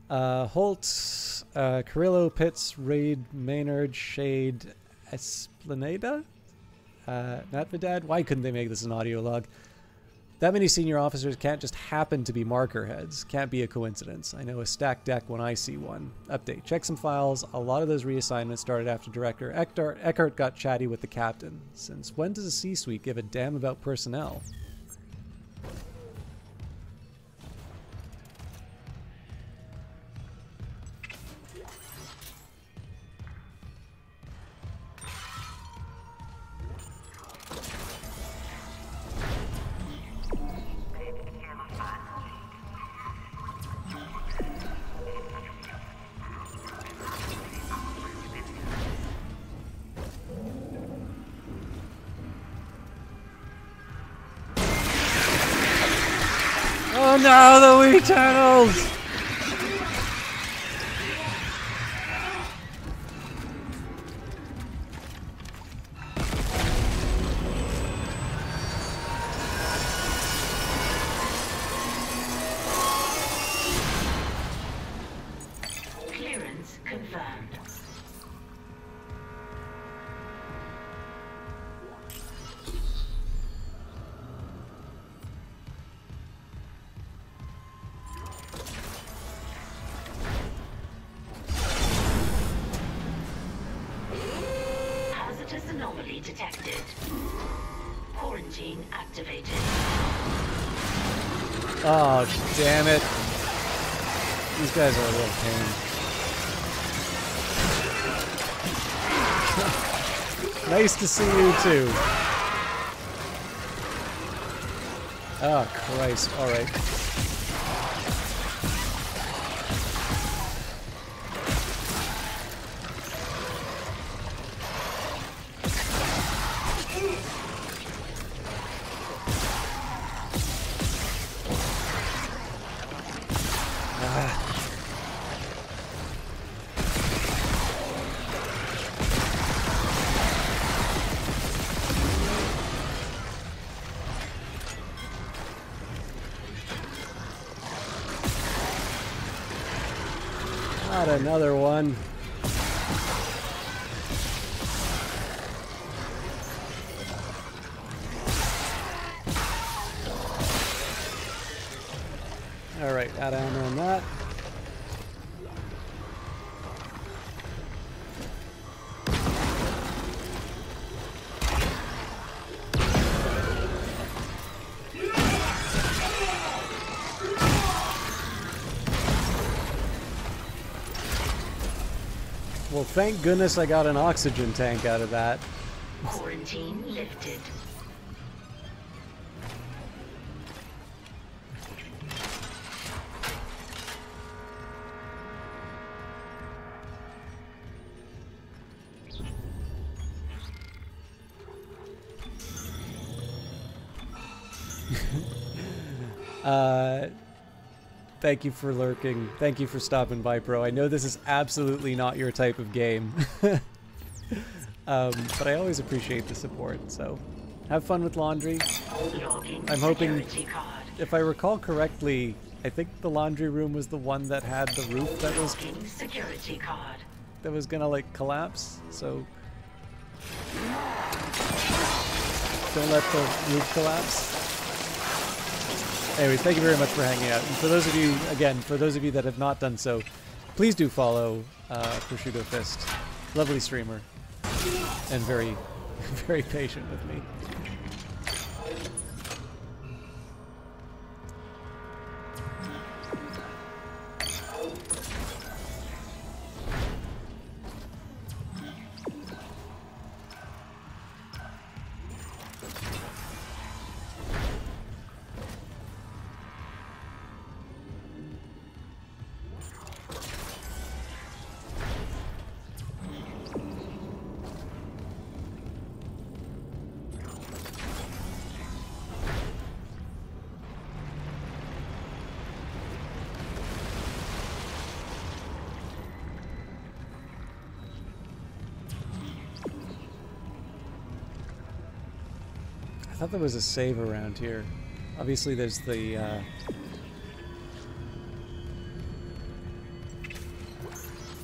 Holt, Carrillo, Pitts, Reed, Maynard, Shade, Esplanada? Natvidad? Why couldn't they make this an audio log? That many senior officers can't just happen to be marker heads. Can't be a coincidence. I know a stacked deck when I see one. Update. Check some files. A lot of those reassignments started after Director Eckhart got chatty with the captain. Since when does a C-suite give a damn about personnel? Oh no, the Eternals! Clearance confirmed. Anomaly detected. Quarantine activated. Oh, damn it. These guys are a real pain. Nice to see you too. Oh, Christ. Alright. Not another one. All right, add on that. Well, thank goodness I got an oxygen tank out of that. Quarantine lifted. Thank you for lurking. Thank you for stopping by, bro. I know this is absolutely not your type of game. But I always appreciate the support, so have fun with laundry. I'm hoping, if I recall correctly, I think the laundry room was the one that had the roof that was gonna like collapse, so don't let the roof collapse. Anyways, thank you very much for hanging out. And for those of you, again, for those of you that have not done so, please do follow Prosciutto Fist. Lovely streamer. And very, very patient with me. I thought there was a save around here. Obviously there's the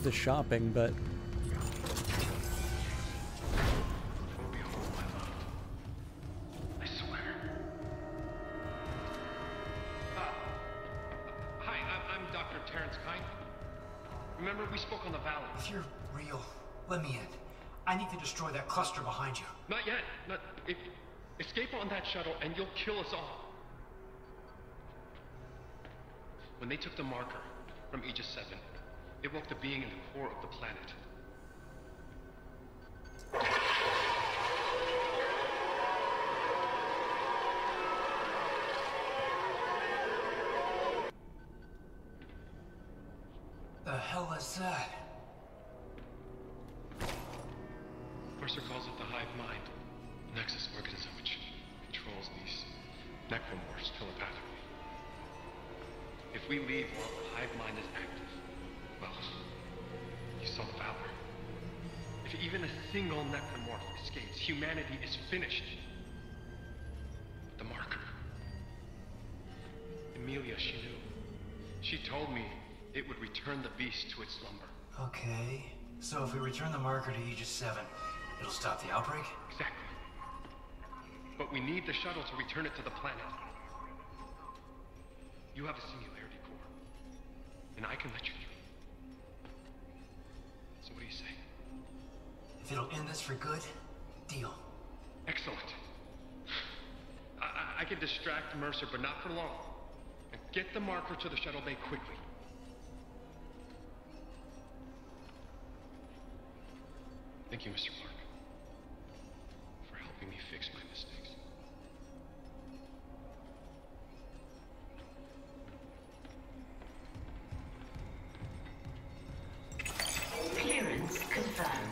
shopping, but I swear. Hi, I'm Dr. Terrence Kine. Remember we spoke on the Valor? If you're real, let me in. I need to destroy that cluster behind you. Not yet. Escape on that shuttle and you'll kill us all. When they took the marker from Aegis 7, it woke the being in the core of the planet. The hell is that? Mercer calls it the hive mind. Nexus organism which controls these necromorphs telepathically. If we leave while the hive mind is active, well, you saw the Valor. If even a single necromorph escapes, humanity is finished. The marker. Emilia, she knew. She told me it would return the beast to its slumber. Okay, so if we return the marker to Aegis 7, it'll stop the outbreak? Exactly. But we need the shuttle to return it to the planet. You have a singularity core, and I can let you through. So what do you say? If it'll end this for good, deal. Excellent. I can distract Mercer, but not for long. And get the marker to the shuttle bay quickly. Thank you, Mr. Clark, for helping me fix my mistakes. Clearance confirmed.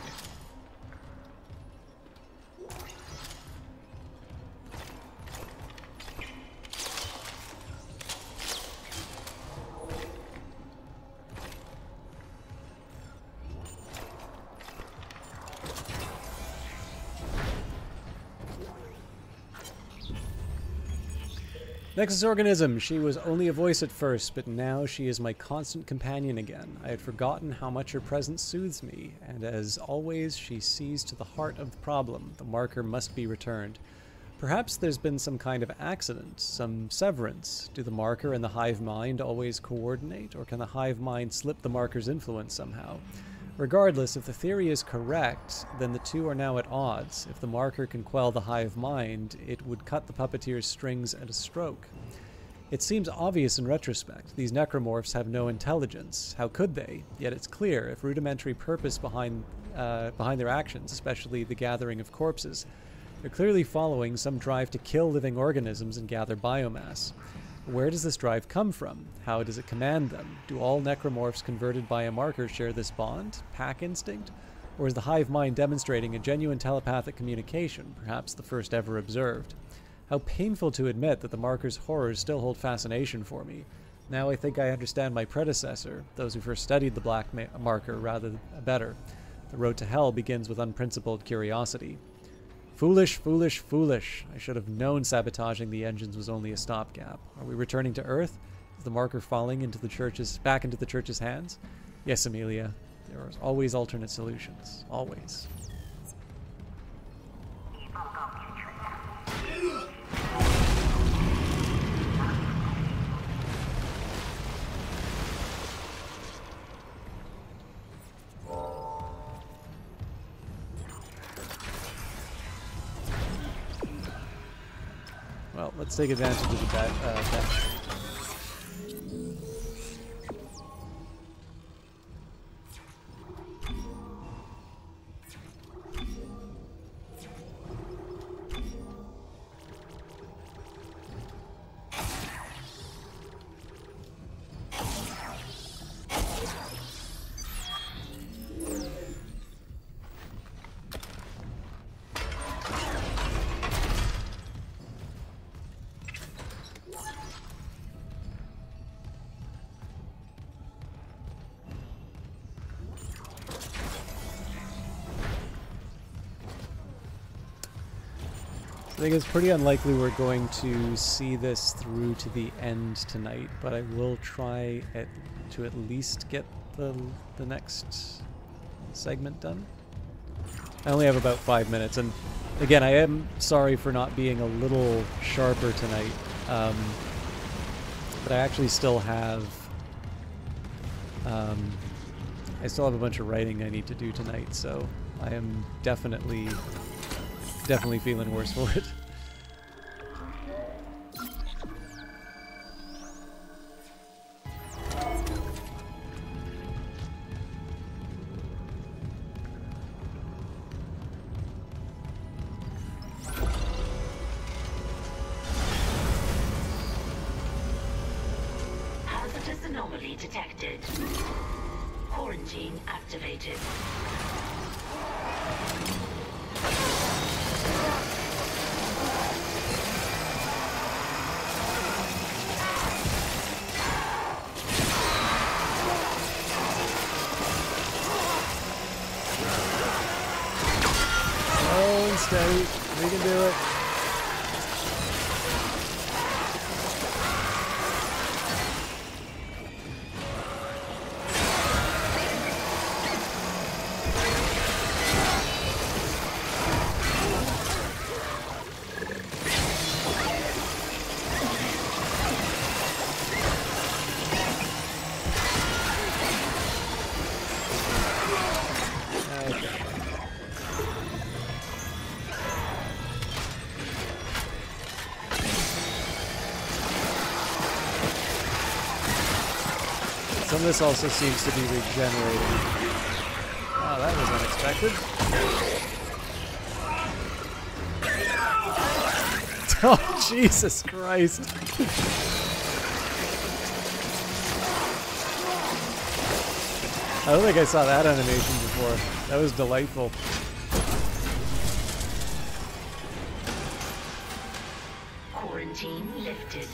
Nexus organism. She was only a voice at first, but now she is my constant companion again. I had forgotten how much her presence soothes me, and as always, she sees to the heart of the problem. The marker must be returned. Perhaps there's been some kind of accident, some severance. Do the marker and the hive mind always coordinate, or can the hive mind slip the marker's influence somehow? Regardless, if the theory is correct, then the two are now at odds. If the marker can quell the hive mind, it would cut the puppeteer's strings at a stroke. It seems obvious in retrospect. These necromorphs have no intelligence. How could they? Yet it's clear, if rudimentary purpose behind their actions, especially the gathering of corpses, they're clearly following some drive to kill living organisms and gather biomass. Where does this drive come from? How does it command them? Do all necromorphs converted by a marker share this bond? Pack instinct? Or is the hive mind demonstrating a genuine telepathic communication, perhaps the first ever observed? How painful to admit that the marker's horrors still hold fascination for me. Now I think I understand my predecessor, those who first studied the black marker rather better. The road to hell begins with unprincipled curiosity. Foolish, foolish, foolish. I should have known sabotaging the engines was only a stopgap. Are we returning to Earth? Is the marker falling into the church's, back into the church's hands? Yes, Amelia. There are always alternate solutions. Always. Well, let's take advantage of the bench. I think it's pretty unlikely we're going to see this through to the end tonight, but I will try to at least get the next segment done. I only have about 5 minutes, and again, I am sorry for not being a little sharper tonight, but I actually still have a bunch of writing I need to do tonight, so I am definitely feeling worse for it. Hazardous anomaly detected. Quarantine activated. Slow and steady. We can do it. Some of this also seems to be regenerating. Oh, that was unexpected. Oh, Jesus Christ. I don't think I saw that animation before. That was delightful. Quarantine lifted.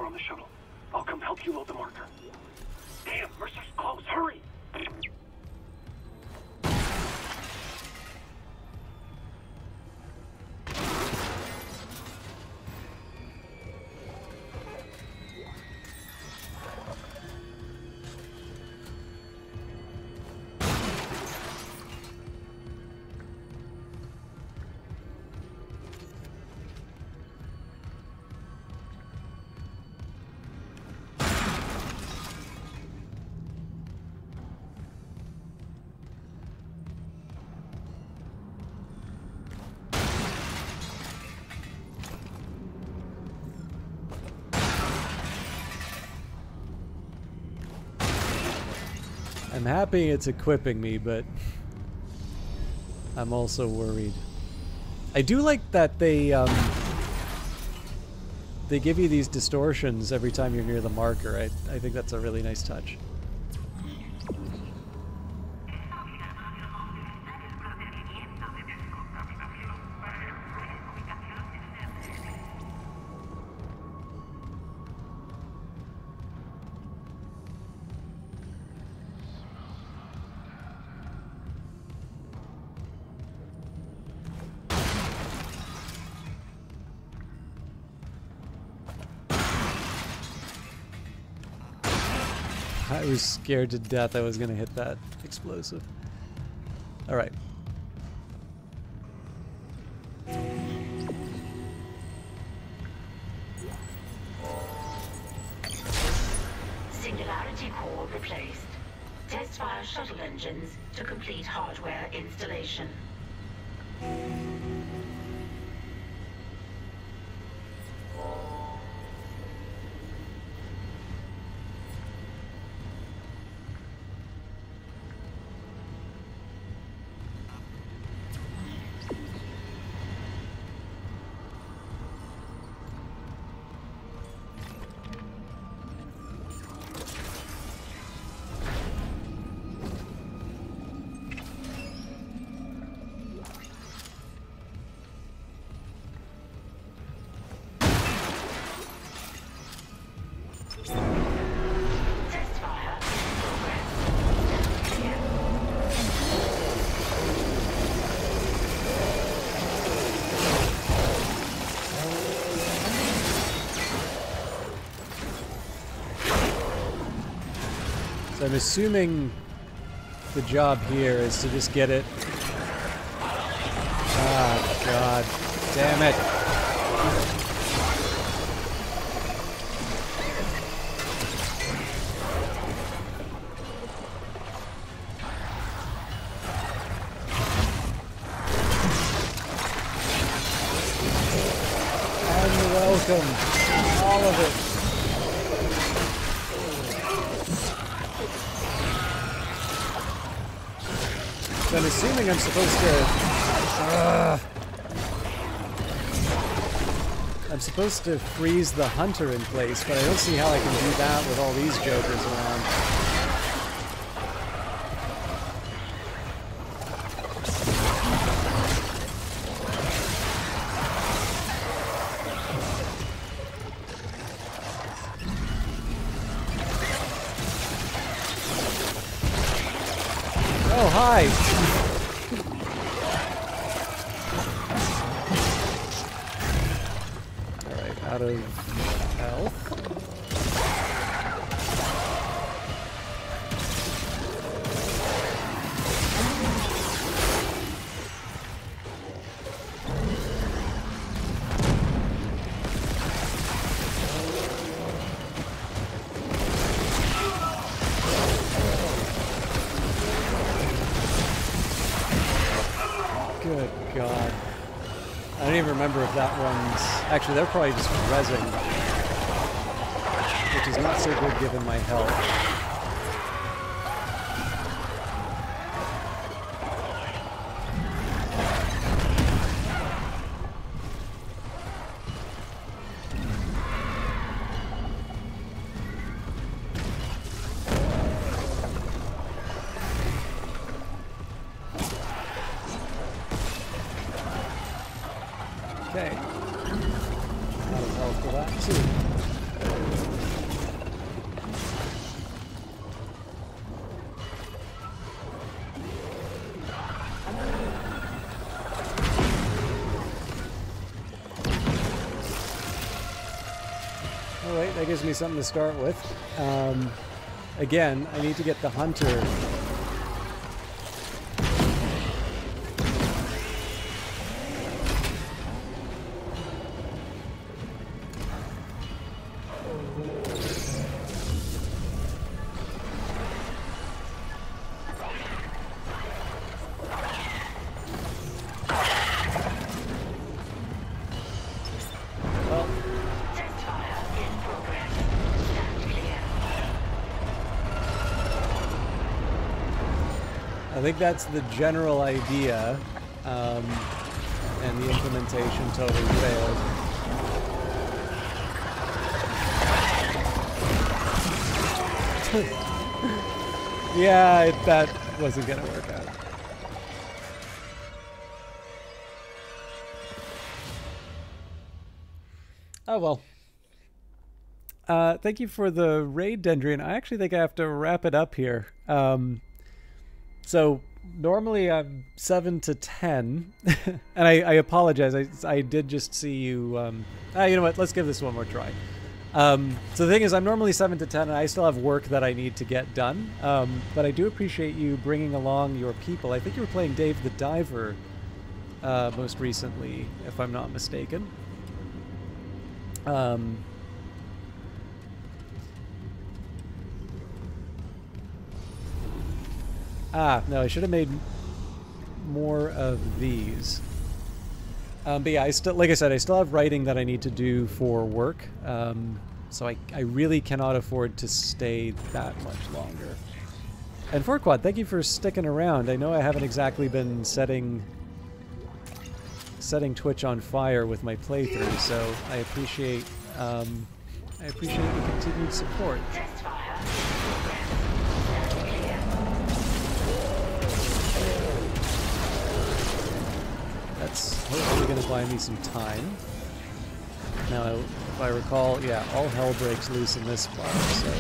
on the shuttle. I'll come help you load the marker. Damn, Mercer's close. Hurry! I'm happy it's equipping me, but I'm also worried. I do like that they give you these distortions every time you're near the marker. I think that's a really nice touch. I was scared to death I was going to hit that explosive. Alright. Singularity core replaced. Test fire shuttle engines to complete hardware installation. So I'm assuming the job here is to just get it. Ah, God damn it. Unwelcome. All of it. So I'm assuming I'm supposed to... I'm supposed to freeze the hunter in place, but I don't see how I can do that with all these jokers around. Oh, hi! Alright, out of health. Good God. I don't even remember if that one's... Actually, they're probably just resin. Which is not so good given my health. Okay. Out of health for that too. wait, that gives me something to start with. Again, I need to get the hunter. I think that's the general idea, and the implementation totally failed. Yeah, that wasn't gonna work out. Oh well. Thank you for the raid, Dendrian. I actually think I have to wrap it up here. So normally I'm 7 to 10, and I apologize. I did just see you. You know what? Let's give this one more try. So the thing is, I'm normally 7 to 10, and I still have work that I need to get done. But I do appreciate you bringing along your people. I think you were playing Dave the Diver most recently, if I'm not mistaken. No, I should have made more of these. But yeah, like I said, I still have writing that I need to do for work. So I really cannot afford to stay that much longer. And Forquad, thank you for sticking around. I know I haven't exactly been setting Twitch on fire with my playthrough, so I appreciate the continued support. That's hopefully going to buy me some time. Now, if I recall, yeah, all hell breaks loose in this spot, so...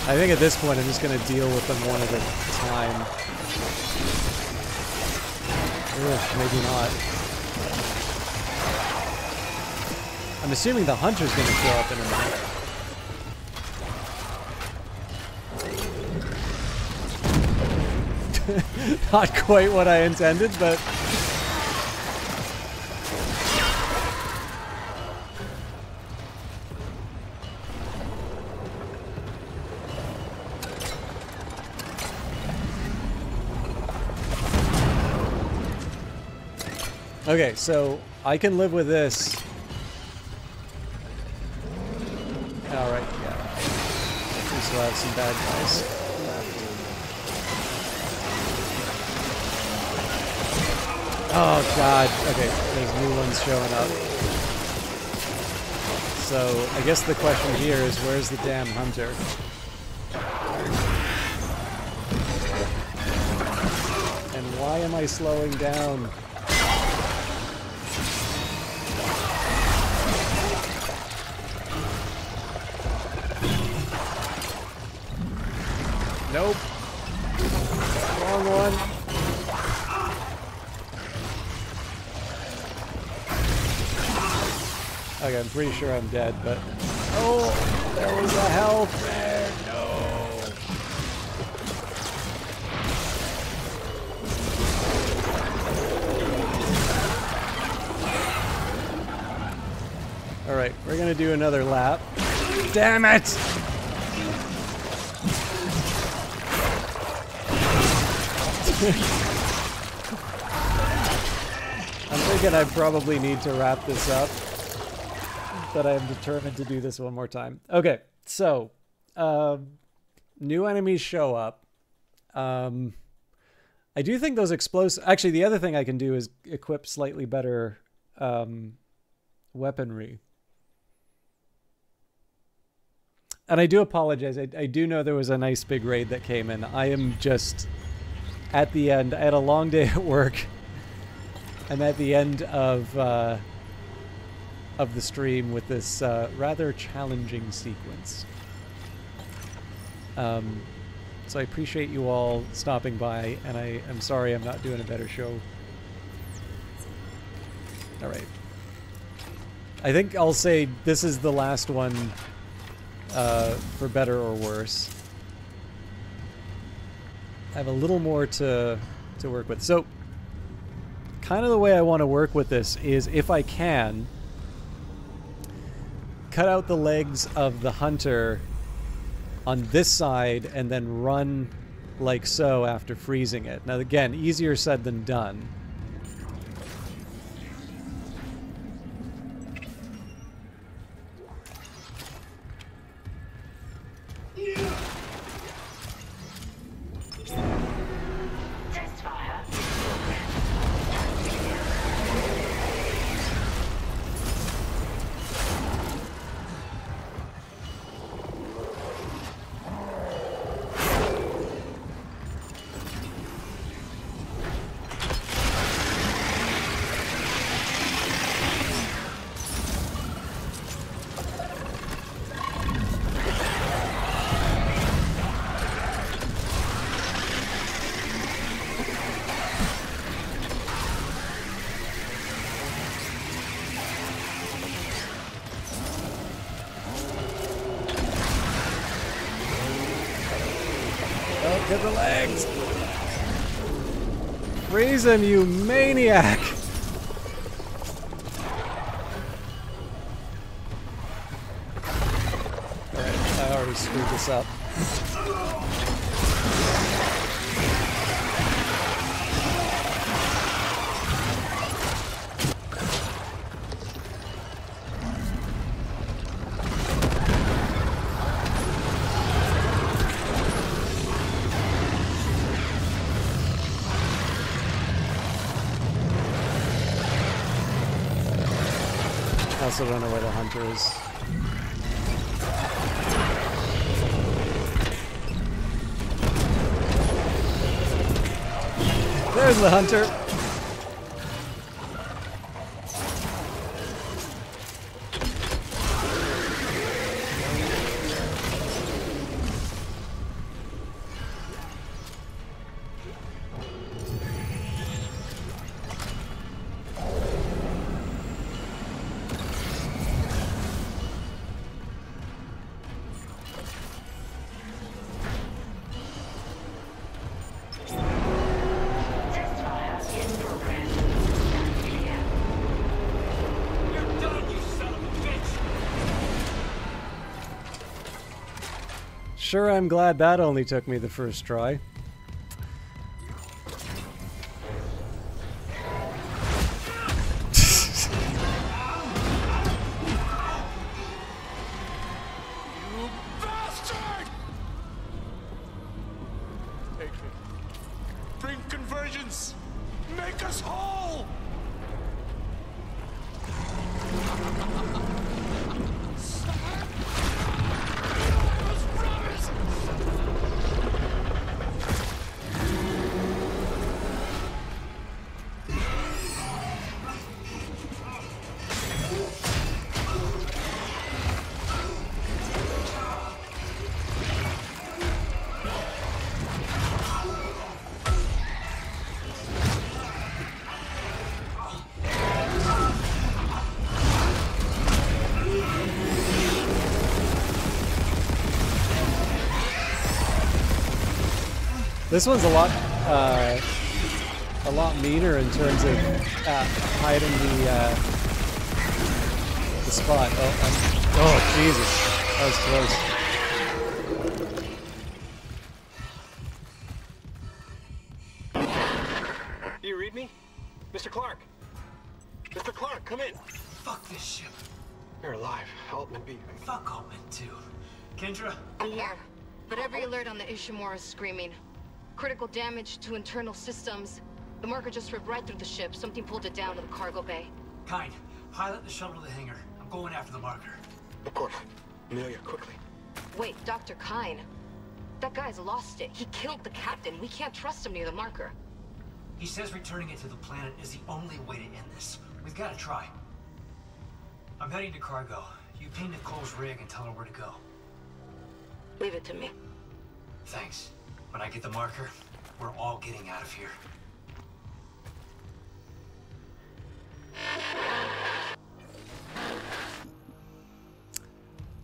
I think at this point I'm just going to deal with them one at a time. Ugh, maybe not. I'm assuming the hunter's going to show up in a minute. Not quite what I intended, but... Okay, so I can live with this. Alright, yeah. We still have some bad guys. Oh god, okay, there's new ones showing up. So, I guess the question here is, where's the damn hunter? And why am I slowing down? Nope. Wrong one. Okay, I'm pretty sure I'm dead, but... Oh! There was a health there! No! Alright, we're gonna do another lap. Damn it! I'm thinking I probably need to wrap this up, but I am determined to do this one more time. Okay, so new enemies show up. I do think those explosive... Actually, the other thing I can do is equip slightly better weaponry. And I do apologize. I do know there was a nice big raid that came in. I am just at the end. I had a long day at work. I'm at the end of the stream with this rather challenging sequence. So I appreciate you all stopping by, and I'm sorry I'm not doing a better show. Alright. I think I'll say this is the last one for better or worse. I have a little more to work with. So, kind of the way I want to work with this is, if I can, cut out the legs of the hunter on this side and then run like so after freezing it. Now again, easier said than done. Get the legs! Freeze him, you maniac! Alright, I already screwed this up. I also don't know where the hunter is. There's the hunter! Sure, I'm glad that only took me the first try. You bastard! Take it. Bring convergence! Make us whole! This one's a lot meaner in terms of hiding the spot. Oh Jesus, that was close. Do you read me? Mr. Clark! Mr. Clark, come in! Fuck this ship. You're alive. Altman beat me. Fuck Altman, too. Kendra? I'm here, but every alert on the Ishimura is screaming. Critical damage to internal systems. The marker just ripped right through the ship. Something pulled it down to the cargo bay. Kind, pilot the shuttle to the hangar. I'm going after the marker. Of course. Amelia, quickly. Wait, Dr. Kyne. That guy's lost it. He killed the captain. We can't trust him near the marker. He says returning it to the planet is the only way to end this. We've got to try. I'm heading to cargo. You ping Nicole's rig and tell her where to go. Leave it to me. Thanks. When I get the marker, we're all getting out of here.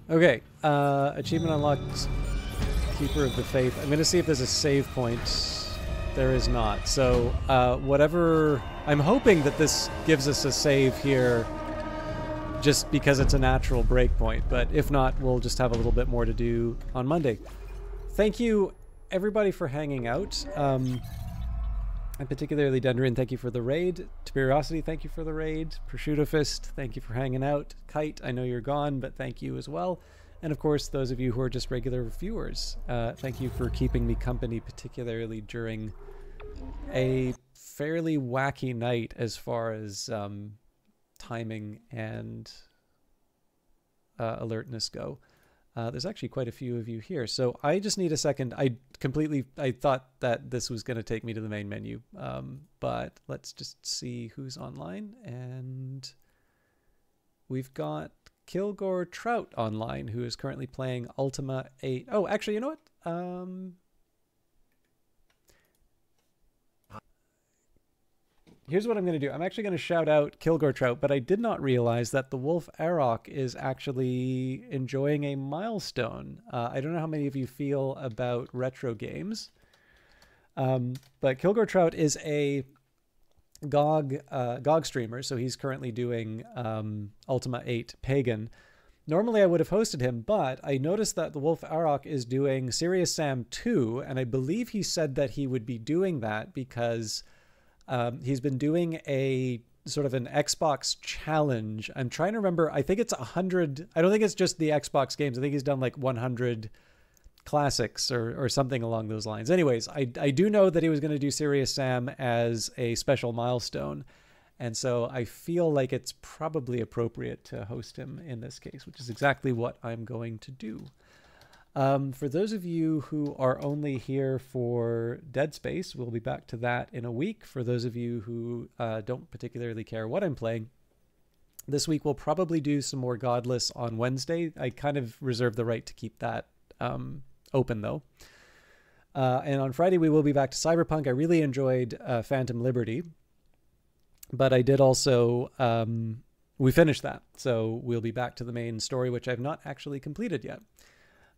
Okay, achievement unlocked, Keeper of the Faith. I'm going to see if there's a save point. There is not. So, whatever... I'm hoping that this gives us a save here just because it's a natural breakpoint, but if not, we'll just have a little bit more to do on Monday. Thank you, everybody, for hanging out. And particularly Dendrin, thank you for the raid. Tiberiosity, thank you for the raid. Prosciutto Fist, thank you for hanging out. Kite, I know you're gone, but thank you as well. And of course, those of you who are just regular viewers, thank you for keeping me company, particularly during a fairly wacky night as far as timing and alertness go. There's actually quite a few of you here, so I just need a second. I thought that this was going to take me to the main menu, but let's just see who's online. And we've got Kilgore Trout online, who is currently playing Ultima 8. Oh, actually, you know what? Here's what I'm going to do. I'm actually going to shout out Kilgore Trout, but I did not realize that the Wolf Arok is actually enjoying a milestone. I don't know how many of you feel about retro games, but Kilgore Trout is a GOG streamer, so he's currently doing Ultima 8 Pagan. Normally I would have hosted him, but I noticed that the Wolf Arok is doing Serious Sam 2, and I believe he said that he would be doing that because... he's been doing a sort of an Xbox challenge. I'm trying to remember. I think it's 100. I don't think it's just the Xbox games. I think he's done like 100 classics or something along those lines. Anyways, I do know that he was going to do Serious Sam as a special milestone. And so I feel like it's probably appropriate to host him in this case, which is exactly what I'm going to do. For those of you who are only here for Dead Space, we'll be back to that in a week. For those of you who don't particularly care what I'm playing, this week we'll probably do some more Godless on Wednesday. I kind of reserve the right to keep that open, though. And on Friday we will be back to Cyberpunk. I really enjoyed Phantom Liberty, but I did also... we finished that, so we'll be back to the main story, which I've not actually completed yet.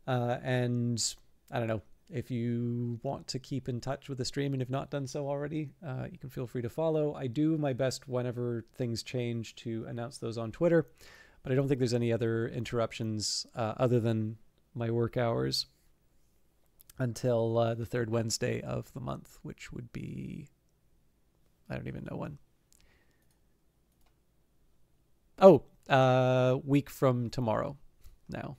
And I don't know, if you want to keep in touch with the stream and have not done so already, you can feel free to follow. I do my best whenever things change to announce those on Twitter, but I don't think there's any other interruptions other than my work hours until the third Wednesday of the month, which would be, I don't even know when. Oh, week from tomorrow. Now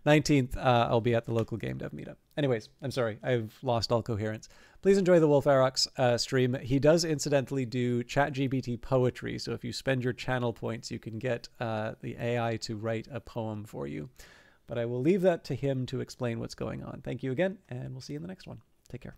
19th I'll be at the local game dev meetup. Anyways, I'm sorry, I've lost all coherence. Please enjoy the Wolf Arok's stream. He does incidentally do ChatGPT poetry, so if you spend your channel points you can get the AI to write a poem for you, but I will leave that to him to explain what's going on. Thank you again, and we'll see you in the next one. Take care.